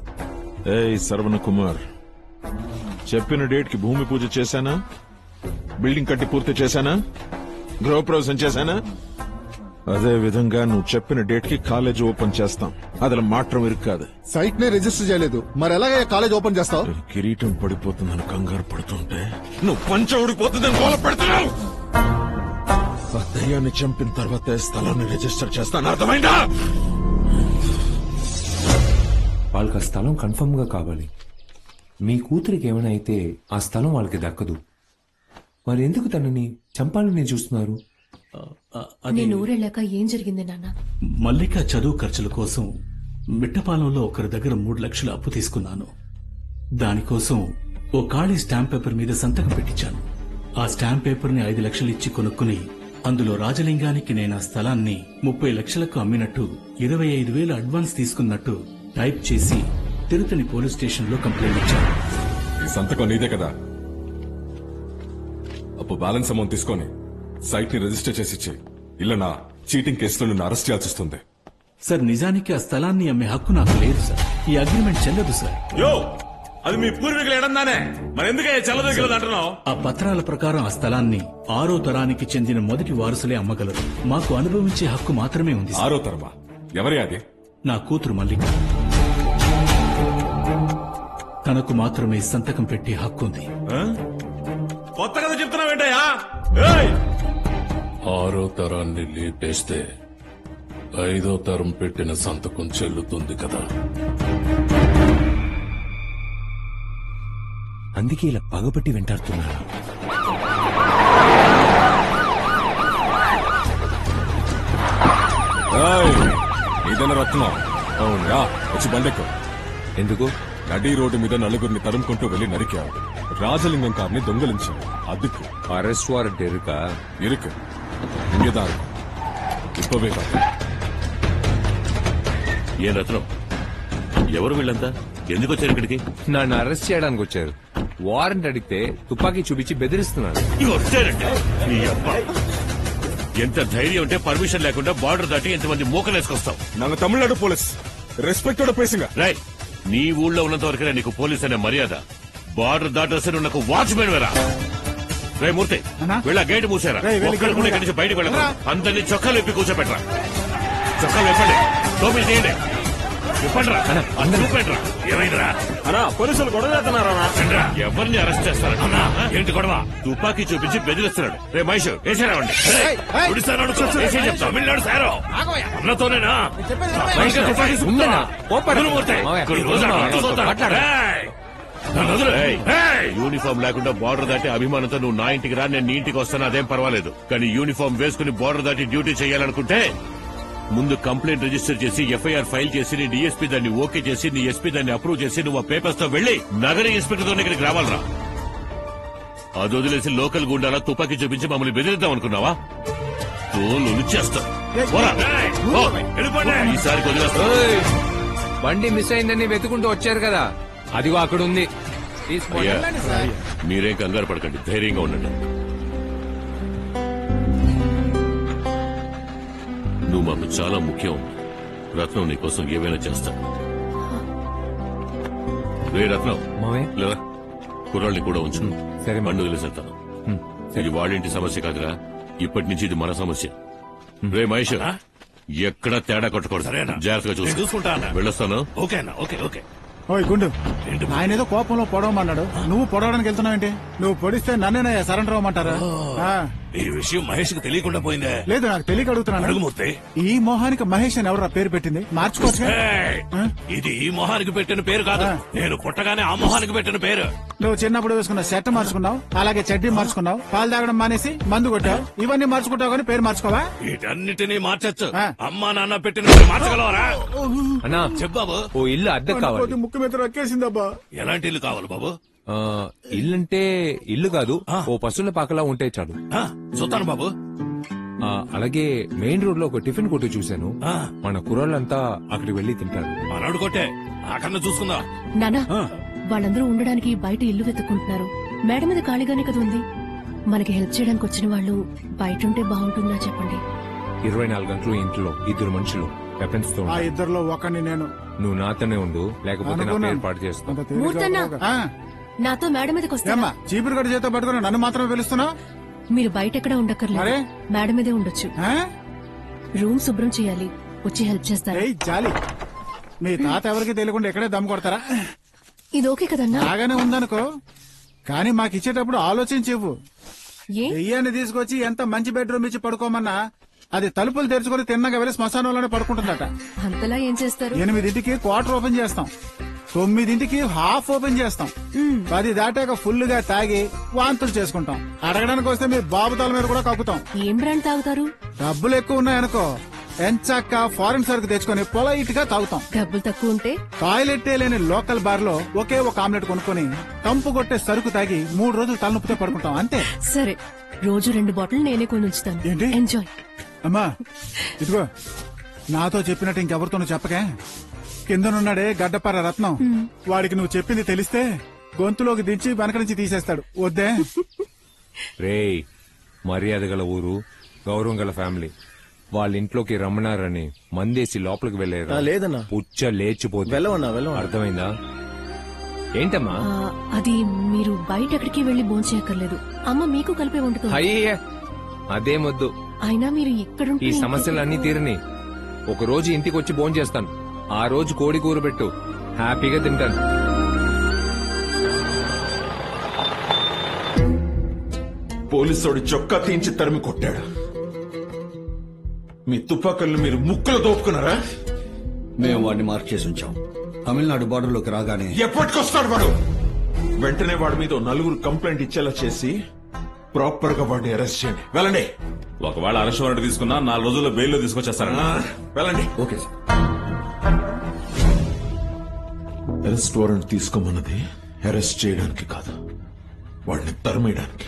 S13: ఏయ్ సర్వణ కుమార్, చెప్పిన డేట్ కి భూమి పూజ చేశానా? బిల్డింగ్ కట్టి పూర్తి చేశానా? గృహప్రవేశం చేశానా? అదే విధంగా నువ్వు చెప్పిన డేట్ కి కాలేజ్ ఓపెన్ చేస్తాం. అదిలో మాత్రం ఇరుక్కాదు.
S3: సైట్ నే రిజిస్టర్ చేయలేదు, మరి ఎలాగ కాలేజ్ ఓపెన్ చేస్తావు?
S13: కిరీటం పడిపోతుందని కంగారు పడుతుంటే నువ్వు పంచ ఊడిపోతుందని గోల పెడుతున్నావు. ఆ దయ్యాన్ని చంపిన తర్వాతే స్థలాన్ని రిజిస్టర్ చేస్తాను, అర్థమైందా?
S11: వాళ్ళకి ఆ స్థలం కన్ఫర్మ్ గా కావాలి. మీ కూతురికి ఏమైనా అయితే ఆ స్థలం వాళ్ళకి దక్కదు. మరి ఎందుకు తనని చంపాలని చూస్తున్నారు?
S19: నేను ఊరెళ్ళాక ఏం జరిగింది నాన్న?
S20: మల్లిక చదువు ఖర్చుల కోసం మిట్టపాలెంలో ఒకరి దగ్గర 3 లక్షలు అప్పు తీసుకున్నాను. దానికోసం ఓ ఖాళీ స్టాంప్ పేపర్ మీద సంతకం పెట్టించాను. ఆ స్టాంప్ పేపర్ ని 5 లక్షలు ఇచ్చి కొనుక్కుని అందులో రాజలింగానికి నేను ఆ స్థలాన్ని 30 లక్షలకు అమ్మినట్టు 25,000 అడ్వాన్స్ తీసుకున్నట్టు టైప్ చేసి తిరుపతి పోలీస్ స్టేషన్ లో కంప్లైంట్ ఇచ్చాను.
S21: ఈ సంతకం నీదే కదా? అప్పు బ్యాలెన్స్ అమౌంట్ తీసుకొని సైట్ ని రిజిస్టర్ చేసి ఇచ్చే. ఇల్లనా చీటింగ్ కేసులో నిన్ను అరెస్ట్ చేయాల్సి వస్తుంది.
S20: సార్, నిజానికి ఆ స్థలాన్ని అమ్మే హక్కు నాకు లేదు సార్. ఈ అగ్రిమెంట్ చెల్లదు సార్.
S4: యో, అది మీ పూర్వీకులు ఎడందానే, మరి ఎందుకే చెల్లదు అంటున్నావు?
S20: ఆ పత్రాల ప్రకారం ఆ స్థలాన్ని 6వ తరానికి చెందిన మొదటి వారసులే అమ్మగలరు. మాకు అనుభవించే హక్కు మాత్రమే ఉంది.
S21: 6వ తరమా? ఎవరి అది?
S20: నా కూతురు మల్లిక. తనకు మాత్రమే సంతకం పెట్టే హక్కు ఉంది.
S4: కొత్త కథ చెప్తున్నావేంటయ్యా?
S8: 6వ తరాన్ని లేపేస్తే 5వ తరం పెట్టిన సంతకం చెల్లుతుంది కదా.
S11: అందుకే ఇలా పగబట్టి వెంటాడుతున్నారా?
S21: ఇదన్న రత్నం. అవునా, వచ్చి బండెక్కు.
S11: ఎందుకు?
S21: నడి రోడ్డు మీద నలుగురిని తరుముకుంటూ వెళ్లి నరికాడు. రాజలింగం కార్ని దొంగలించాడు. అదుకు
S2: అరెస్ట్ వారెంట్ ఇరుకా?
S21: ఇరుకు ఇంగేదారు ఇప్పవే కాదు.
S8: ఏ రత్నం, ఎవరు వీళ్ళంతా? ఎందుకు వచ్చారు ఇక్కడికి?
S2: నన్ను అరెస్ట్ చేయడానికి వచ్చారు. వారెంట్ అడిగితే తుపాకీ చూపించి బెదిరిస్తున్నారు.
S8: ఎంత ధైర్యం ఉంటే పర్మిషన్ లేకుండా బార్డర్ దాటి ఎంతమంది మూకలేసుకొస్తావు?
S21: నాన్న తమిళనాడు పోలీస్ రెస్పెక్టెడ్ పేసింగా.
S8: రైట్, నీ ఊళ్ళో ఉన్నంత వరకే నీకు పోలీస్ అనే మర్యాద. బార్డర్ దాటేస్తే నువ్వు నాకు వాచ్మెన్ వేరా. రే మూర్తి, వీళ్ళ గేట్ మూసారా? ఒక్కడు కూడా ఇక్కడి నుంచి బయటకు వెళ్ళరా. అందరినీ చొక్కాలు ఎప్పి కూర్చోపెట్టరా. చొక్కాలు ఎప్పండి, టోపీలు తీయండి, ఇప్పండిరా, చూపెట్టరా. ఏమైందిరా?
S4: పోలీసులు గొడవ చేస్తున్నారా?
S8: ఎవరిని అరెస్ట్ చేస్తారా? ఏంటి గొడవ? తుపాకీ చూపించి బెదిరిస్తున్నాడు. రే మహేష్ వేసారావండి. తమిళనాడు సారో అన్నతోనేనా? యూనిఫామ్ లేకుండా బార్డర్ దాటి అభిమానంతో నువ్వు నా ఇంటికి రా, నేను నీ ఇంటికి వస్తాను, అదేం పర్వాలేదు. కానీ యూనిఫామ్ వేసుకుని బార్డర్ దాటి డ్యూటీ చేయాలనుకుంటే ముందు కంప్లైంట్ రిజిస్టర్ చేసి ఎఫ్ఐఆర్ ఫైల్ చేసి నీ డీఎస్పీ దాన్ని ఓకే చేసి నీ ఎస్పీ దాన్ని అప్రూవ్ చేసి నువ్వు ఆ పేపర్స్ తో వెళ్లి నగర ఇన్స్పెక్టర్ తో ఇక్కడికి రావాలరా. అది వదిలేసి లోకల్ గుండాలా తుపాకీ చూపించి మమ్మల్ని బెదిరిద్దాం అనుకున్నావా? తోలు చేస్తా. ఈసారి వదిలేస్తా.
S2: బండి మిస్ అయిందని వెతుకుంటూ వచ్చారు కదా, అదిగో అక్కడ ఉంది.
S8: అయ్యా, మీరేం కంగారు పడకండి, ధైర్యంగా ఉండండి. నువ్వు మాకు చాలా ముఖ్యం. రత్నం నీకోసం ఏవైనా చేస్తా. రే రత్నం, లేదా కుర్రాళ్ళని కూడా ఉంచు. సరే, మండు వదిలేసేస్తాను. ఇది వాళ్ళింటి సమస్య కాదురా, ఇప్పటి నుంచి ఇది మన సమస్య. రే మహేష్, ఎక్కడా తేడా కొట్టకూడదు, జాగ్రత్తగా చూసుకుంటా. వెళ్ళొస్తాను.
S4: ఓకేనా? Okay okay.
S1: ఓయ్ గుండు, ఆయన ఏదో కోపంలో పొడవమన్నాడు, నువ్వు పొడవడానికి వెళ్తున్నావేంటి? నువ్వు పొడిస్తే నన్నేనయ్యా సరెండర్ అవ్వమంటారా?
S14: ఈ విషయం మహేష్ కు తెలియకుండా పోయిందే?
S1: లేదు, నాకు తెలియక అడుగుతున్నాను. ఈ మొహానికి మహేష్ అని ఎవరు పేరు పెట్టింది? మార్చుకోవచ్చు.
S14: ఇది ఈ మొహానికి పెట్టిన పేరు కాదు, నేను పుట్టగానే ఆ మొహానికి పెట్టిన పేరు.
S1: నువ్వు చిన్నప్పుడు వేసుకున్న షర్ట్ మార్చుకున్నావు, అలాగే చెడ్డీ మార్చుకున్నావు, పాలు తాగడం మానేసి మందు కొట్టావు. ఇవన్నీ మార్చుకుంటావు కానీ పేరు మార్చుకోవా?
S14: వీటన్నిటినీ మార్చచ్చు. అమ్మా నాన్న పెట్టిన పేరు మార్చగలవరా?
S2: అన్నా
S14: చెప్పాబు.
S2: ఓ ఇల్లు అద్దె కావాలి.
S1: ముక్కు మీద రక్కేసిందబ్బా.
S14: ఎలాంటి ఇల్లు కావాలి బాబు?
S2: ఇల్లంటే ఇల్లు కాదు, ఓ పశువుల పాకలా ఉంటే చాలు.
S14: చూస్తాను బాబు.
S2: అలాగే మెయిన్ రోడ్ లో ఒక టిఫిన్ కొట్టు చూశాను, మన కుర్రాళ్ళంతా అక్కడికి వెళ్లి తింటారు.
S14: మనోడు కొట్టే ఆ కన్నా చూసుకుందా.
S19: నానా, వాళ్ళందరూ ఉండడానికి బయట ఇల్లు వెతుక్కుంటున్నారు. మేడ మీద ఖాళీగానే కదా ఉంది. మనకి హెల్ప్ చేయడానికి వచ్చిన వాళ్ళు బయట ఉంటే బాగుంటుందా చెప్పండి.
S2: 24 గంటలు ఇంట్లో ఇద్దరు మనుషులు వెపన్స్ తో.
S1: ఆ ఇద్దరులో ఒకని నేను.
S2: నువ్వు నాతోనే ఉండు, లేకపోతే నా పేరు పాటు చేస్తాను.
S19: మూర్తన్నా, నాతో మేడ మీదకి వస్తావా?
S1: చీపురు గడి చేత పట్టుకుని నన్ను మాత్రమే పిలుస్తున్నావు?
S19: మీరు బయట ఎక్కడ ఉండక్కర్లేదు, మేడ మీదే ఉండొచ్చు. రూమ్ శుభ్రం చేయాలి, వచ్చి హెల్ప్ చేస్తారా?
S1: జాలి, మీ తాత ఎవరికి తెలియకుండా ఎక్కడే దమ్ కొడతారా?
S19: ఇది ఓకే కదన్నా?
S1: బాగానే ఉందనుకో, కానీ మాకు ఇచ్చేటప్పుడు ఆలోచించి ఇవ్వు. దెయ్యాన్ని తీసుకొచ్చి ఎంత మంచి బెడ్రూమ్ ఇచ్చి పడుకోమన్నా అది తలుపులు తెరుచుకొని తిన్నగా వెళ్ళి శ్మశానంలోనే పడుకుంటుందట.
S19: అంతలా ఏం చేస్తారు?
S1: 8ంటికి క్వార్టర్ ఓపెన్ చేస్తాం, 9ంటికి హాఫ్ ఓపెన్ చేస్తాం, 10 దాటాక ఫుల్ గా తాగి వాంతులు చేసుకుంటాం. అడగడానికి వస్తే మీ బాబుతాల మీద కూడా కక్కుతాం.
S19: ఏం బ్రాండ్ తాగుతారు?
S1: డబ్బులు ఎక్కువ ఉన్నాయనుకో ఎంచక్క ఫారెన్ సరుకు తెచ్చుకొని పొలైట్ గా తాగుతాం.
S19: డబ్బులు తక్కువ ఉంటే
S1: టాయిలెట్టే లేని లోకల్ బార్ లో ఒకే ఒక ఆమ్లెట్ కొనుక్కొని కంపు కొట్టే సరుకు తాగి 3 రోజులు తలనొప్పితో పడుకుంటాం, అంతే.
S19: సరే, రోజు 2 బాటిల్ నేనే కొని ఉంచుతాను.
S1: ఏంటి?
S19: ఎంజాయ్.
S1: అమ్మా ఇదిగో, నాతో చెప్పినట్టు ఇంకెవరితోనూ చెప్పకే. కిందనున్నాడే గడ్డపార రత్నం, వాడికి నువ్వు చెప్పింది తెలిస్తే గొంతులోకి దించి వెనక నుంచి తీసేస్తాడు. వద్దే.
S2: రేయ్, మర్యాద గల ఊరు, గౌరవం గల ఫ్యామిలీ, వాళ్ళ ఇంట్లోకి రమ్మన్నారని మందేసి లోపలికి వెళ్ళారు.
S5: లేదన్నా,
S2: పుచ్చ లేచిపోతే అర్థమైందా? ఏంటమ్మా?
S19: అది మీరు బయట ఎక్కడికి వెళ్లి భోంచేయక్కర్లేదు, అమ్మ మీకు కలిపే వండుతుంది.
S2: అయ్యే, అదేమొద్దు.
S19: అయినా మీరు ఇక్కడుంటే
S2: ఈ సమస్యలన్నీ తీరని ఒక రోజు ఇంటికి వచ్చి భోంచేస్తాను. ఆ రోజు కోడి కూర పెట్టు, హ్యాపీగా తింటాను.
S13: పోలీసుడు చొక్కా తీయించి తరిమి కొట్టాడు. మీ తుపాకులను మీరు ముక్కలు దోపుకున్నారా?
S9: మేము వాడిని మార్క్ చేసి ఉంచాం. తమిళనాడు బార్డర్ లోకి రాగానే
S13: ఎప్పటికొస్తాడు వాడు? వెంటనే వాడి మీద 4 కంప్లైంట్ ఇచ్చేలా చేసి ప్రాపర్ గా వాడిని అరెస్ట్ చేయండి. వెళ్ళండి.
S21: ఒకవేళ అరెస్ట్ వారెంట్ తీసుకున్నా 4 రోజుల్లో బెయిల్లో తీసుకొచ్చేస్తారన్నా.
S13: వెళ్ళండి.
S9: Okay sir.
S13: అరెస్ట్ వారెంట్ తీసుకోమన్నది అరెస్ట్ చేయడానికి కాదు, వాడిని తరిమేయడానికి.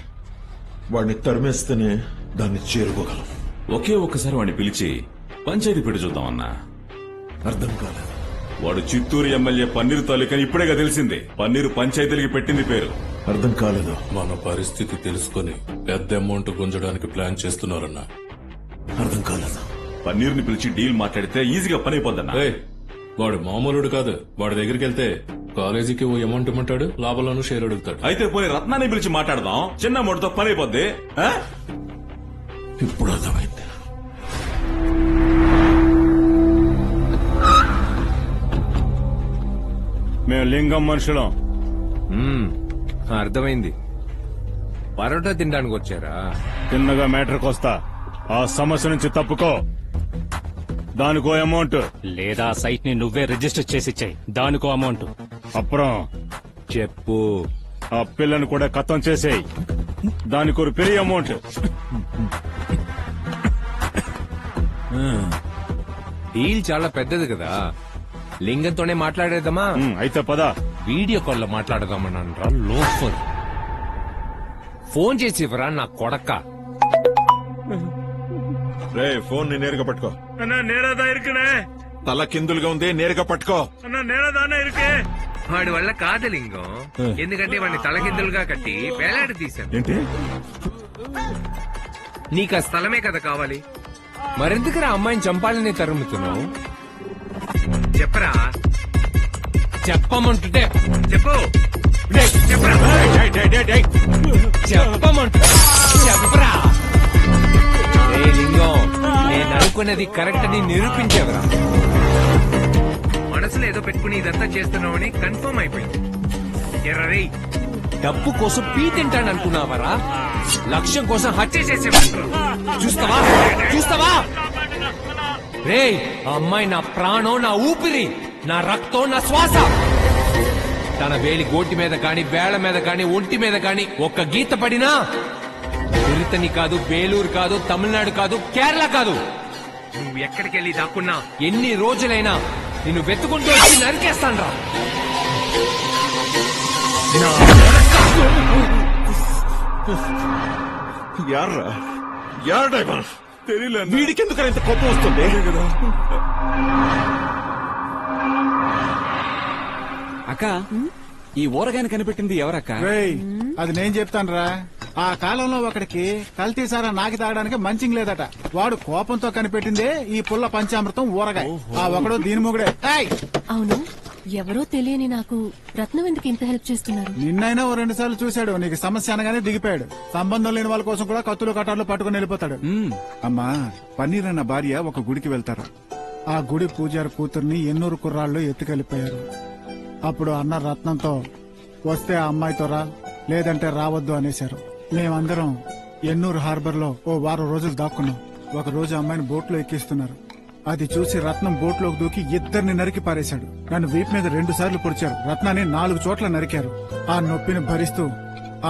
S13: వాడిని తరిమేస్తేనే దాన్ని చేరుకోగలం.
S21: ఒకే ఒక్కసారి వాడిని పిలిచి పంచాయతీ పెట్టి చూద్దామన్నా.
S13: అర్థం కాలేదు.
S21: వాడు చిత్తూరు ఎమ్మెల్యే పన్నీరు తాలూకని ఇప్పుడేగా తెలిసింది. పన్నీరు పంచాయతీలకి పెట్టింది పేరు.
S13: అర్థం కాలేదు.
S21: మన పరిస్థితి తెలుసుకొని పెద్ద అమౌంట్ గుంజడానికి ప్లాన్ చేస్తున్నారన్నా.
S13: అర్థం కాలేదు.
S21: పన్నీరుని పిలిచి డీల్ మాట్లాడితే ఈజీగా పని అయిపోద్దన్నా. వాడు మామూలుడు కాదు. వాడి దగ్గరికి వెళ్తే కాలేజీకి ఓ అమౌంట్ ఇమ్మంటాడు, లాభంలోనూ షేర్ అడుగుతాడు.
S4: అయితే పోనీ రత్నాన్ని పిలిచి మాట్లాడదాం, చిన్న అమౌంట్తో పని అయిపోద్ది.
S21: ఇప్పుడు అర్థమైంది.
S4: మేము లింగం మనుషులం.
S2: అర్థమైంది. పరోటా తినడానికి వచ్చారా?
S4: తిన్నగా మ్యాటర్కి వస్తా. ఆ సమస్య నుంచి తప్పుకో, దానికో అమౌంట్.
S11: లేదా సైట్ ని నువ్వే రిజిస్టర్ చేసి ఇచ్చాయి, దానికో అమౌంట్.
S4: అப்புறம்
S2: చెప్పు.
S4: ఆ పిల్లను కూడా ఖతం చేసేయి, దానికో పెరిగి అమౌంట్.
S2: డీల్ చాలా పెద్దది కదా, లింగంతోనే మాట్లాడేద్దామా?
S4: అయితే పదా.
S2: వీడియో కాల్లో మాట్లాడదామన్నా లోఫర్. ఫోన్ చేసి ఇవ్వరా నా కొడక్క.
S13: రే ఫోన్ ని నేరుగా పట్టుకో.
S4: నేరదా ఇరుకునే,
S13: తల కిందులుగా ఉంది, నేరుగా పట్టుకో.
S4: నేరదానే ఇరుకే.
S2: వాడి వల్ల కాదు లింగం, ఎందుకంటే వాడిని తలకిందులుగా కట్టి వేలాడి తీశాను.
S13: ఏంటి?
S2: నీకు ఆ స్థలమే కదా కావాలి, మరెందుకురా అమ్మాయిని చంపాలని తరుముతున్నావు? చెప్పరా, చెప్పమంటుంటే చెప్పు. చెప్పమంటు చెప్పరా. లింగం, నేను అనుకున్నది కరెక్ట్ అని నిరూపించేవరా. మనసులో ఏదో పెట్టుకుని ఇదంతా చేస్తున్నావని కన్ఫర్మ్ అయిపోయింది. ఎర్రరే, డబ్బు కోసం పీ తింటాను అనుకున్నావరా? లక్ష్యం కోసం హత్య చేసేవారు. చూస్తావా చూస్తావా? రే, ఆ అమ్మాయి నా ప్రాణం, నా ఊపిరి, నా రక్తం, నా శ్వాస. తన వేలి గోటి మీద కాని, వేళ్ల మీద కాని, ఒంటి మీద కాని ఒక్క గీత పడినా తిరుతని కాదు, బేలూరు కాదు, తమిళనాడు కాదు, కేరళ కాదు, నువ్వు ఎక్కడికి వెళ్ళి దాక్కున్నా ఎన్ని రోజులైనా నిన్ను వెతుకుంటూ వచ్చి నరికేస్తాను రా.
S13: తెలియలేదు. వీడికెందుకు ఇంత కోపం వస్తుంది?
S7: అక్క, ఈ ఊరగాయని కనిపెట్టింది ఎవరక్క?
S1: అది నేను చెప్తానురా. ఆ కాలంలో ఒకడికి కల్తీసారా నాకి తాగడానికి మంచింగ్ లేదట. వాడు కోపంతో కనిపెట్టిందే ఈ పుల్ల పంచామృతం ఊరగాయ. ఆ ఒకడు దీని మొగుడే.
S19: అవును, ఎవరో తెలియని నాకు రత్నం ఎందుకు ఇంత హెల్ప్ చేస్తున్నారు?
S1: నిన్నైనా ఓ 2 సార్లు చూశాడు, నీకు సమస్య అనగానే దిగిపోయాడు. సంబంధం లేని వాళ్ళ కోసం కూడా కత్తులు కటార్లు పట్టుకుని వెళ్ళిపోతాడు. అమ్మా, పన్నీర్ అన్న భార్య ఒక గుడికి వెళ్తారు. ఆ గుడి పూజారి కూతుర్ని ఎన్నూరు కుర్రాళ్ళు ఎత్తుకెళ్లిపోయారు. అప్పుడు అన్న రత్నంతో వస్తే ఆ అమ్మాయితో రా, లేదంటే రావద్దు అనేశారు. మేమందరం ఎన్నూరు హార్బర్ లో ఓ 1 వారం రోజులు దాక్కున్నాం. ఒక రోజు అమ్మాయిని బోట్లో ఎక్కిస్తున్నారు. అది చూసి రత్నం బోట్లోకి దూకి 2 నరికి పారేశాడు. నన్ను వీపు మీద 2 సార్లు పొడిచారు. రత్నాన్ని 4 చోట్ల నరికారు. ఆ నొప్పిని భరిస్తూ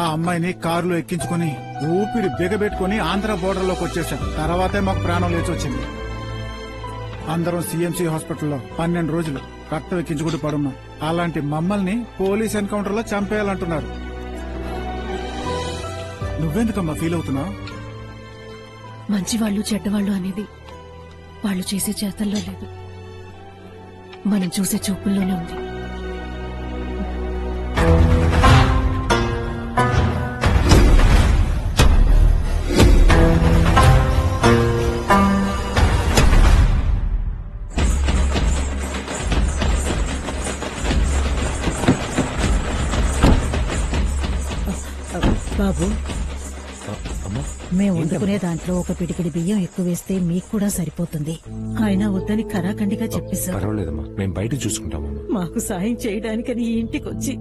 S1: ఆ అమ్మాయిని కారులో ఎక్కించుకుని ఊపిరి బిగబెట్టుకుని ఆంధ్ర బోర్డర్ లోకి వచ్చేశాడు. తర్వాతే మాకు ప్రాణం లేచొచ్చింది. అందరం సిఎంసి హాస్పిటల్లో 12 రోజులు రక్తం ఎక్కించుకుంటూ పడున్నాం. అలాంటి మమ్మల్ని పోలీస్ ఎన్కౌంటర్ లో చంపేయాలంటున్నారు. నువ్వెందుకమ్మా ఫీల్ అవుతున్నావు?
S19: మంచివాళ్లు చెడ్డవాళ్లు అనేది వాళ్ళు చేసే చేతల్లో లేదు, మనం చూసే చూపుల్లోనే ఉంది.
S17: బాబు, మేము వండుకునే దాంట్లో ఒక పిడికిడి బియ్యం ఎక్కువ వేస్తే మీకు కూడా సరిపోతుంది. ఆయన వద్దని ఖరాఖండిగా చెప్పేశారు.
S2: పర్వాలేదమ్మా, మేము బయట చూసుకుంటాము.
S17: మాకు సాయం చేయడానికని ఈ ఇంటికి వచ్చి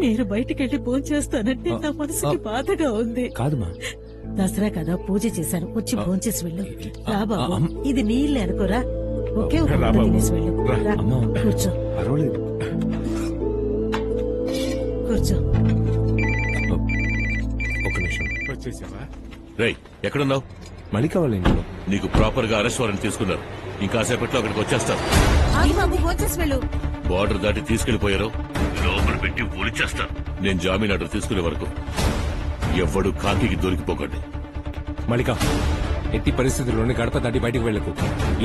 S17: మీరు బయటికెళ్లి భోంచేస్తానంటే నా మనసుకి బాధగా ఉంది.
S2: కాదమ్మా,
S17: దసరా కదా, పూజ చేశాను, వచ్చి భోంచేసి వెళ్ళు. రా బాబు, ఇది నీళ్ళు అనుకోరా. ఒకే ఒక ముద్ద తినేసి వెళ్ళు. రా, కూర్చో.
S2: పర్వాలేదు,
S17: కూర్చో.
S2: ఒక నిమిషం.
S4: వచ్చేసావా?
S8: రేయ్, ఎక్కడున్నావు?
S2: మళ్ళీ కావాలి ఇంట్లో.
S8: నీకు ప్రాపర్ గా అరెస్ట్ వారెంట్ తీసుకున్నారు. ఇంకాసేపట్లో అక్కడికి వచ్చేస్తారు. బార్డర్ దాటి తీసుకెళ్లిపోయారు, లోపల పెట్టి ఒలిచేస్తారు. నేను జామీన్ ఆర్డర్ తీసుకునే వరకు ఎవ్వడు కాకి దొరికిపోకండి.
S2: మలిక, ఎట్టి పరిస్థితుల్లోనే గడప దాటి బయటకు వెళ్ళకు.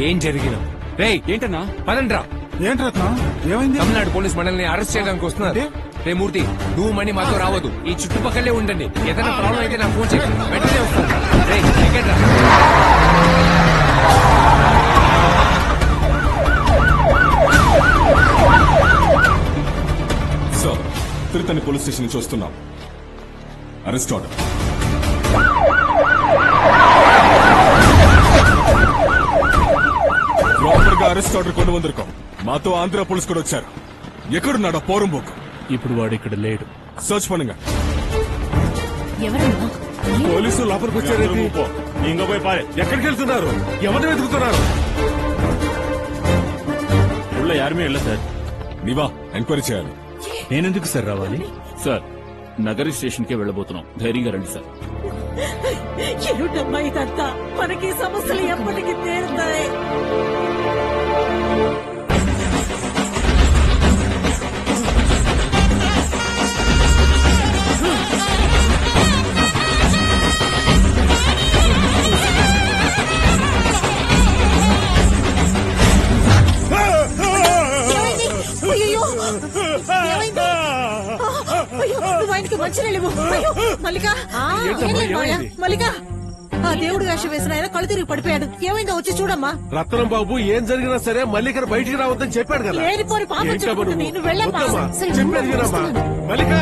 S2: ఏం జరిగినా రేయ్ ఏంటన్నా పదండ్రా.
S1: ఏంటి రత్నం, ఏమైంది?
S2: తమిళనాడు పోలీస్ మనల్ని అరెస్ట్ చేయడానికి వస్తున్నారు. రే మూర్తి, నువ్వు మణి మాతో రావద్దు, ఈ చుట్టుపక్కలే ఉండండి. ఏదైనా ప్రాబ్లం అయితే నాకు ఫోన్ చేయండి, వెంటనే వస్తాను. రే ఎక్కడ్రా.
S21: తిరుతని పోలీస్ స్టేషన్ నుంచి వస్తున్నాం. Arrest order. ప్రాపర్ గా అరెస్ట్ ఆర్డర్ కొను వందరుకో. మాతో ఆంధ్ర పోలీస్ కూడా వచ్చారు. ఎక్కడున్నాడా పోరంబోకు?
S20: ఇప్పుడు వాడు ఇక్కడ లేడు.
S21: సర్చ్ పనుగా.
S19: ఎవరమ్మా?
S14: పోలీసులు లోపలికి వచ్చారేంటి?
S4: ఇంకా పోయి పారే.
S14: ఎక్కడికి వెళ్తున్నారు? ఎవరిని వెతుకుతున్నారు?
S4: ఉள்ள యారమే వెళ్ళ సార్.
S21: నీవా ఎంక్వైరీ చేయాలి.
S20: నేనెందుకు సార్ రావాలి?
S6: సార్ నగరి స్టేషన్ కే వెళ్ళబోతున్నాం. ధైర్యంగా రండి సార్.
S17: ఏమిటమ్మా ఇదంతా? మనకి సమస్యలు ఎప్పటికీ తీరుతాయి. మల్లిక, ఆ దేవుడు వేషం వేసిన ఆయన కళ్ళు తిరిగి పడిపోయాడు. ఏమైందో వచ్చి చూడమ్మా.
S14: రత్నం బాబు ఏం జరిగినా సరే మల్లికను బయటికి రావద్దని చెప్పాడు కదా.
S17: లేనిపోని పాపం చెప్పుకుంటుంది. నువ్వు వెళ్ళమ్మా.
S14: చెప్పేది వినమ్మా. మల్లిక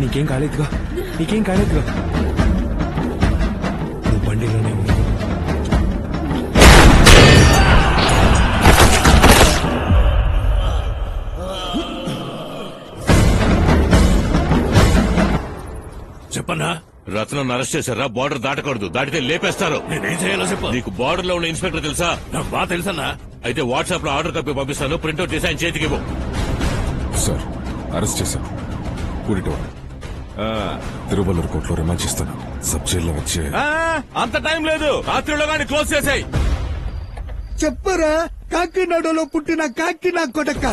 S15: నీకేం కాలేదుగా, నీకేం కాలేదుగా. నువ్వు బండిలోనే ఉంది.
S8: చెప్పన్నా, రత్నం అరెస్ట్ చేశారా? బార్డర్ దాటకూడదు, దాటితే లేపేస్తారు.
S14: నేనేం చేయాలో చెప్పు.
S8: నీకు బార్డర్ లో ఉన్న ఇన్స్పెక్టర్ తెలుసా?
S14: నాకు బాగా తెలుసన్నా.
S8: అయితే వాట్సాప్ లో ఆర్డర్ కాపీ పంపిస్తాను, ప్రింట్అవుట్ చేసి ఆయన చేతికి ఇవ్వు.
S21: సార్ అరెస్ట్ చేశాం. కూడిటవాడు తిరువల్లూరు కోర్టులో రిమాండ్ చేస్తాను. సబ్ జైల్లో వచ్చే
S4: అంత టైం లేదు. రాత్రిలో గాని క్లోజ్ చేసాయి.
S22: చెప్పరా, కాకినాడలో పుట్టిన కాకినా కొడక.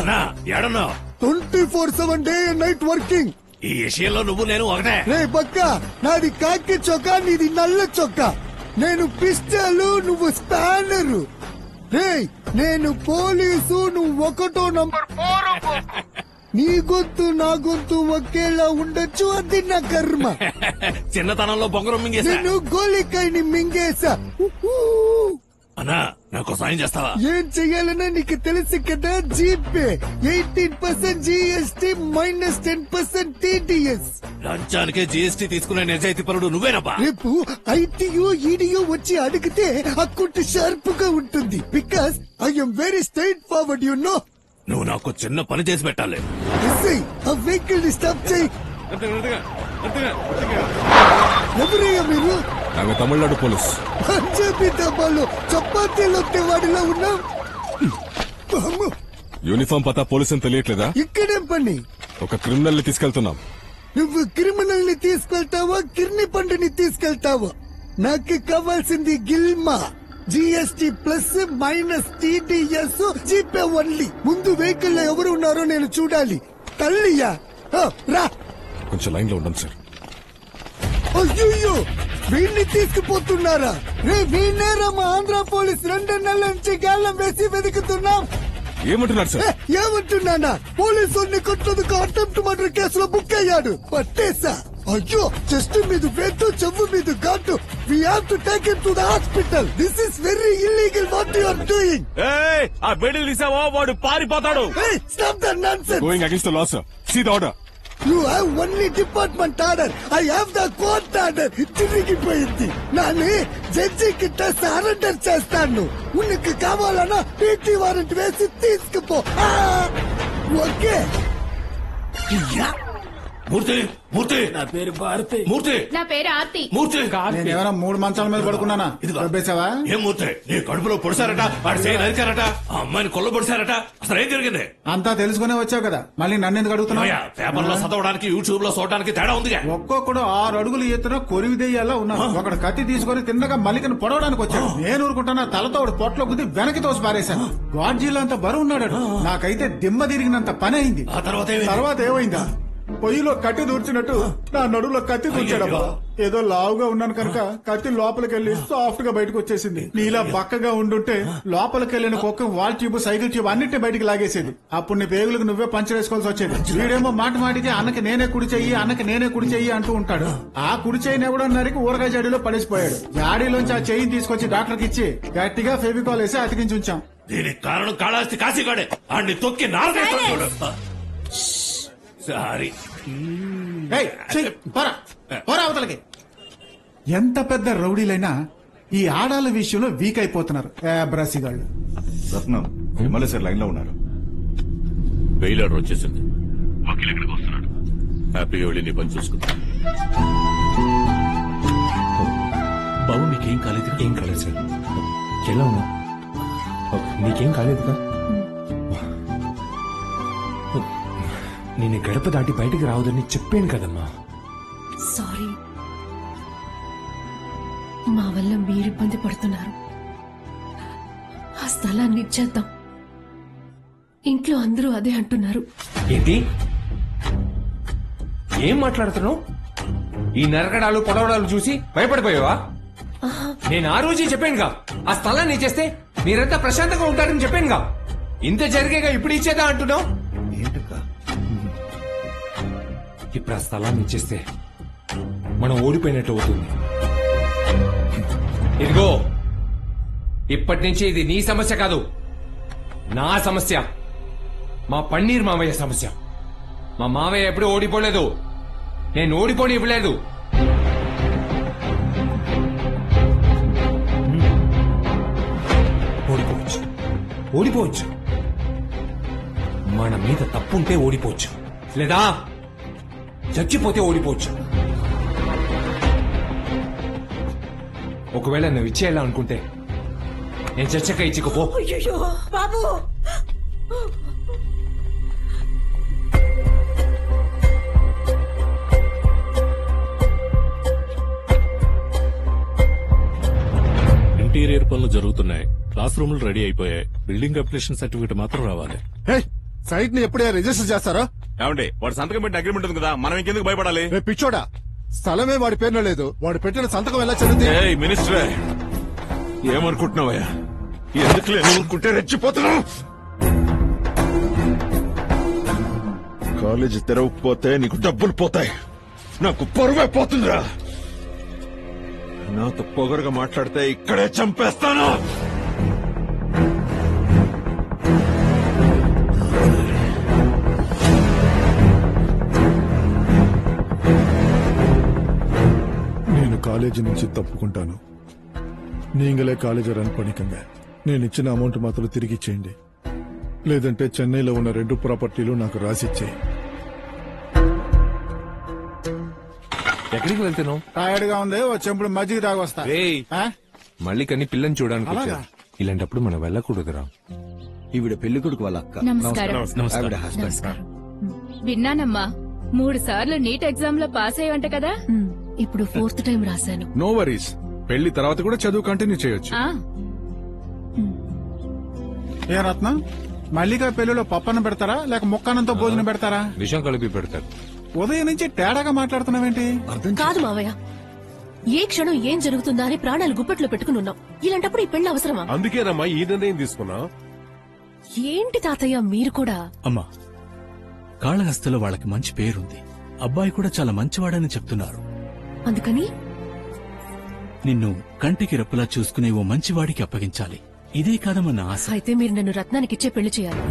S14: ఎడన్నా
S22: 24/7 డే అండ్ నైట్ వర్కింగ్.
S14: ఈ విషయంలో నువ్వు నేను ఒకటే.
S22: రే పక్క, నాది కాకి చొక్కా, నీది నల్ల చొక్కా. నేను పిస్టల్, నువ్వు స్పానరు. రే, నేను పోలీసు, నువ్వు 1వ నంబర్ 4. నీ గొంతు నా గొంతు ఒకేలా ఉండొచ్చు, అది నా కర్మ.
S12: చిన్నతనంలో బొంగరం మింగేసా.
S22: నేను గోలికాయని మింగేసా.
S12: అన్నా నాకు సాయం చేస్తావా?
S22: ఏం చెయ్యాలన్నా నీకు తెలుసు కదా. GPay 18% GST minus 10% TDS.
S12: లంచానికే GST తీసుకునే నిజాయితీ పరుడు నువ్వేనబ్బా.
S22: రేపు ITO EDO వచ్చి అడిగితే అకౌంట్ షార్ప్ గా ఉంటుంది. Because I'm very straight forward you know.
S12: నువ్వు నాకు చిన్న పని చేసి పెట్టాలి.
S22: ఆ వెహికల్ ని స్టాప్ చేయి. ఎవరయ్యా మీరు?
S21: తమిళనాడు పోలీస్.
S22: పంజాబీ డబ్బాలో చపాతీలో వాడిలో ఉన్నాం.
S21: యూనిఫామ్ పతా పోలీస్ అని తెలియట్లేదా?
S22: ఇక్కడేం పని?
S21: ఒక క్రిమినల్ ని తీసుకెళ్తున్నాం.
S22: నువ్వు క్రిమినల్ ని తీసుకెళ్తావా, కిర్ని పండుని తీసుకెళ్తావా? నాకు కావాల్సింది Gilma. GST plus minus TDS GPay only. ముందు వెహికల్ లో ఎవరు ఉన్నారో నేను చూడాలి. తల్లియా రా.
S21: కొంచెం లైన్ లో ఉండండి సార్.
S22: అయ్యో వీడిని తీసుకుపోతున్నారా? రే వీణేరా మా ఆంధ్ర పోలీస్ 2 నెలల నుంచి గాలం వేసి వెతుకుతున్నాం.
S21: ఏమంటున్నారు సార్?
S22: ఏమంటున్నానా? పోలీసుల్ని కొట్టదుకు అటెంప్ట్ మర్డర్ కేసులో బుక్ అయ్యాడు. పట్టేసా. అయ్యో చెస్ట్ మీద వేటు, చెవు మీద ఘాటు. We have to take him to the hospital. This is very illegal what you are doing.
S12: ఆ బెడిల్ తీసావో వాడు పారిపోతాడు.
S22: Stop the nonsense.
S21: Going against the law sir. See the order.
S22: You have only department order. I have the court order. తిరిగిపోయింది. Nani judge కిట్ట surrender చేస్తాను. ఉనికి కావాలన్నా PT warrant వేసి తీసుకుపో. ఓకే.
S12: మూర్తి మూర్తి.
S5: నా పేరు భారతి.
S12: మూర్తి.
S10: నా పేరు ఆర్తి.
S12: మూర్తి.
S1: నేను ఎవరైనా 3 మంచాల మీద పడుకున్నానా? దొబ్బేశావా?
S12: ఏం మూర్తి, నీ కడుపులో పొడిచారట, వాడు చేయి నరికారట, ఆ అమ్మాయిని కొల్ల పొడిచారట. అసలు ఏం జరిగింది?
S1: అంతా తెలుసుకునే వచ్చావు కదా, మళ్ళీ నన్ను ఎందుకు అడుగుతున్నావు?
S12: పేపర్ లో చదవడానికి యూట్యూబ్ లో చూడడానికి తేడా ఉందిగా.
S1: ఒక్కొక్కడు 6 అడుగులు ఎత్తున కొరివి దెయ్యాలా ఉన్నాడు. ఒకడు కత్తి తీసుకుని తిన్నగా మల్లికను పొడవడానికి వచ్చాడు. నేను ఊరుకుంటున్నా, తలతో పొట్లో గుద్ది వెనక్కి తోసి పారేశాను. గాడ్జీలా అంత బరువు ఉన్నాడు. నాకైతే దిమ్మ తిరిగినంత పని అయింది. తర్వాత ఏమైందా? పొయ్యిలో కత్తి దూర్చినట్టు నా నడులో కత్తి దూర్చాడబ్బా. ఏదో లావుగా ఉన్నాను కనుక కత్తి లోపలికెళ్లి సాఫ్ట్ గా బయటకు వచ్చేసింది. నీలా బక్కగా ఉండుంటే లోపలికెళ్లిన కుక్క వాల్ ట్యూబ్, సైకిల్ ట్యూబ్ అన్నిటిని బయటికి లాగేసేది. అప్పుడు నీ పేగులకు నువ్వే పంచరేసుకోవాల్సి వచ్చేది. వీడేమో మాటికి అన్నకి నేనే కుడి చెయ్యి, అన్నకి నేనే కుడి చెయ్యి అంటూ ఉంటాడు. ఆ కుడి చెయ్యిని కూడా నరికి ఊరగాయ జాడీలో పడేసిపోయాడు. జాడీలోంచి ఆ చెయ్యిని తీసుకొచ్చి డాక్టర్కి ఇచ్చి గట్టిగా ఫెవికాల్ వేసి అతికించి ఉంచాం.
S12: దీనికి కారణం కాళహస్తి కాశీగాడే. ఆడిని తొక్కి నారదేస్తాడు. సారీ.
S1: అవతలకి. ఎంత పెద్ద రౌడీలైనా ఈ ఆడాల విషయంలో వీక్ అయిపోతున్నారు బ్రాసిగాళ్ళు.
S16: రత్నం ఎమ్మెల్యే సార్ లైన్ లో ఉన్నారు.
S8: బెయిల్ ఆర్డర్ వచ్చేసింది. వకీల్ ఇక్కడికి వస్తున్నాడు. హ్యాపీగా వెళ్ళి నీ పని చూసుకుంటా.
S20: బాబు మీకేం కాలేదు?
S15: ఏం కాలేదు సార్. ఎలా ఉన్నా? నీకేం కాలేదుగా? నేను గడప దాటి బయటికి రావద్దని చెప్పాను కదమ్మా.
S19: సారీ, మా వల్ల మీరు ఇబ్బంది పడుతున్నారు. ఆ స్థలాన్ని ఇచ్చేద్దాం. ఇంట్లో అందరూ అదే అంటున్నారు.
S2: ఏంటి? ఏం మాట్లాడుతున్నావు? ఈ నరకడాలు పొడవడాలు చూసి భయపడిపోయావా? నేను ఆ రోజే చెప్పానుగా, ఆ స్థలాన్ని ఇచ్చేస్తే మీరంతా ప్రశాంతంగా ఉంటారని చెప్పానుగా. ఇంత జరిగేగా ఇప్పుడు ఇచ్చేదా అంటున్నావు? ఇప్పుడు ఆ స్థలాన్ని ఇచ్చేస్తే మనం ఓడిపోయినట్టు అవుతుంది. ఇదిగో, ఇప్పటి నుంచి ఇది నీ సమస్య కాదు, నా సమస్య. మా పన్నీర్ మావయ్య సమస్య. మా మావయ్య ఎప్పుడూ ఓడిపోలేదు, నేను ఓడిపోని ఇవ్వలేదు. ఓడిపోవచ్చు. మన మీద తప్పుంటే ఓడిపోవచ్చు, లేదా చచ్చిపోతే ఓడిపోవచ్చు. ఒకవేళ నువ్వు ఇచ్చేయాలా అనుకుంటే నేను చచ్చక ఇచ్చికపో.
S17: బాబు,
S8: ఇంటీరియర్ పనులు జరుగుతున్నాయి. క్లాస్ రూములు రెడీ అయిపోయాయి. బిల్డింగ్ అప్లికేషన్ సర్టిఫికేట్ మాత్రం రావాలి.
S3: సైట్ ని ఎప్పుడే రిజిస్టర్ చేస్తారా?
S16: ఏమండి, వాడు సంతకం పెట్టిన అగ్రిమెంట్ ఉంది కదా, మనం ఇంకెందుకు భయపడాలి?
S3: పిచ్చోడా, స్థలమే వాడి పేరులో లేదు. వాడు పెట్టిన సంతకం ఎలా చదివితే?
S16: మినిస్టరే, ఏమనుకుంటున్నావయ్యా? ఎందుకు ఊరుకుంటే రెచ్చిపోతున్నావు?
S13: కాలేజీ తెరవకపోతే నీకు డబ్బులు పోతాయి, నాకు పరువే పోతుందిరా. నాతో పొగరుగా మాట్లాడితే ఇక్కడే చంపేస్తాను.
S3: నేను కాలేజీ నుంచి తప్పుకుంటాను. నీంగలే కాలేజీ రన్ పనికంగా నేను ఇచ్చిన అమౌంట్ మాత్రం తిరిగి ఇచ్చేయండి. లేదంటే చెన్నైలో ఉన్న 2 ప్రాపర్టీలు నాకు రాసిచ్చేయి.
S15: ఎక్కడికి వెళ్తున్నావు?
S1: టైర్డ్ గా ఉంది, ఓ చెంపుడు మజ్జిగ తాగొస్తా.
S15: మళ్ళీ కానీ పిల్లని చూడడానికి
S1: అలాగా?
S15: వచ్చాను. ఇలాంటప్పుడు మనం వెళ్ళకూడదురా.
S9: ఈవిడ పెళ్లి కొడుకు వాళ్ళ అక్క.
S18: నమస్కారం.
S9: ఆవిడ హస్బెండ్.
S18: విన్నానమ్మా 3 సార్లు నీట్ ఎగ్జామ్ లో పాస్ అయ్యంట కదా.
S19: ఇప్పుడు 4th టైం రాశాను.
S21: నో వరీస్, పెళ్లి తర్వాత కూడా చదువు కంటిన్యూ చేయొచ్చు.
S1: ఏ రత్నం, మల్లిగా పెళ్లిలో పప్పన్నం పెడతారా లేక ముక్కానంతో భోజనం పెడతారా?
S15: విషయం కలిపి పెడతారు.
S1: ఉదయం నుంచి తేడాగా మాట్లాడుతున్నావేంటి?
S19: కాదు మావయ్య, ఏ క్షణం ఏం జరుగుతుందా అని ప్రాణాలు గుప్పెట్లో పెట్టుకుని ఉన్నాం. ఇలాంటప్పుడు ఈ పెళ్లి అవసరమా?
S14: అందుకేనమ్మా ఈ నిర్ణయం తీసుకున్నా.
S19: ఏంటి తాతయ్య మీరు కూడా?
S20: అమ్మా, కాళహస్తిలో వాళ్ళకి మంచి పేరుంది. అబ్బాయి కూడా చాలా మంచివాడని చెప్తున్నారు.
S19: అందుకని
S20: నిన్ను కంటికి రెప్పలా చూసుకునే ఓ మంచివాడికి అప్పగించాలి. ఇదే కాదమ్మా నా ఆశ.
S19: అయితే మీరు నన్ను రత్నానికిచ్చే పెళ్లి చేయాలి.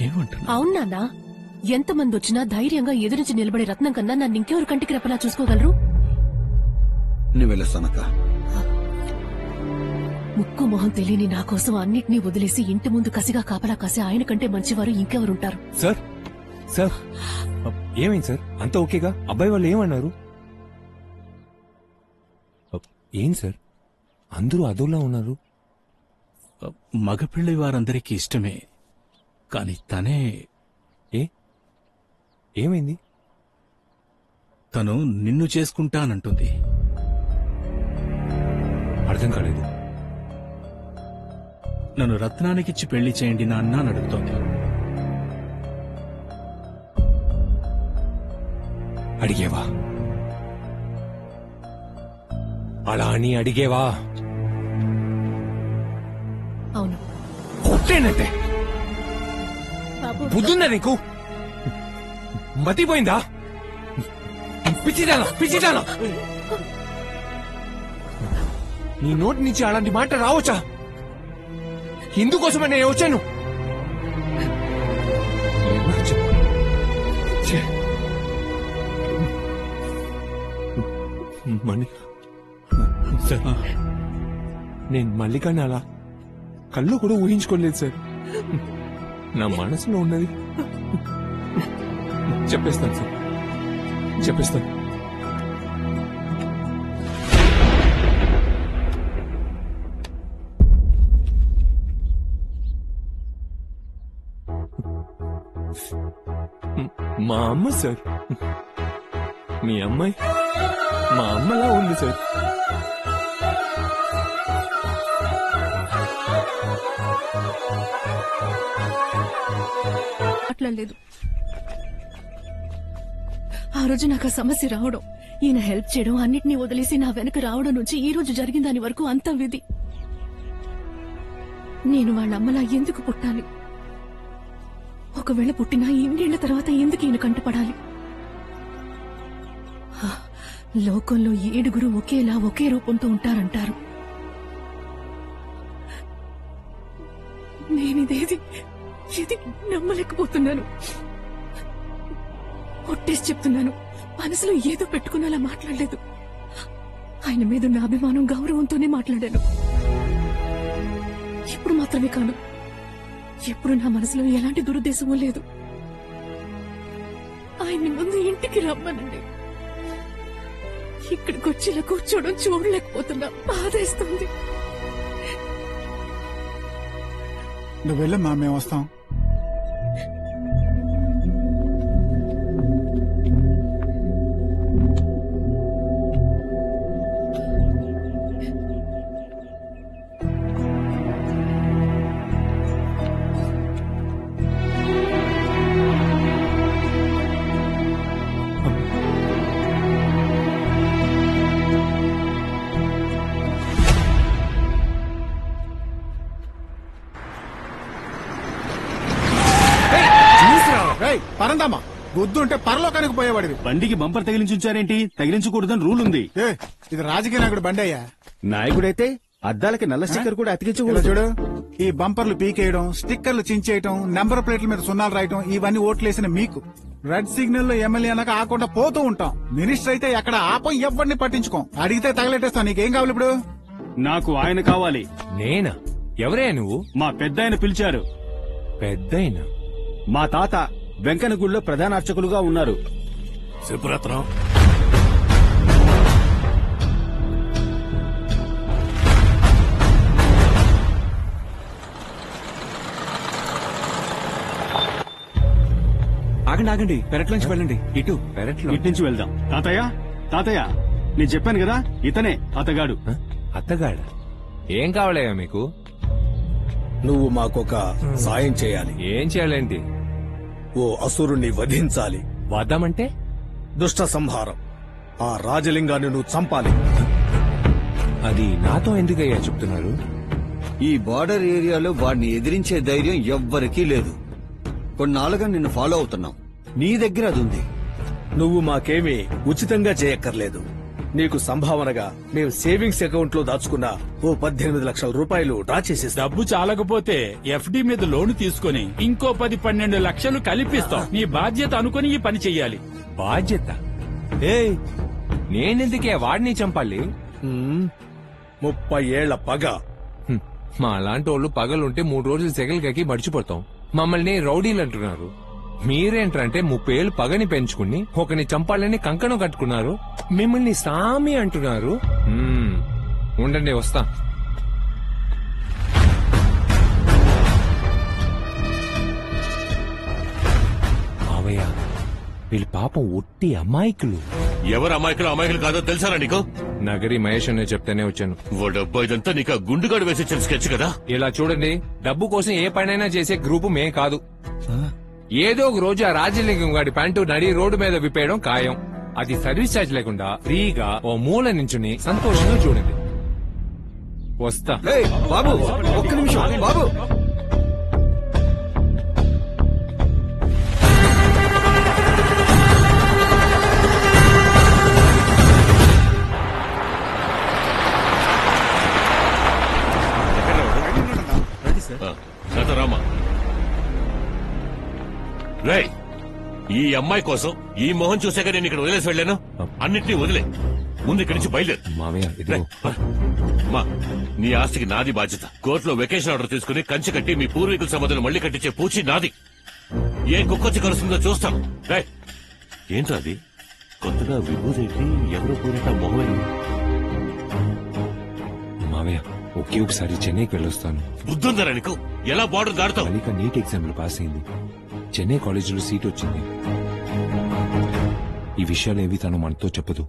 S20: ఏమంటున్నా?
S19: అవునా? ఎంతమంది వచ్చినా ధైర్యంగా ఎదురించి నిలబడే రత్నం కన్నా నన్ను ఇంకెవరు కంటికి రెప్పలా చూసుకోగలరు?
S9: నువ్వు వెళ్ళొస్తానక్క.
S19: ముక్కు మొహం తెలియని నా కోసం అన్నిటినీ వదిలేసి ఇంటి ముందు కసిగా కాపలా కాసి ఆయన కంటే మంచివారు ఇంకెవరుంటారు?
S15: సార్ సార్ ఏమైంది సార్? అంతా ఓకేగా? అబ్బాయి వాళ్ళు ఏమన్నారు? ఏం సార్ అందరూ అదోలా ఉన్నారు?
S20: మగపిల్లి వారందరికీ ఇష్టమే, కాని తనే
S15: ఏమైంది?
S20: తను నిన్ను చేసుకుంటానంటుంది.
S15: అర్థం కాలేదు.
S20: నన్ను రత్నానికిచ్చి పెళ్లి చేయండి నాన్న అని అడుగుతోంది.
S15: అడిగేవా? అలా అని అడిగేవా?
S19: అవును.
S15: కొట్టేనంటే బుద్ధుందా నీకు? మతిపోయిందా? పిచ్చిదానా నీ నోటి నుంచి అలాంటి మాట రావచ్చా? ఇందుకోసమే నేను వచ్చాను. సార్, నేను మల్లికాని అలా కళ్ళు కూడా ఊహించుకోలేదు సార్. నా మనసులో ఉన్నది చెప్పేస్తాను సార్, చెప్పేస్తాను. మా అమ్మ సార్, మీ అమ్మాయి మా అమ్మలా ఉంది సార్.
S19: మాట్లాడలేదు. ఆ రోజు నాకు ఆ సమస్య రావడం, ఈయన హెల్ప్ చేయడం, అన్నిటినీ వదిలేసి నా వెనక రావడం నుంచి ఈ రోజు జరిగిన దాని వరకు అంతా విధి. నేను వాళ్ళ అమ్మలా ఎందుకు పుట్టాలి? ఒకవేళ పుట్టినా ఇన్నేళ్ల తర్వాత ఎందుకు ఈయన కంటపడాలి? లోకంలో 7 ఒకేలా ఒకే రూపంతో ఉంటారంటారు. నేనిదేది నమ్మలేకపోతున్నాను. ఒట్టేసి చెప్తున్నాను, మనసులో ఏదో పెట్టుకుని అలా మాట్లాడలేదు. ఆయన మీద నా అభిమానం, గౌరవంతోనే మాట్లాడాను. ఇప్పుడు మాత్రమే కాదు, ఎప్పుడు నా మనసులో ఎలాంటి దురుద్దేశమూ లేదు. ఆయన్ని ముందు ఇంటికి రమ్మనండి. ఇక్కడికి వచ్చి ఇలా కూర్చోవడం చూడలేకపోతున్నా, బాధేస్తుంది.
S1: నువ్వు వెళ్ళమ్మా, మేము వస్తాం. పరందమ్మా బుద్ధు ఉంటే పరలోకానికి పోయేవాడివి.
S7: బండికి బంపర్ తగిలించుంచారేంటి? తగిలించకూడదని రూల్ ఉంది.
S1: ఇది రాజకీయ నాయకుడు బండి అయ్యా.
S7: నాయకుడైతే అద్దాలకి నల్ల స్టిక్కర్ కూడా
S1: ఇలా
S7: అతికించకూడదు.
S1: చూడు, ఈ బంపర్లు పీకేయడం, స్టిక్కర్లు చించేయటం, నెంబర్ ప్లేట్ల మీద సున్నాలు రాయటం, ఇవన్నీ ఓట్లేసిన మీకు. రెడ్ సిగ్నల్ లో ఎమ్మెల్యే అనక ఆకుండా పోతూ ఉంటాం. మినిస్టర్ అయితే ఎక్కడ ఆపం, ఎవరిని పట్టించుకోం. అడిగితే తగలెట్టేస్తాం. నీకేం కావాలి ఇప్పుడు?
S7: నాకు ఆయన కావాలి.
S15: నేనా? ఎవరే నువ్వు?
S7: మా పెద్దాయన పిలిచారు.
S15: పెద్దయినా?
S7: మా తాత వెంకన్న గుడిలో ప్రధాన అర్చకులుగా ఉన్నారు.
S12: శుభ్రత్నం
S7: ఆగండి ఆగండి, పెరట్లోంచి వెళ్ళండి. ఇటు
S15: పెరట్లో
S7: ఇటు నుంచి వెళ్దాం. తాతయ్య తాతయ్య, నేను చెప్పాను కదా, ఇతనే అతగాడు.
S15: అత్తగాడ? ఏం కావాలయ్యా మీకు?
S11: నువ్వు మాకొక సాయం చేయాలి.
S15: ఏం చేయాలేంటి?
S11: ఓ అసురుణ్ణి వధించాలి.
S15: వధమంటే?
S11: దుష్ట సంహారం. ఆ రాజలింగాన్ని నువ్వు చంపాలి.
S15: అది నాతో ఎందుకయ్యా చెప్తున్నారు?
S9: ఈ బార్డర్ ఏరియాలో వాడిని ఎదిరించే ధైర్యం ఎవ్వరికీ లేదు. కొన్నాళ్ళుగా నిన్ను ఫాలో అవుతున్నాం. నీ దగ్గర అది ఉంది.
S11: నువ్వు మాకేమీ ఉచితంగా చేయక్కర్లేదు. నీకు సంభావనగా మేము సేవింగ్స్ అకౌంట్ లో దాచుకున్న ఓ 18 లక్షల రూపాయలు డ్రా చేసేస్తాం.
S6: డబ్బు చాలకపోతే ఎఫ్డి మీద లోన్ తీసుకొని ఇంకో 10-12 లక్షలు కలిపిస్తాం. నీ బాధ్యత అనుకుని ఈ పని చెయ్యాలి.
S15: బాధ్యత? నేనెందుకే వాడిని చంపాలి?
S11: 30 ఏళ్ల పగ.
S15: మా అలాంటి వాళ్ళు పగలుంటే 3 రోజులు సెగలికి మర్చిపోతాం. మమ్మల్ని రౌడీలు అంటున్నారు. మీరేంటంటే 30 ఏళ్ళు పగని పెంచుకుని ఒకని చంపాలని కంకణం కట్టుకున్నారు. మిమ్మల్ని సామి అంటున్నారు. ఉండండి, వస్తా. మావయ్య, వీళ్ళ పాపం ఒట్టి అమాయకులు.
S8: ఎవరు అమాయకులు అమాయకులు కాదో తెలుసారా నీకు?
S15: నగరి మహేష్ అనే చెప్తేనే వచ్చాను.
S8: ఓ డబ్బా ఇదంతా నీకు గుండుగాడు వేసి స్కెచ్ కదా.
S15: ఇలా చూడండి, డబ్బు కోసం ఏ పనైనా చేసే గ్రూపు మే కాదు. ఏదో ఒక రోజు ఆ రాజలింగం గాడి ప్యాంటు నడి రోడ్డు మీద విప్పేయడం ఖాయం. అది సర్వీస్ ఛార్జ్ లేకుండా ఫ్రీగా ఓ మూల నించుని సంతోషంగా చూడండి. వస్తా.
S9: బాబు ఒక్క నిమిషం. బాబు
S8: రామా, రేయ్, ఈ అమ్మాయి కోసం ఈ మొహం చూసాక నేను ఇక్కడ వదిలేసి వెళ్ళాను. అన్నింటినీ వదిలే, ముందు ఇక్కడి నుంచి బయలుదేరు. నీ ఆస్తికి నాది బాధ్యత. కోర్టులో వెకేషన్ ఆర్డర్ తీసుకుని కంచె కట్టి మీ పూర్వీకుల సంబంధం మళ్లీ కట్టించే పూచి నాది. ఏ కుక్కొచ్చి కలుస్తుందో చూస్తాను. ఏంట్రా అది కొత్తగా విభూదేంటి? ఎవరో పూరేట మొహమేను.
S15: మావయ్య, ఒకే ఒకసారి చెన్నైకి వెళ్ళొస్తాను.
S8: బుద్ధుందరా నీకు? ఎలా బార్డర్ దాడుతావు?
S15: మలిక నీట్ ఎగ్జామ్ లో పాస్ అయింది. చెన్నై కాలేజీలో సీట్ వచ్చింది. ఈ విషయాలు ఏవి తను మనతో చెప్పదు.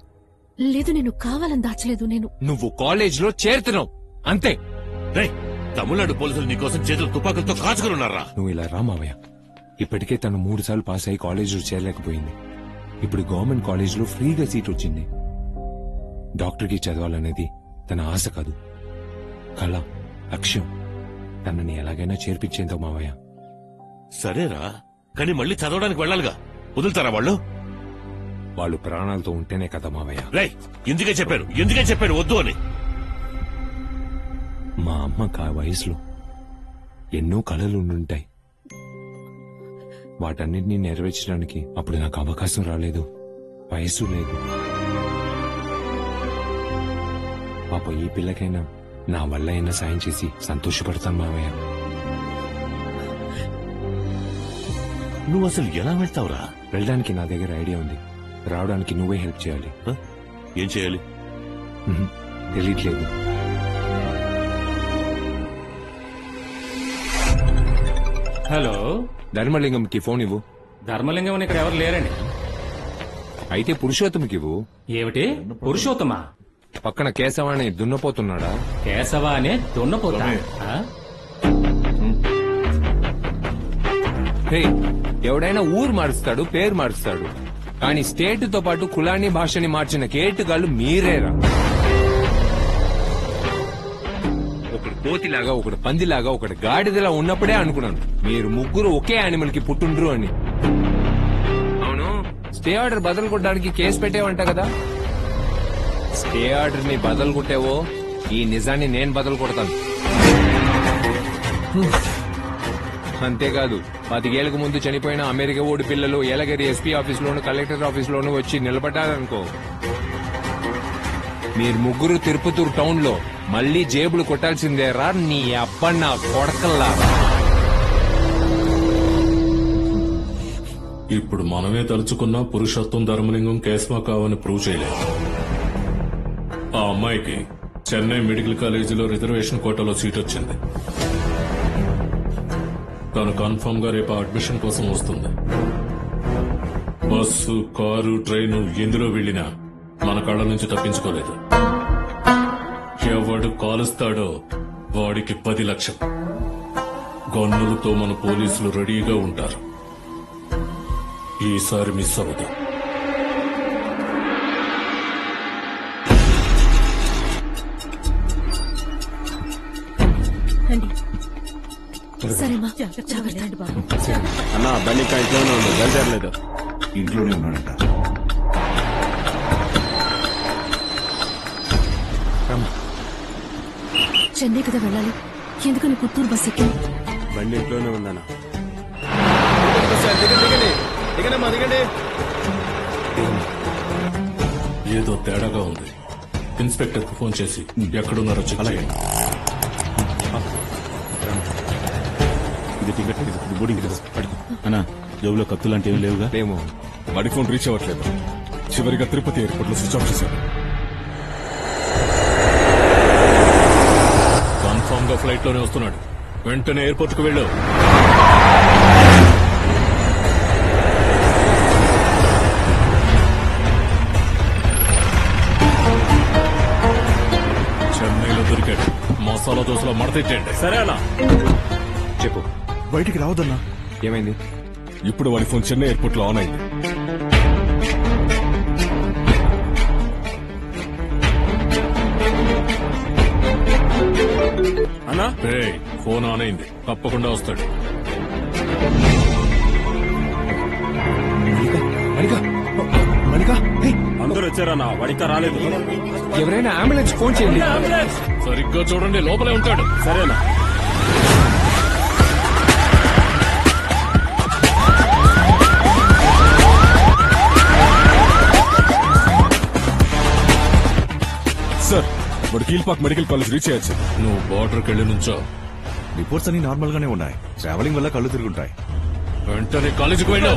S19: లేదు, నేను కావాలని దాచలేదు.
S15: నువ్వు కాలేజ్ లో చేరుతున్నావు అంతే.
S8: తమిళనాడు పోలీసులు నీకోసం చేతులు తుపాకులతో కాచుకున్నారా?
S15: నువ్వు ఇలా రా మావయ్య. ఇప్పటికే తను 3 సార్లు పాస్ అయ్యి కాలేజీలో చేరలేకపోయింది. ఇప్పుడు గవర్నమెంట్ కాలేజీలో ఫ్రీగా సీట్ వచ్చింది. డాక్టర్కి చదవాలనేది తన ఆశ కాదు, కళ, లక్ష్యం. తనని ఎలాగైనా చేర్పించేంతో మావయ్య.
S8: సరేరా, కానీ మళ్ళీ చదవడానికి వెళ్ళాలిగా. వదులుతారా వాళ్ళు?
S15: వాళ్ళు ప్రాణాలతో ఉంటేనే కదా మావయ్య.
S8: ఎందుకే చెప్పాను వద్దు అని.
S15: మా అమ్మకు ఆ వయసులో ఎన్నో కళలు ఉండుంటాయి. వాటన్నిటినీ నెరవేర్చడానికి అప్పుడు నాకు అవకాశం రాలేదు, వయసు లేదు. పాప ఈ పిల్లకైనా నా వల్ల అయినా సాయం చేసి సంతోషపడతాను మావయ్య.
S8: నువ్వు అసలు ఎలా వెళ్తావురా?
S15: వెళ్ళడానికి నా దగ్గర ఐడియా ఉంది. రావడానికి నువ్వే హెల్ప్ చేయాలి.
S8: ఏం చేయాలి?
S15: తెలియట్లేదు.
S20: హలో,
S15: ధర్మలింగంకి ఫోన్ ఇవ్వు.
S20: ధర్మలింగం ఇక్కడ ఎవరు లేరండి.
S15: అయితే పురుషోత్తమకి ఇవ్వు.
S20: ఏమిటి పురుషోత్తమా?
S15: పక్కన కేశవ అని దున్నపోతున్నాడా?
S20: కేశవ అనే దున్నపోతా?
S15: ఎవడైనా ఊరు మారుస్తాడు, పేరు మారుస్తాడు, కానీ స్టేట్ తో పాటు కులాన్ని భాషని మార్చిన కేటుగాళ్ళు మీరేరా. ఒకడు కోతిలాగా, ఒకడు పందిలాగా, ఒకడు గాడిదలా ఉన్నప్పుడే అనుకున్నాను మీరు ముగ్గురు ఒకే యానిమల్ కి పుట్టుండ్రు అని. స్టే ఆర్డర్ బదులు కొట్టడానికి కేసు పెట్టేవంట కదా. స్టే ఆర్డర్ ని బదులు కొట్టావో ఈ నిజాన్ని నేను బదులు కొడతాను. అంతేకాదు 10 ఏళ్లకు ముందు చనిపోయిన అమెరికా ఓడి పిల్లలు ఏలగిరి ఎస్పీ ఆఫీస్ లోను కలెక్టర్ ఆఫీస్ లోను వచ్చి నిలబడ్డారనుకో, మీరు ముగ్గురు తిరుపతూరు టౌన్ లో మళ్లీ జేబులు కొట్టాల్సిందేరా నీ అబ్బన్న కొడకల్లా.
S20: ఇప్పుడు మనమే తలుచుకున్న పురుషోత్తం ధర్మలింగం కేస్మా కావని ప్రూవ్ చేయలేదు. ఆ అమ్మాయికి చెన్నై మెడికల్ కాలేజీలో రిజర్వేషన్ కోటాలో సీట్ వచ్చింది. తను కన్ఫర్మ్ గా రేపు అడ్మిషన్ కోసం వస్తుంది. బస్సు, కారు, ట్రైను ఎందులో వెళ్లినా మన కళ్ళ నుంచి తప్పించుకోలేదు. ఎవడు కాలుస్తాడో వాడికి 10 లక్షలు. గన్నులతో మన పోలీసులు రెడీగా ఉంటారు. ఈసారి మిస్ అవుతాం.
S17: సరేమా జాగ్రత్త బాబు.
S14: అన్నా బండి ఇంకా ఇంట్లోనే ఉంది, బయలుదేరలేదు.
S16: ఇంట్లోనే ఉన్నాడంట.
S19: చెన్నై కదా వెళ్ళాలి, ఎందుకని పుత్తూరు బస్ ఎక్కి?
S14: బండి ఇంట్లోనే ఉందన్నా.
S20: ఏదో తేడాగా ఉంది. ఇన్స్పెక్టర్ కు ఫోన్ చేసి ఎక్కడున్నారో చెక్ చేయండి.
S16: ఇది టికెట్, ఇది బోర్డింగ్ టికెట్. అన్నా జోబులో కత్తులు అంటే ఏమి లేవుగా?
S21: ఏమో వాడి ఫోన్ రీచ్ అవ్వట్లేదు. చివరిగా తిరుపతి ఎయిర్పోర్ట్ లో స్విచ్ ఆఫ్ చేశాడు.
S20: కన్ఫర్మ్ గా ఫ్లైట్ లోనే వస్తున్నాడు. వెంటనే ఎయిర్పోర్ట్ కు వెళ్ళు. చెన్నైలో దొరికాడు. మసాలా దోశలో మడతెట్టండి.
S14: సరే అన్నా.
S15: చెప్పు.
S21: బయటికి రావద్దన్నా.
S15: ఏమైంది?
S21: ఇప్పుడు వాడి ఫోన్ చెన్నై ఎయిర్పోర్ట్ లో ఆన్ అయింది.
S14: అన్నా
S20: ఫోన్ ఆన్ అయింది, తప్పకుండా వస్తాడు.
S14: అందరూ వచ్చారన్నా, వాడికా రాలేదు.
S15: ఎవరైనా అంబులెన్స్ ఫోన్ చేయండి.
S20: సరిగ్గా చూడండి, లోపలే ఉంటాడు.
S14: సరేనా.
S21: సార్ వాడు కీల్పాక్ మెడికల్ కాలేజ్ రీచ్ అయ్యారు సార్.
S20: నువ్వు బార్డర్కి వెళ్ళి నుంచో.
S16: రిపోర్ట్స్ అన్ని నార్మల్ గానే ఉన్నాయి. ట్రావెలింగ్ వల్ల కళ్ళు తిరుగుంటాయి.
S20: వెంటనే కాలేజీకి వెళ్ళి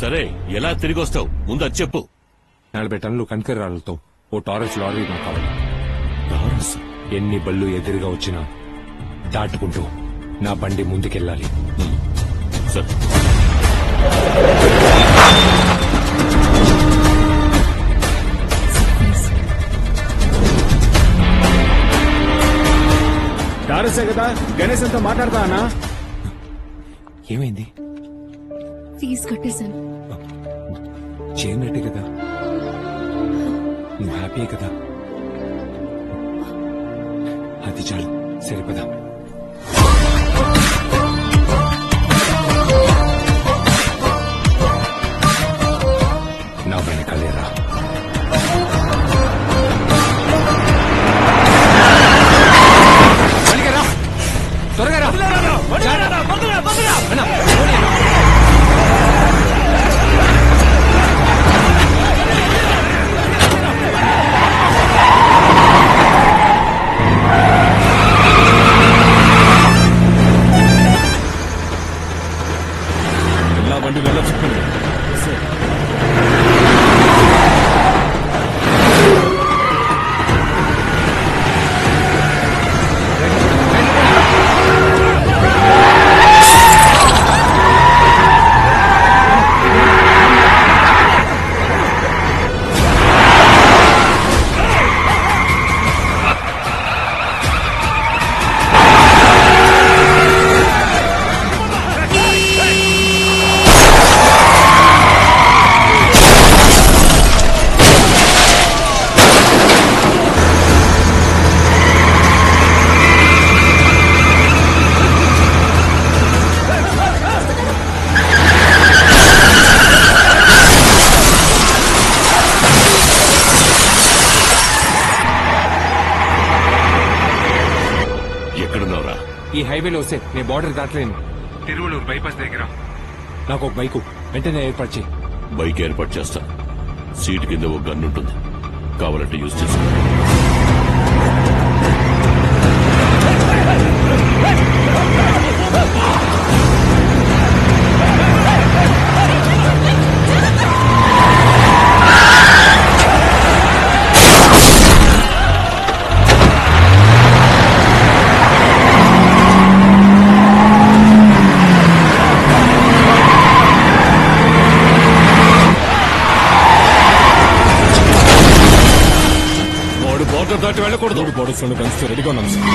S8: సరే, ఎలా తిరిగి వస్తావు ముందు అది చెప్పు.
S15: 40 టన్నులు కంకరాలతో ఓ టారస్ లారీ నాకు కావాలి. ఎన్ని బళ్ళు ఎదురుగా వచ్చినా దాటుకుంటూ నా బండి ముందుకెళ్ళాలి.
S8: సరే.
S7: టారసే కదా, గణేశ్ అంతా మాట్లాడతా అన్నా.
S15: ఏమైంది?
S19: ఫీజు కట్టేశాను.
S15: చేయనట్టే కదా, నువ్వు హ్యాపీ కదా, అది చాలు. సరిపదా? నా వెనకాలేరా. త్వరగా రా.
S21: ఎలా బండి వెళ్ళచ్చు.
S15: హైవేలో వస్తే నేను బార్డర్ దాటలేను. తిరువల్లూరు బైపాస్ దగ్గర నాకు ఒక బైకు వెంటనే ఏర్పాటు చేయి.
S8: బైక్ ఏర్పాటు చేస్తాను. సీట్ కింద ఒక గన్ ఉంటుంది, కావాలంటే యూజ్ చేసుకో.
S21: దాటి వెళ్ళకూడదు. బాడీస్ కలిస్తే రెడీగా ఉన్నాం సార్.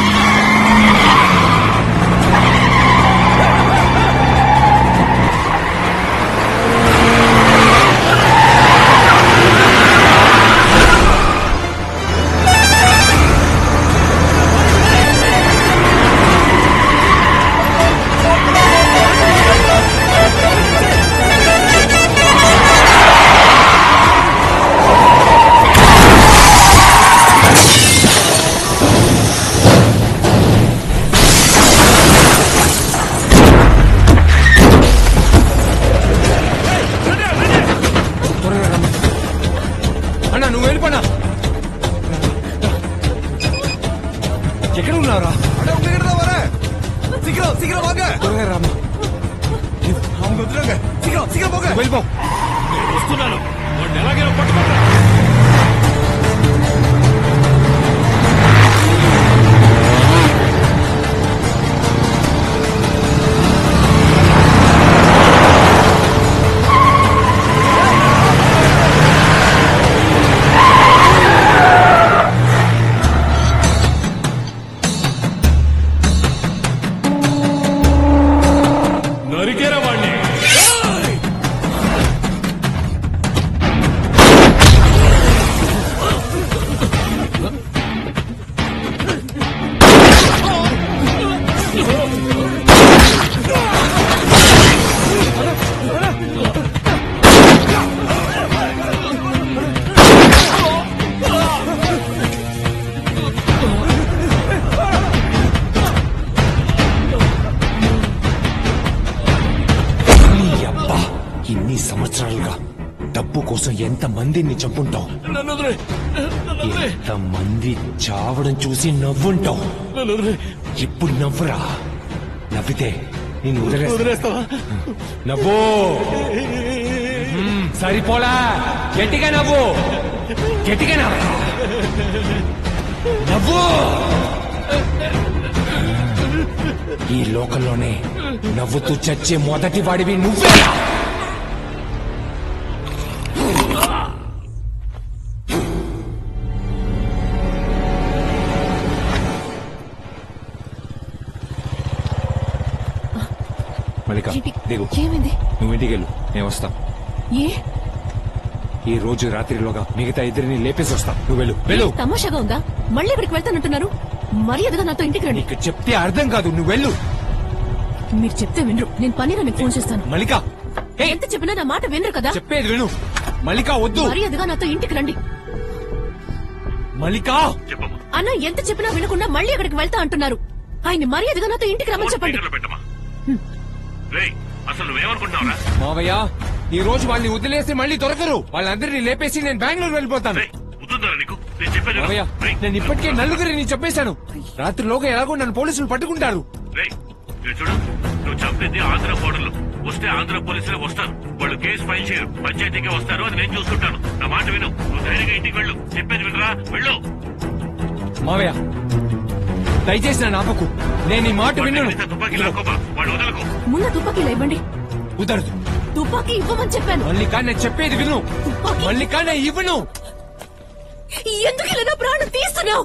S15: ఎక్కడ ఉన్నారా? వెళ్ళిపో.
S12: వస్తున్నాను. వాడిని ఎలాగైనా పట్టుకుంటా. నరికేరా వాడిని.
S15: ఇన్ని సంవత్సరాలుగా డబ్బు కోసం ఎంత మందిని చంపుంటావు, ఎంత మంది చావడం చూసి నవ్వుంటావు. ఇప్పుడు నవ్వురా. నవ్వితే నేను
S12: వదిలేస్తావా?
S15: నవ్వు. సరిపోలా. గట్టిగా నవ్వు. గట్టిగా నవ్వు. ఈ లోకంలోనే నవ్వుతూ చచ్చే మొదటి వాడివి నువ్వే. మల్లిక దిగు.
S19: ఏమైంది?
S15: నువ్వు ఇంటికి వెళ్ళు, నేను వస్తా.
S19: ఏ
S15: ఈ రోజు రాత్రిలోగా మిగతా ఇద్దరిని లేపేసి వస్తా. నువ్వు వెళ్ళు. వెళ్ళు.
S19: తమాషాగా ఉందా? మళ్ళీ ఇక్కడికి వెళ్తానంటున్నారు. మర్యాదగా నాతో ఇంటికి రండి.
S15: నీకు చెప్తే అర్థం కాదు. నువ్వు వెళ్ళు.
S19: మీరు చెప్తే వినరు. నేను పన్నీరానికి ఫోన్ చేస్తాను.
S15: మల్లిక
S19: ఎంత చెప్పినా నా మాట వినరు కదా.
S15: చెప్పేది విను. మల్లిక వద్దు.
S19: మర్యాదగా నాతో ఇంటికి రండి.
S15: మల్లిక
S19: అన్న ఎంత చెప్పినా వినకుండా మళ్ళీ అక్కడికి వెళ్తా అంటున్నారు. ఆయన మర్యాదగా నాతో ఇంటికి రమ్మని చెప్పండి.
S12: అసలు నువ్వేమనుకుంటున్నావురా?
S15: మావయ్య, ఈ రోజు వాళ్ళని వదిలేసి మళ్ళీ దొరకరు. వాళ్ళందరినీ లేపేసి నేను బెంగళూరు వెళ్ళిపోతాను. మావయ్య, నేను ఇప్పటికే నలుగురిని చెప్పేశాను. రాత్రిలోగా ఎలాగో నన్ను పోలీసులు పట్టుకుంటారు.
S8: చూడు, నువ్వు చంపింది ఆంధ్ర బోర్డర్లు. వస్తే ఆంధ్ర పోలీసులే వస్తారు. వాళ్ళు కేసు ఫైల్ చేయరు, పంచాయతీకే వస్తారు. అది నేను చూసుకుంటాను. నా మాట విను. నువ్వు ధైర్యంగా ఇంటికి వెళ్ళు. చెప్పేది వినరా? వెళ్ళు.
S15: మావయ్య, దయచేసి నా నాపకు. నేను ఈ మాట విన్నాను.
S8: తుపాకీ లాక్కోమా. వాడు వదలకు.
S19: ముందు తుపాకీలు ఇవ్వండి.
S15: కుదరదు.
S19: తుపాకీ ఇవ్వమని చెప్పాను.
S15: మల్లిక, నేను చెప్పేది విను. మల్లిక, నేను ఇవ్వను.
S19: ఎందుకు ఇలా నా ప్రాణం తీస్తున్నావు?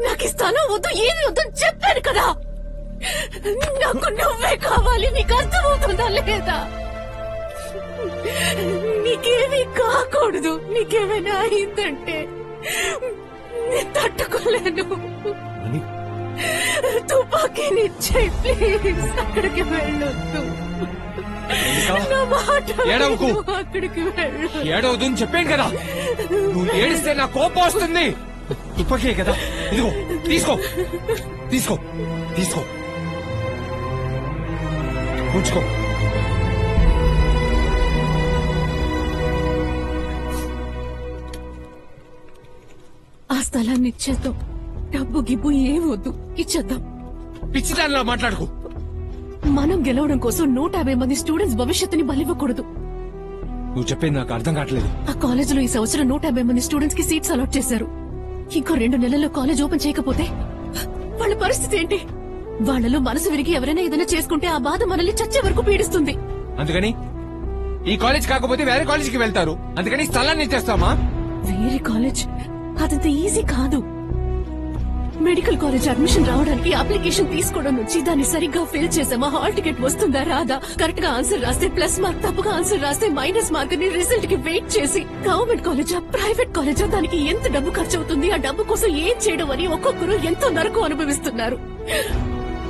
S19: నాకు ఇస్తాను వద్దు, ఏమి వద్దు చెప్పాను కదా. నాకు నువ్వే కావాలి. నీకు అర్థమవుతుందా లేదా? నీకేమీ కాకూడదు. నీకేమైనా అయిందంటే నేను తట్టుకోలేను. తుపాకీని ఇచ్చేయి ప్లీజ్. అక్కడికి వెళ్ళొద్దు. నా మాట
S15: ఏడవకు.
S19: విను. అక్కడికి వెళ్ళు.
S15: ఏడవద్దు అని చెప్పాను కదా. నువ్వు ఏడిస్తే నా కోపం వస్తుంది. తుపాకీ కదా, ఇదిగో తీసుకో. తీసుకో. తీసుకో.
S11: ఉంచుకో.
S19: ఆ స్థలాన్ని ఇచ్చేద్దాం. డబ్బు గిబ్బు ఏమొద్దు, ఇచ్చేద్దాం.
S2: పిచ్చిదానిలా మాట్లాడుకో.
S19: మనం గెలవడం కోసం 150 మంది స్టూడెంట్స్ భవిష్యత్తుని బలివ్వకూడదు.
S15: నువ్వు చెప్పేది నాకు అర్థం కావట్లేదు.
S19: ఆ కాలేజీలో ఈ సంవత్సరం 150 మంది స్టూడెంట్స్ కి సీట్స్ అలాట్ చేశారు. ఇంకో 2 నెలల్లో కాలేజ్ ఓపెన్ చేయకపోతే వాళ్ళ పరిస్థితి ఏంటి? వాళ్ళలో మనసు విరిగి ఎవరైనా ఏదైనా చేసుకుంటే ఆ బాధ మనల్ని చచ్చే వరకు పీడిస్తుంది.
S2: అందుకని ఈ కాలేజ్ కాకపోతే వేరే కాలేజీకి వెళ్తారు. అందుకని స్థలాన్ని ఇచ్చేస్తామా?
S19: వేరే కాలేజ్ అదంత ఈజీ కాదు. మెడికల్ కాలేజ్ అడ్మిషన్ రావడానికి అప్లికేషన్ తీసుకోవడం నుంచి దాన్ని సరిగ్గా ఫిల్ చేసామా, హాల్ టికెట్ వస్తుందా రాదా, కరెక్ట్ గా ఆన్సర్ రాస్తే ప్లస్ మార్క్, తప్పుగా ఆన్సర్ రాస్తే మైనస్ మార్క్ అని రిజల్ట్ కి వెయిట్ చేసి గవర్నమెంట్ కాలేజా ప్రైవేట్ కాలేజా దానికి ఎంత డబ్బు ఖర్చు అవుతుంది, ఆ డబ్బు కోసం ఏం చేయడం అని ఒక్కొక్కరు ఎంతో నరకు అనుభవిస్తున్నారు.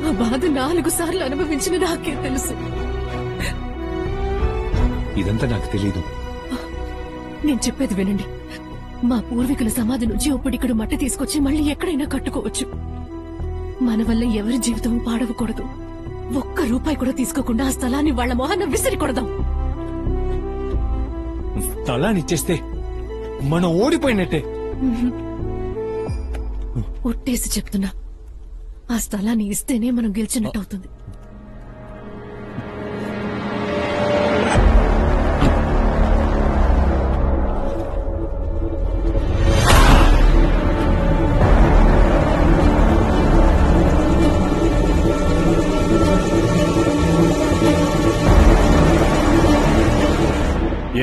S19: ఆ బాధ 4 సార్లు అనుభవించిన నాకే తెలుసు.
S15: ఇదంతా నాకు తెలీదు.
S19: నేను చెప్పేది వినండి. మా పూర్వీకుల సమాధి నుంచి ఒప్పటిక్కడ మట్టి తీసుకొచ్చి మళ్ళీ ఎక్కడైనా కట్టుకోవచ్చు. మన వల్ల ఎవరి జీవితం పాడవకూడదు. ₹1 కూడా తీసుకోకుండా ఆ స్థలాన్ని వాళ్ల మొహాన విసిరి కొడదాం.
S15: స్థలాన్ని ఇచ్చేస్తే మనం ఓడిపోయినట్టే.
S19: ఒట్టేసి చెప్తున్నా, ఆ స్థలాన్ని ఇస్తేనే మనం గెలిచినట్టు అవుతుంది.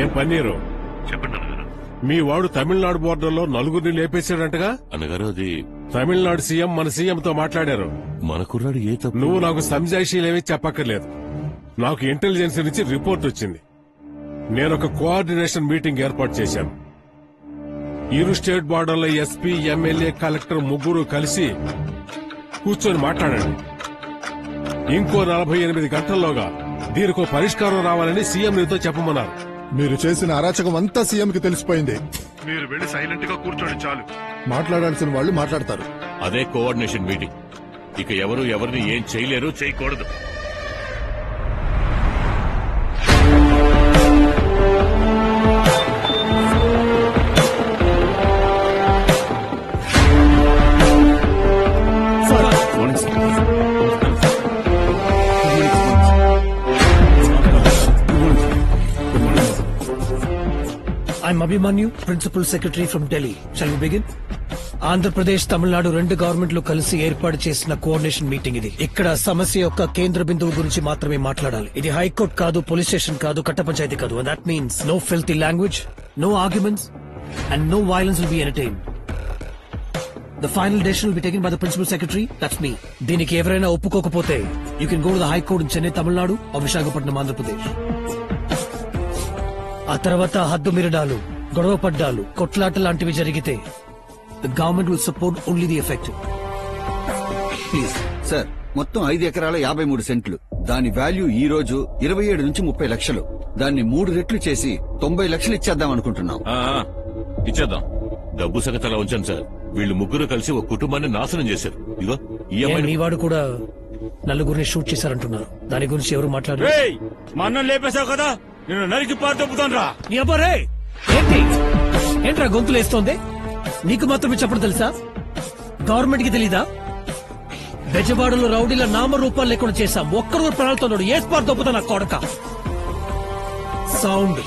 S14: ఏం పన్నీరు?
S8: చెప్పండి అన్నగారు.
S14: మీ వాడు తమిళనాడు బోర్డర్లో 4 లేపేశాడంటగా?
S8: అన్నగారు అది
S14: తమిళనాడు సీఎం మన సీఎంతో మాట్లాడారు.
S8: మన కుర్రాడు ఏ తప్పు?
S14: నువ్వు నాకు సంజాయిషీలేమీ చెప్పక్కర్లేదు. నాకు ఇంటెలిజెన్స్ నుంచి రిపోర్ట్ వచ్చింది. నేనొక కోఆర్డినేషన్ మీటింగ్ ఏర్పాటు చేశాను. ఇరు స్టేట్ బార్డర్ల ఎస్పీ, ఎమ్మెల్యే, కలెక్టర్ ముగ్గురు కలిసి కూర్చొని మాట్లాడండి. ఇంకో 48 గంటల్లోగా దీనికో పరిష్కారం రావాలని సీఎం నీతో చెప్పమన్నారు.
S3: మీరు చేసిన అరాచకం అంతా సీఎంకి తెలిసిపోయింది.
S14: మీరు వెళ్ళి సైలెంట్ గా కూర్చోండి చాలు.
S3: మాట్లాడాల్సిన వాళ్ళు మాట్లాడతారు.
S8: అదే కోఆర్డినేషన్ మీటింగ్. ఇక ఎవరు ఎవరిని ఏం చేయలేరు, చేయకూడదు.
S11: I'm Abhimanyu, Principal Secretary from Delhi. Shall we begin? Andhra Pradesh, Tamil Nadu 2 గవర్నమెంట్లు కలిసి ఏర్పాటు చేసిన కోఆర్డినేషన్ మీటింగ్ ఇది. ఇక్కడ సమస్య యొక్క కేంద్ర బిందువు గురించి మాత్రమే మాట్లాడాలి. ఇది హైకోర్టు కాదు, పోలీస్ స్టేషన్ కాదు, కట్ట పంచాయతీ కాదు. And that means no filthy language, no arguments, and no violence will be entertained. The final decision will be taken by the Principal Secretary, that's me. దీనికి ఎవరైనా ఒప్పుకోకపోతే you can go to the High Court in Chennai, Tamil Nadu, or Visakhapatnam, Andhra Pradesh. ఆ తర్వాత హద్దు మిరడాలు, గొడవ పడ్డాలు, కొట్లాట లాంటివి జరిగితే the government will support only the affected.
S9: Please sir, మొత్తం 5 ఎకరాల 53 సెంట్లు. దాని వాల్యూ ఈ రోజు 27 నుంచి 30 లక్షలు. దాన్ని 3 రెట్లు చేసి 90 లక్షలు ఇచ్చేద్దాం అనుకుంటున్నాం.
S8: ఇచ్చేద్దాం. డబ్బు సగతలా ఉంచాను సార్. వీళ్ళు ముగ్గురు కలిసి ఒక కుటుంబాన్ని నాశనం చేశారు. ఇదిగో ఈ
S11: మీ వాడు కూడా 4 షూట్ చేశారంటున్నారు. దాని గురించి ఎవరు మాట్లాడారు?
S20: మా అన్నం లేపేశావు కదా, నేను నరికి పారిపోతాను రా.
S11: నీ అబ్బారే ఏంటి? ఏంట్రా గొంతులేస్తోంది? నీకు మాత్రమే చెప్పడం తెలుసా? గవర్నమెంట్ కి తెలీదా? బెజవాడలో రౌడీల నామరూపాలు లేకుండా చేశాం. ఒక్కరు ప్రాణాలతో ఏ స్పాట్ దొప్పుతా నా కొడక. సౌండ్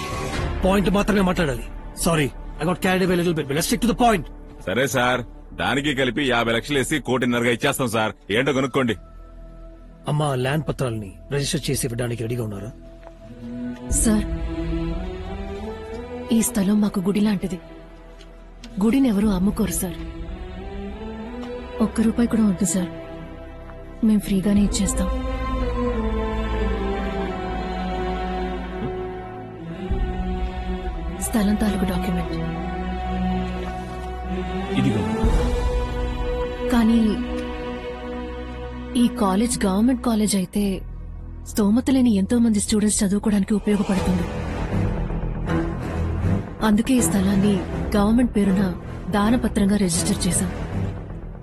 S11: పాయింట్ మాత్రమే మాట్లాడాలి. Sorry, I got carried away little bit. Let's stick to the point.
S21: సరే సార్, దానికి కలిపి 50 లక్షలు వేసి 1.5 ఇచ్చేస్తాం సార్. ఏంటో కనుక్కోండి.
S11: అమ్మా, ల్యాండ్ పత్రాలని రిజిస్టర్ చేసి ఇవ్వడానికి రెడీగా ఉన్నారా?
S19: సార్, ఈ స్థలం మాకు గుడి లాంటిది. గుడిని ఎవరూ అమ్ముకోరు సార్. ₹1 కూడా వద్దు సార్, మేం ఫ్రీగానే ఇచ్చేస్తాం. స్థలం తాలూకు డాక్యుమెంట్.
S20: ఇదిగో.
S19: కానీ ఈ కాలేజ్ గవర్నమెంట్ కాలేజ్ అయితే స్తోమత లేని ఎంతో మంది స్టూడెంట్స్ చదువుకోవడానికి ఉపయోగపడుతుంది. అందుకే ఈ స్థలాన్ని గవర్నమెంట్ పేరున దానపత్రంగా రిజిస్టర్ చేశాం.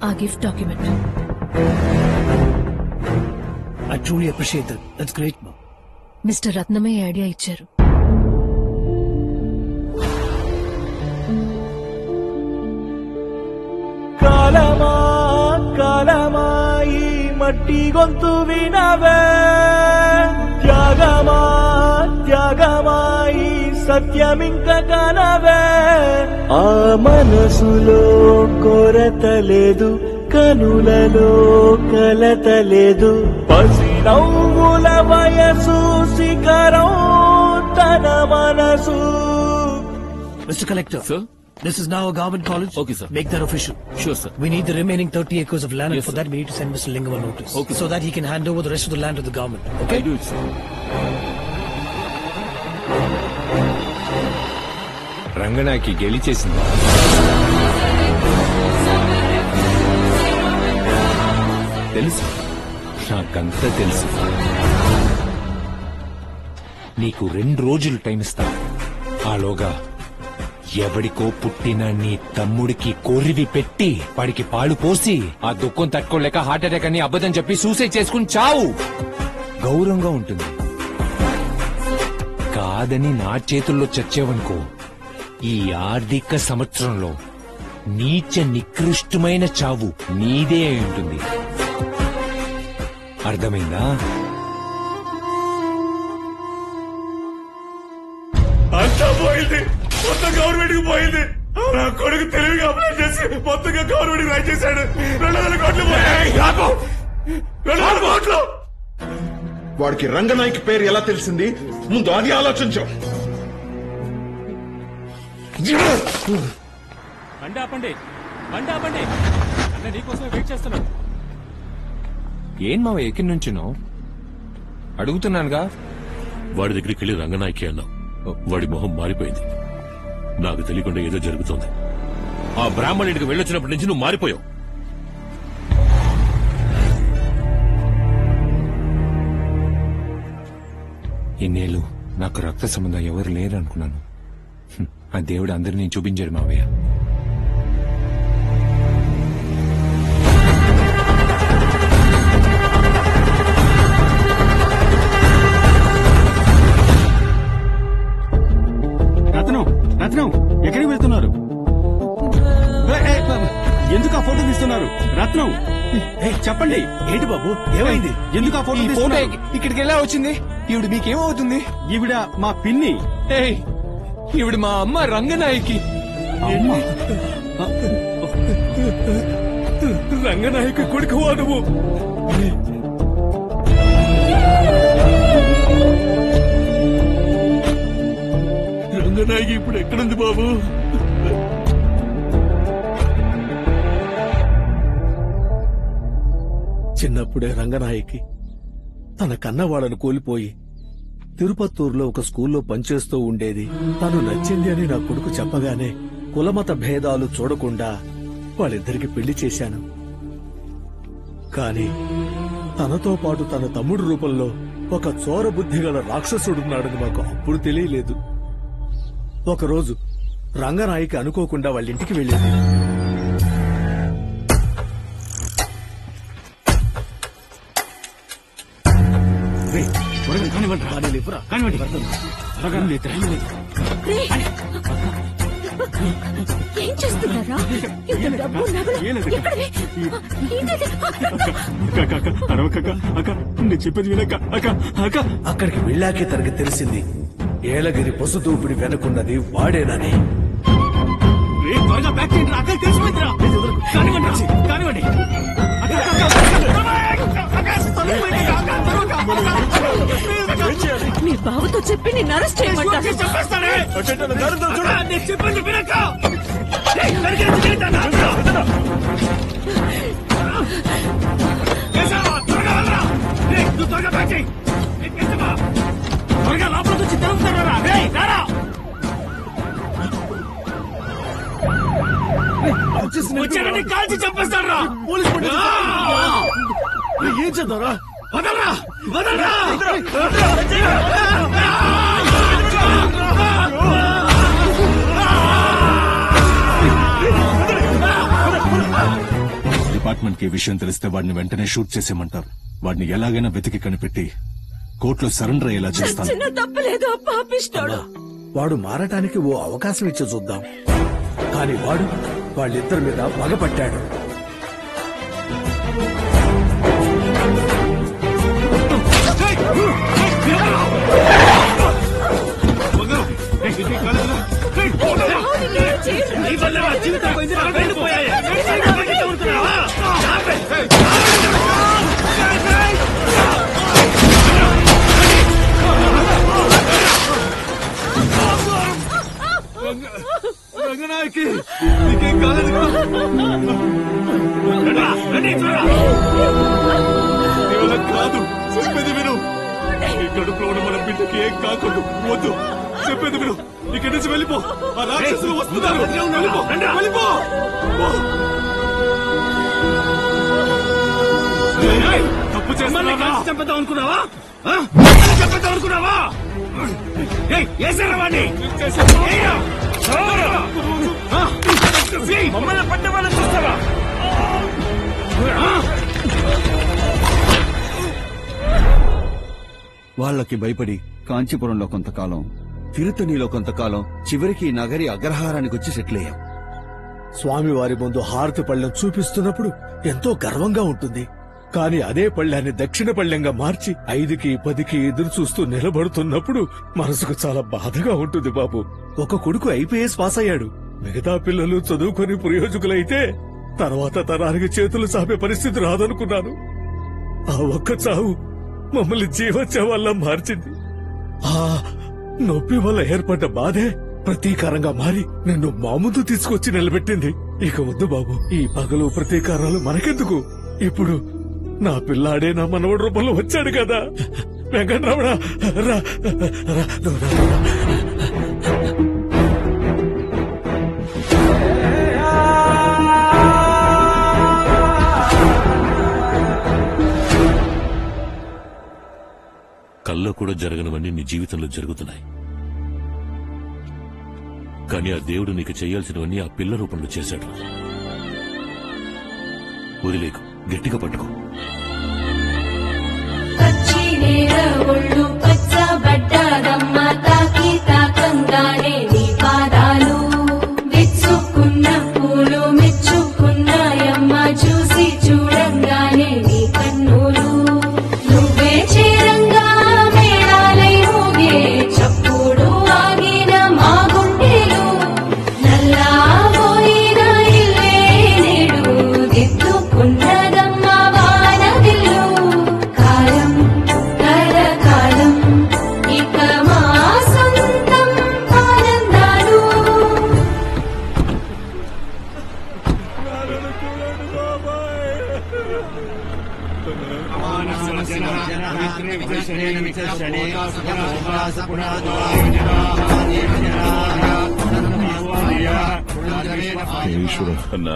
S19: ఆ gift document.
S11: I truly appreciate that. That's great, Mom.
S19: Mister Ratnamaiah idea ఇచ్చారు.
S4: కాలమా కాలమా ఈ మట్టి గొంతు వినవే, త్యాగమా త్యాగమా ఈ సత్యమింక కనవే. ఆ మనసులో కొరత లేదు, కనులలో కలత లేదు, పసి నవ్వుల వయసు శిఖరం తన మనసు.
S11: Mr. Collector. Sir? This is now a government college.
S20: Okay, sir.
S11: Make that official.
S20: Sure, sir.
S11: We need the remaining 30 acres of land,
S20: Yes,
S11: and for
S20: sir.
S11: that we need to send Mr. Lingam a notice.
S20: Okay,
S11: so that he can hand over the rest of the land to the government. Okay?
S20: I do it, sir.
S15: Ranganayaki గెలిచేసింది. తెలుసు, నాకంతా తెలుసు. నీకు 2 రోజులు time ఇస్తా. ఆలోగా ఎవడికో పుట్టిన నీ తమ్ముడికి కోరివి పెట్టి వాడికి పాలు పోసి ఆ దుఃఖం తట్టుకోలేక హార్ట్ అటాక్ అని అబద్ధం చెప్పి సూసైడ్ చేసుకుని చావు. గౌరవంగా ఉంటుంది. కాదని నా చేతుల్లో చచ్చేవనుకో, ఈ ఆర్థిక సంవత్సరంలో నీచ నికృష్టమైన చావు నీదే అయి ఉంటుంది. అర్థమైందా?
S4: అంతా పోయింది, మొత్తం గవర్నమెంట్ కి పోయింది. నా కొడుకు తెలివిగా అప్లై చేసి మొత్తంగా గవర్నమెంట్ కి రైట్ చేశాడు. 200 కోట్లు పోయాయి. 200 కోట్లు.
S22: వాడికి రంగనాయక్ పేరు ఎలా తెలిసింది? ముందు అది ఆలోచించాం.
S6: బండి ఆపండి, బండి ఆపండి. అన్న నీకోసమే వెయిట్ చేస్తున్నాడు.
S15: ఏం మావ ఎక్కడి నుంచినో అడుగుతున్నానుగా.
S8: వాడి దగ్గరికి వెళ్ళి రంగనాయకి అన్నావు. వాడి మొహం మారిపోయింది. నాకు తెలియకుండా ఏదో జరుగుతోంది. ఆ బ్రాహ్మణుడికి వెళ్ళొచ్చినప్పటి నుంచి నువ్వు మారిపోయావు.
S15: ఇన్నేళ్ళు నాకు రక్త సంబంధం ఎవరు లేరనుకున్నాను. ఆ దేవుడు అందరినీ చూపించాడు మావయ్య.
S7: రత్నం రత్నం ఎక్కడికి వెళ్తున్నారు? ఎందుకు ఆ ఫోటో తీస్తున్నారు? రత్నం చెప్పండి.
S11: ఏంటి బాబు, ఏమైంది?
S7: ఎందుకు ఆ ఫోటో తీస్తున్నారు?
S15: ఇక్కడికి ఎలా వచ్చింది? ఈవిడ మీకేమవుతుంది?
S7: ఈవిడ మా పిన్ని.
S15: ఈవిడ మా అమ్మ రంగనాయకి.
S4: రంగనాయక కొడుకు నువ్వు. రంగనాయకి ఇప్పుడు ఎక్కడుంది బాబు?
S23: చిన్నప్పుడే రంగనాయకి తన కన్నవాళ్ళను కోల్పోయి తిరుపత్తూరులో ఒక స్కూల్లో పనిచేస్తూ ఉండేది. తను నచ్చింది అని నా కొడుకు చెప్పగానే కులమత భేదాలు చూడకుండా వాళ్ళిద్దరికి పెళ్లి చేశాను. కాని తనతో పాటు తన తమ్ముడు రూపంలో ఒక చోర బుద్ధి గల రాక్షసుడున్నాడని మాకు అప్పుడు తెలియలేదు. ఒకరోజు రంగనాయకి అనుకోకుండా వాళ్ళింటికి వెళ్ళింది.
S17: ఏం చేస్తున్నారా? ఇంత డబ్బు నగలు ఎక్కడివి?
S7: నేను చెప్పేది వినక్క.
S23: అక్కడికి వెళ్ళాకే తనకి తెలిసింది ఏలగిరి పశు దోపిడి వెనుకున్నది వాడేనని.
S7: త్వరగా బ్యాక్ చేయండి, అక్కడ తెలిసిపోయిందిరా. కానివ్వండి కానివ్వండి.
S17: మీ బావతో చెప్పి నిన్ను అరెస్ట్ చేయమంటాను.
S7: చెప్పండి వినక్క. త్వరగా లోపలికి వచ్చి తెలుగుతారా? వచ్చారని కాల్చి చంపేస్తారా?
S23: ఏం చేద్దారా?
S7: వదలరా వదలరా.
S21: డిపార్ట్మెంట్ కి విషయం తెలిస్తే వాడిని వెంటనే షూట్ చేసేయమంటారు. వాడిని ఎలాగైనా వెతికి కనిపెట్టి
S7: కోర్టులో సరెండర్ అయ్యేలా చేస్తాను.
S17: చిన్న తప్పలేదు పాపిస్తాడు.
S23: వాడు మారటానికి ఓ అవకాశం ఇచ్చి చూద్దాం. కానీ వాడు వాళ్ళిద్దరి మీద పగపట్టాడు.
S4: రంగనాయకి నీకేం కాలేదు కాదు. చెప్పేది విను. ఈ కడుపులో ఉన్న మన బిడ్డకి ఏం కాకుండా వద్దు. చెప్పేది విను. ఇక్కడి నుంచి వెళ్ళిపో. ఆ రాక్షసులు వస్తున్నారు. వెళ్ళిపో, వెళ్ళిపో. తప్పు చేస్తున్నా చంపేద్దాం అనుకున్నావా? చంపేద్దాం అనుకున్నావా? వాడిని మమ్మల్ని పట్టే వాళ్ళని చూస్తావా?
S9: వాళ్ళకి భయపడి కాంచీపురంలో కొంతకాలం, తిరుతణిలో కొంతకాలం, చివరికి నగరి అగ్రహారానికి వచ్చి సెటిల్ అయ్యాం.
S23: స్వామివారి ముందు హారతి పళ్ళెం చూపిస్తున్నప్పుడు ఎంతో గర్వంగా ఉంటుంది. కాని అదే పళ్ళాన్ని దక్షిణ పళ్ళెంగా మార్చి 5కి 10కి ఎదురు చూస్తూ నిలబడుతున్నప్పుడు మనసుకు చాలా బాధగా ఉంటుంది బాబు. ఒక కొడుకు ఐపీఎస్ పాస్ అయ్యాడు. మిగతా పిల్లలు చదువుకొని ప్రయోజకులైతే తర్వాత తరానికి చేతులు సాపే పరిస్థితి రాదనుకున్నాను. ఆ ఒక్క చావు మమ్మల్ని జీవోత్సవాల్లా మార్చింది. ఆ నొప్పి వల్ల ఏర్పడ్డ బాధే ప్రతీకారంగా మారి నిన్ను మా ముందు తీసుకొచ్చి నిలబెట్టింది. ఇక వద్దు బాబు, ఈ పగలు ప్రతీకారాలు మనకెందుకు? ఇప్పుడు నా పిల్లాడే నా మనవడి రూపంలో వచ్చాడు కదా. వెంకటరమణ రా, రా,
S8: కల్లో కూడా జరగనివన్నీ నీ జీవితంలో జరుగుతున్నాయి. కానీ ఆ దేవుడు నీకు చేయాల్సినవన్నీ ఆ పిల్ల రూపంలో చేశాడు. వదిలేకు, గట్టిగా పట్టుకో.
S5: పచ్చబడ్డాదమ్మ తాకి తాకంగానే నీ పాదాలు విచ్చుకున్న పూలు మెచ్చుకున్నాయమ్మ చూసి చూడంగానే నీ కన్నులు నువ్వే చేరంగా మేళాలై ఊగే చప్పుడు ఆగిన మా గుండెలు నల్లా పోయిన ఇల్లే నేడు దిద్దుకున్నదమ్మ వానవిల్లు కాలం కరకాలం ఇక మా సొంతం ఆనందాలు.
S21: అన్నా,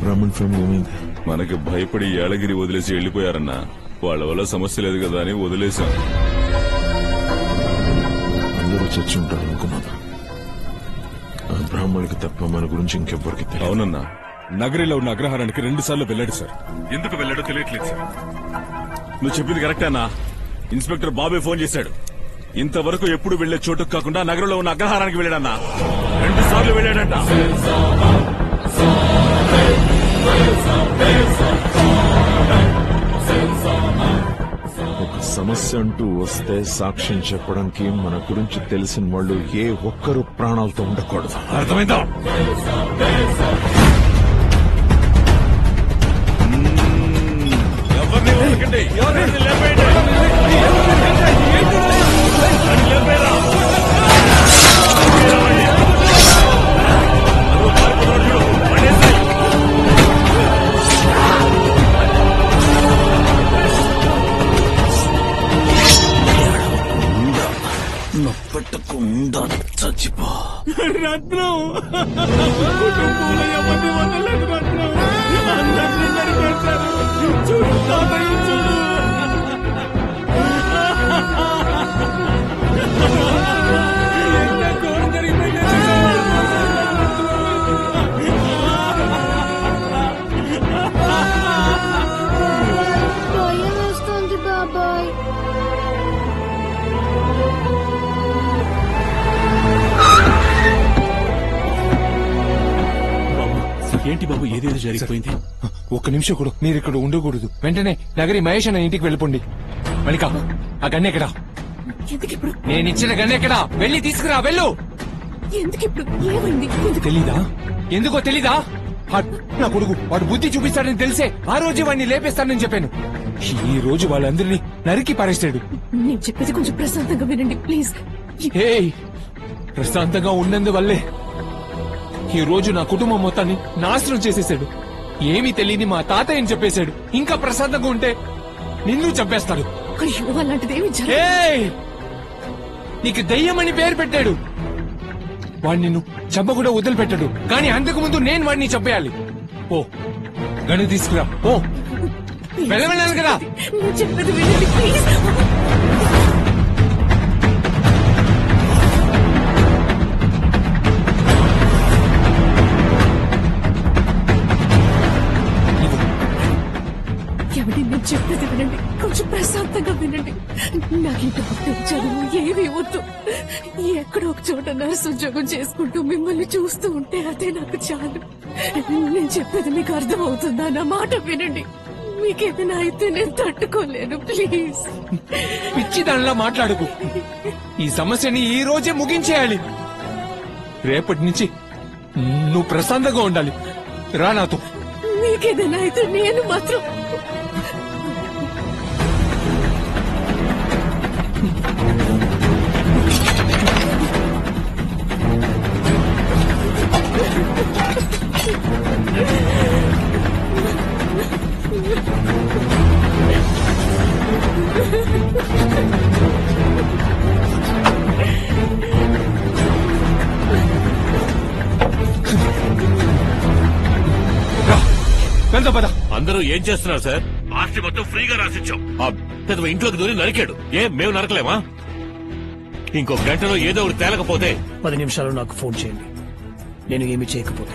S21: బ్రాహ్మణ్ ఫ్యామిలీ ఏమైంది? మనకి భయపడి ఏళగిరి వదిలేసి వెళ్లిపోయారన్నా. వాళ్ళ వల్ల సమస్య లేదు కదా అని వదిలేశాం. అందరూ చచ్చి ఉంటారు అనుకున్నాను. ఆ బ్రాహ్మణికి తప్ప మన గురించి ఇంకెవ్వరికి తెలియదు. అవునన్నా,
S14: నగరిలో ఉన్న అగ్రహారానికి 2 సార్లు వెళ్ళాడు సార్.
S21: ఎందుకు వెళ్ళాడో తెలియట్లేదు సార్.
S16: నువ్వు చెప్పింది కరెక్టే అన్నా. ఇన్స్పెక్టర్ బాబే ఫోన్ చేశాడు. ఇంతవరకు ఎప్పుడు వెళ్లే చోటుకు కాకుండా నగరంలో ఉన్న అగ్రహారానికి వెళ్ళాడన్నా. 2 సార్లు వెళ్ళాడంట.
S21: ఒక సమస్య అంటూ వస్తే సాక్ష్యం చెప్పడానికి మన గురించి తెలిసిన వాళ్ళు ఏ ఒక్కరు ప్రాణాలతో ఉండకూడదు.
S16: అర్థమైందా? ఎవరిని వదలకండి. ఎవరిని లేపేయండి. లేపేరా.
S23: నొప్పెట్టకుండా చచ్చిపో.
S4: రత్నం కుటుంబంలో ఎవరిని వదలలేదు. రత్నం అందరినీ నరికేశారు. చూడు తాతయ్య, చూడు. ఎంత ఘోరం జరిగిపోయిందో
S5: భయం వేస్తుంది బాబాయ్.
S20: ఏంటి బాబు ఏదేదో జరిగిపోయింది?
S15: ఒక్క నిమిషం కూడా మీరు ఇక్కడ ఉండకూడదు. వెంటనే నగరి మహేష్ అన్న ఇంటికి వెళ్ళిపోండి. మల్లిక, ఆ గన్నె ఎక్కడా?
S19: ఎందుకిప్పుడు?
S15: నేను ఇచ్చిన గన్నె ఎక్కడా? వెళ్ళి తీసుకురా, వెళ్ళు.
S19: ఎందుకిప్పుడు? ఏమైంది?
S15: తెలీదా? ఎందుకో తెలీదా? నా కొడుకు వాడు బుద్ధి చూపిస్తాడని తెలిసే ఆ రోజు వాడిని లేపేస్తానని చెప్పాను. ఈ రోజు వాళ్ళందరినీ నరికి పారేస్తాడు.
S19: నేను చెప్పేది కొంచెం ప్రశాంతంగా వినండి ప్లీజ్.
S15: ప్రశాంతంగా ఉన్నందువల్లే ఈ రోజు నా కుటుంబం మొత్తాన్ని నాశనం చేసేశాడు. ఏమీ తెలియని మా తాతయ్యని చెప్పేశాడు. ఇంకా ప్రశాంతంగా ఉంటే నిన్ను చంపేస్తాడు.
S19: అయ్యో, అలాంటిదేమి
S15: నీకు దయ్యమని పేరు పెట్టాడు. వాడు నిన్ను చంపకుండా వదిలిపెట్టాడు. కానీ అంతకు ముందు నేను వాడిని చంపేయాలి. ఓ గను తీసుకురా. ఓ వెళ్ళమన్నాను కదా.
S19: చెప్పేది వినండి ప్లీజ్. ఎవరి నేను చెప్పేది వినండి, కొంచెం ప్రశాంతంగా వినండి. నాకు ఈ డాక్టర్ చదువు ఏమీ వద్దు. ఎక్కడో ఒక చోట నర్సు ఉద్యోగం చేసుకుంటూ మిమ్మల్ని చూస్తూ ఉంటే అదే నాకు చాలు. నేను చెప్పేది మీకు అర్థం అవుతుందా? నా మాట వినండి. మీకేమైనా అయితే నేను తట్టుకోలేను ప్లీజ్.
S15: పిచ్చి దానిలా మాట్లాడుకు. ఈ సమస్యని ఈ రోజే ముగించేయాలి. రేపటి నుంచి నువ్వు ప్రశాంతంగా ఉండాలి. రా నాతో.
S19: మీకేదైనా అయితే నేను మాత్రం
S8: అందరూ ఏం చేస్తున్నారు సార్? ఆస్తి మొత్తం ఫ్రీగా రాసిచ్చాం. పెద్ద ఇంట్లోకి దూరి నరికాడు. మేము నరకలేమా? ఇంకో గంటలో ఏదో ఒకటి తేలకపోతే
S11: 10 నిమిషాలు నాకు ఫోన్ చేయండి. నేను ఏమి చేయకపోతే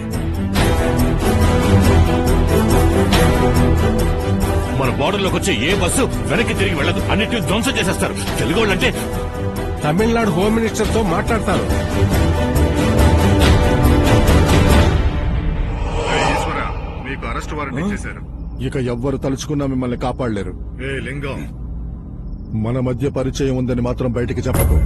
S8: మన బోర్డర్లోకి వచ్చే ఏ బస్సు వెనక్కి తిరిగి వెళ్ళదు. అన్నిటిని ధ్వంసం చేసేస్తారు. తెలుగు వాళ్ళంటే
S14: తమిళనాడు హోమ్ మినిస్టర్ తో మాట్లాడతారు.
S3: మీకు అరెస్ట్ వారెంట్ ఇచ్చేశారు. ఇక ఎవ్వరు తలుచుకున్నా మిమ్మల్ని కాపాడలేరు. ఏ లింగం, మన మధ్య పరిచయం ఉందని మాత్రం బయటికి చెప్పకు.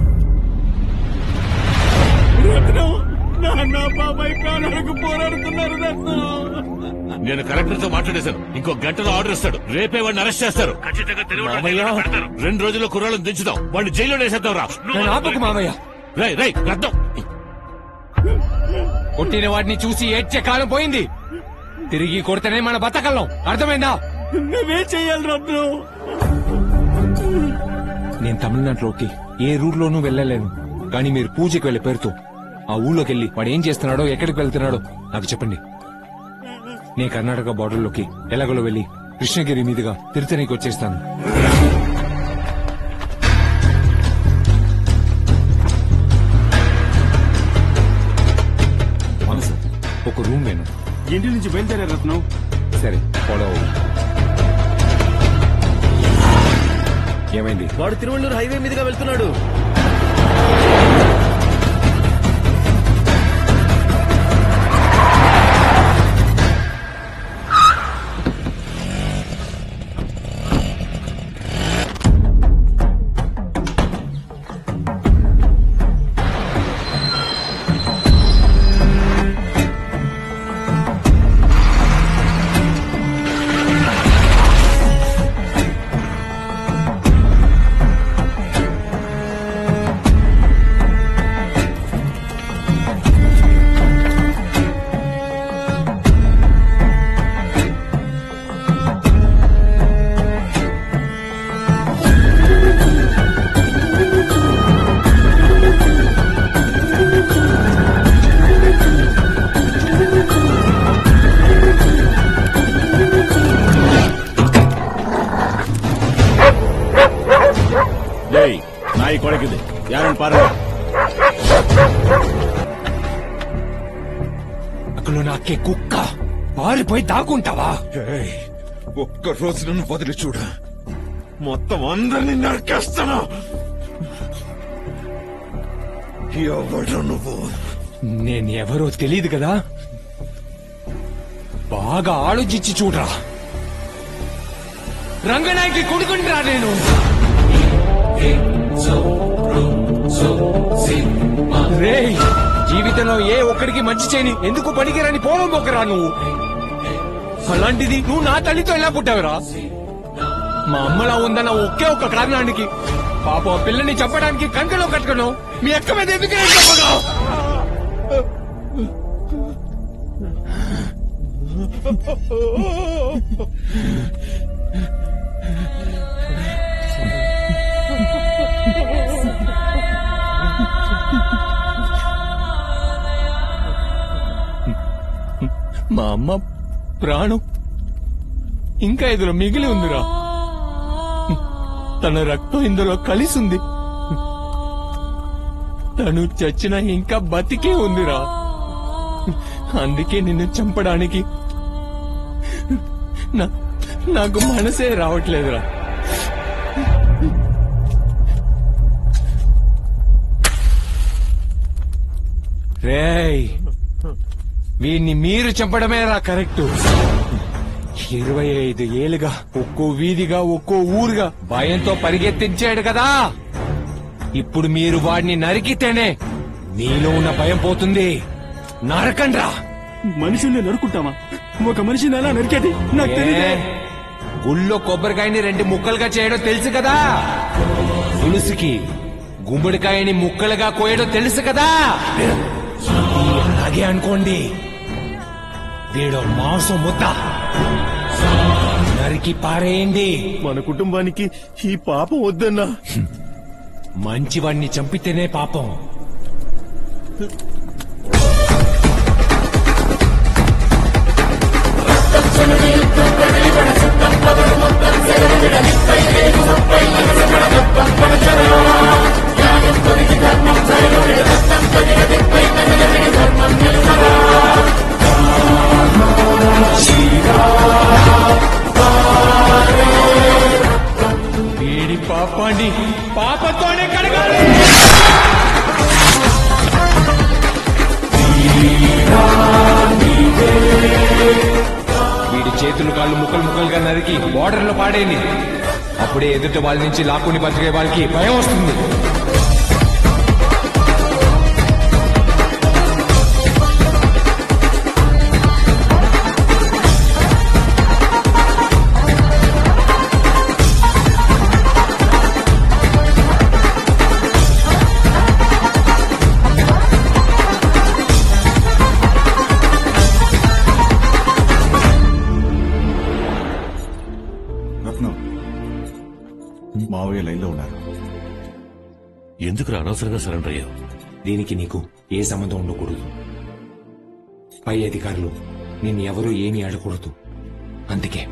S8: నేను కలెక్టర్ తో మాట్లాడేశాను. ఇంకో గంటలో ఆర్డర్ ఇస్తాడు. రేపే వాడిని అరెస్ట్ చేస్తారు. ఖచ్చితంగా పెడతారు. 2 రోజుల్లో కుర్రాళ్ళని దించుదాం. వాడిని జైల్లో వేసేద్దాం. రా
S15: ఆపకు మామయ్య.
S8: రై రద్దం.
S15: కొట్టిన వాడిని చూసి ఏడ్చే కాలం పోయింది. తిరిగి కొడితేనే మన బతకల్లం. అర్థమైందా?
S20: నువ్వేం చెయ్యాలి రత్నం?
S15: నేను తమిళనాడులోకి ఏ రూట్లోనూ వెళ్ళలేను. కానీ మీరు పూజకి వెళ్లే పేరుతో ఆ ఊళ్ళోకి వెళ్ళి వాడు ఏం చేస్తున్నాడో ఎక్కడికి వెళ్తున్నాడో నాకు చెప్పండి. నేను కర్ణాటక బార్డర్లోకి ఎలాగోలో వెళ్లి కృష్ణగిరి మీదుగా తిరుతనికి వచ్చేస్తాను. ఒక రూమ్ వేను.
S7: ఇంటి నుంచి బయలుదేరే రత్నం.
S15: సరే, ఫాలో అవ్వు. ఏమైంది?
S10: వాడు తిరువళ్ళూరు హైవే మీదుగా వెళ్తున్నాడు.
S16: ನಾಯಿ ಕೊಡಕಿದೆ ಯಾರನ್ನು ಪಾರ
S15: అక్కడ నాకే కుక్క పారిపోయి దాక్కుంటావా?
S21: ఒక్క రోజు నన్ను వదిలి చూడ, మొత్తం అందరినీ నరికేస్తాను.
S15: ఎవరు నువ్వు? నేను ఎవరో తెలియదు కదా. బాగా ఆలోచించి చూడరా. రంగనాయకి కొడుకుంటా నేను. రేయ్, జీవితంలో ఏ ఒక్కడికి మంచి చేయని ఎందుకు పనికిరాని పోవం ఒకరా నువ్వు. అలాంటిది నువ్వు నా తల్లితో ఎలా పుట్టావురా? మా అమ్మలా ఉందన్న ఒకే ఒక్క కారణానికి పాప ఆ పిల్లని చంపడానికి కంకలో కట్టుకును మీ అక్క మీద ఎందుకు చెప్పగా? మా అమ్మ ప్రాణం ఇంకా ఇందులో మిగిలి ఉందిరా. తన రక్తం ఇందులో కలిసి ఉంది. తను చచ్చినా ఇంకా బతికే ఉందిరా. అందుకే నిన్ను చంపడానికి నాకు మనసే రావట్లేదురా. రేయ్, వీణ్ణి మీరు చంపడమేరా కరెక్ట్. 25 ఏళ్ళుగా ఒక్కో వీధిగా ఒక్కో ఊరుగా భయంతో పరిగెత్తించాడు కదా. ఇప్పుడు మీరు వాడిని నరికితేనే మీలో ఉన్న భయం పోతుంది. నరకండ్రా.
S7: మనుషుల్ని నరుకుంటామా? ఒక మనిషిని ఎలా నరికేది నాకు తెలియదే.
S15: గుళ్ళో కొబ్బరికాయని 2 ముక్కలుగా చేయడం తెలుసు కదా. తులసికి గుమ్మడికాయని ముక్కలుగా కోయడం తెలుసు కదా. అలాగే అనుకోండి, వీడో మాంసం ముద్ద నరికి పారేయండి.
S7: మన కుటుంబానికి ఈ పాపం వద్దన్నా.
S15: మంచివాణ్ణి చంపితేనే పాపం. వీడి పాపాన్ని పాపతోనే కడగాలి. వీడి చేతులు కాళ్ళు ముక్కలు ముక్కలుగా నరికి బార్డర్ లో పాడేయండి. అప్పుడే ఎదుటి వాళ్ళ నుంచి లాక్కుని బతికే వాళ్ళకి భయం వస్తుంది.
S22: మావయ్య లైన్లో ఉన్నారు.
S8: ఎందుకు అనవసరంగా సరెండర్ అయ్యావు?
S15: దీనికి నీకు ఏ సంబంధం ఉండకూడదు. పై అధికారులు నిన్ను ఎవరూ ఏమీ అడగకూడదు. అందుకే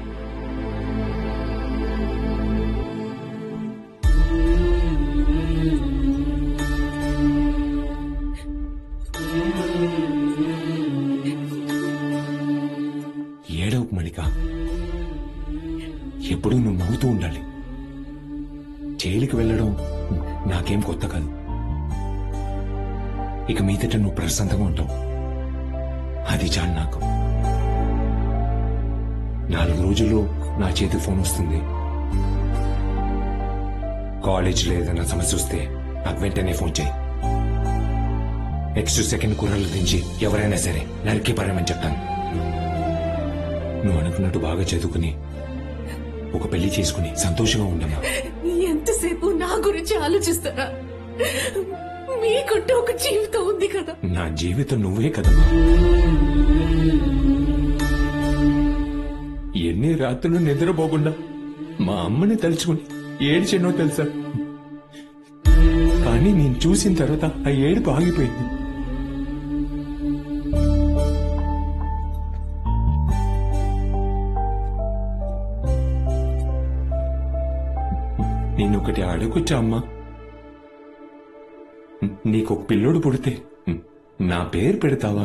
S15: ఏడవకు మణిక. ఎప్పుడూ నువ్వు నవ్వుతూ ఉండాలి. జైలుకి వెళ్ళడం నాకేం కొత్త కాదు. ఇక మీదట నువ్వు ప్రశాంతంగా ఉంటావు. అది చాలు నాకు. 4 రోజుల్లో నా చేతికి ఫోన్ వస్తుంది. కాలేజీలో ఏదైనా సమస్య వస్తే నాకు వెంటనే ఫోన్ చేయి. నెక్స్ట్ సెకండ్ కుర్రలు దించి ఎవరైనా సరే నరికి పరమని చెప్తాను. నువ్వు అనుకున్నట్టు బాగా చదువుకుని ఒక పెళ్లి చేసుకుని సంతోషంగా ఉండమ్మా.
S19: ఎంతసేపు నా గురించి ఆలోచిస్తారా? మీకంటూ ఒక జీవితం ఉంది కదా.
S15: నా జీవితం నువ్వే కదమ్మా. ఎన్ని రాత్రులు నిద్రపోకుండా మా అమ్మని తలుచుకుని ఏడ్చెన్నో తెలుసా? కానీ నేను చూసిన తర్వాత ఆ ఏడుపు ఆగిపోయింది. నేనొకటి అడగొచ్చా అమ్మా? నీకొక పిల్లోడు పుడితే నా పేరు పెడతావా?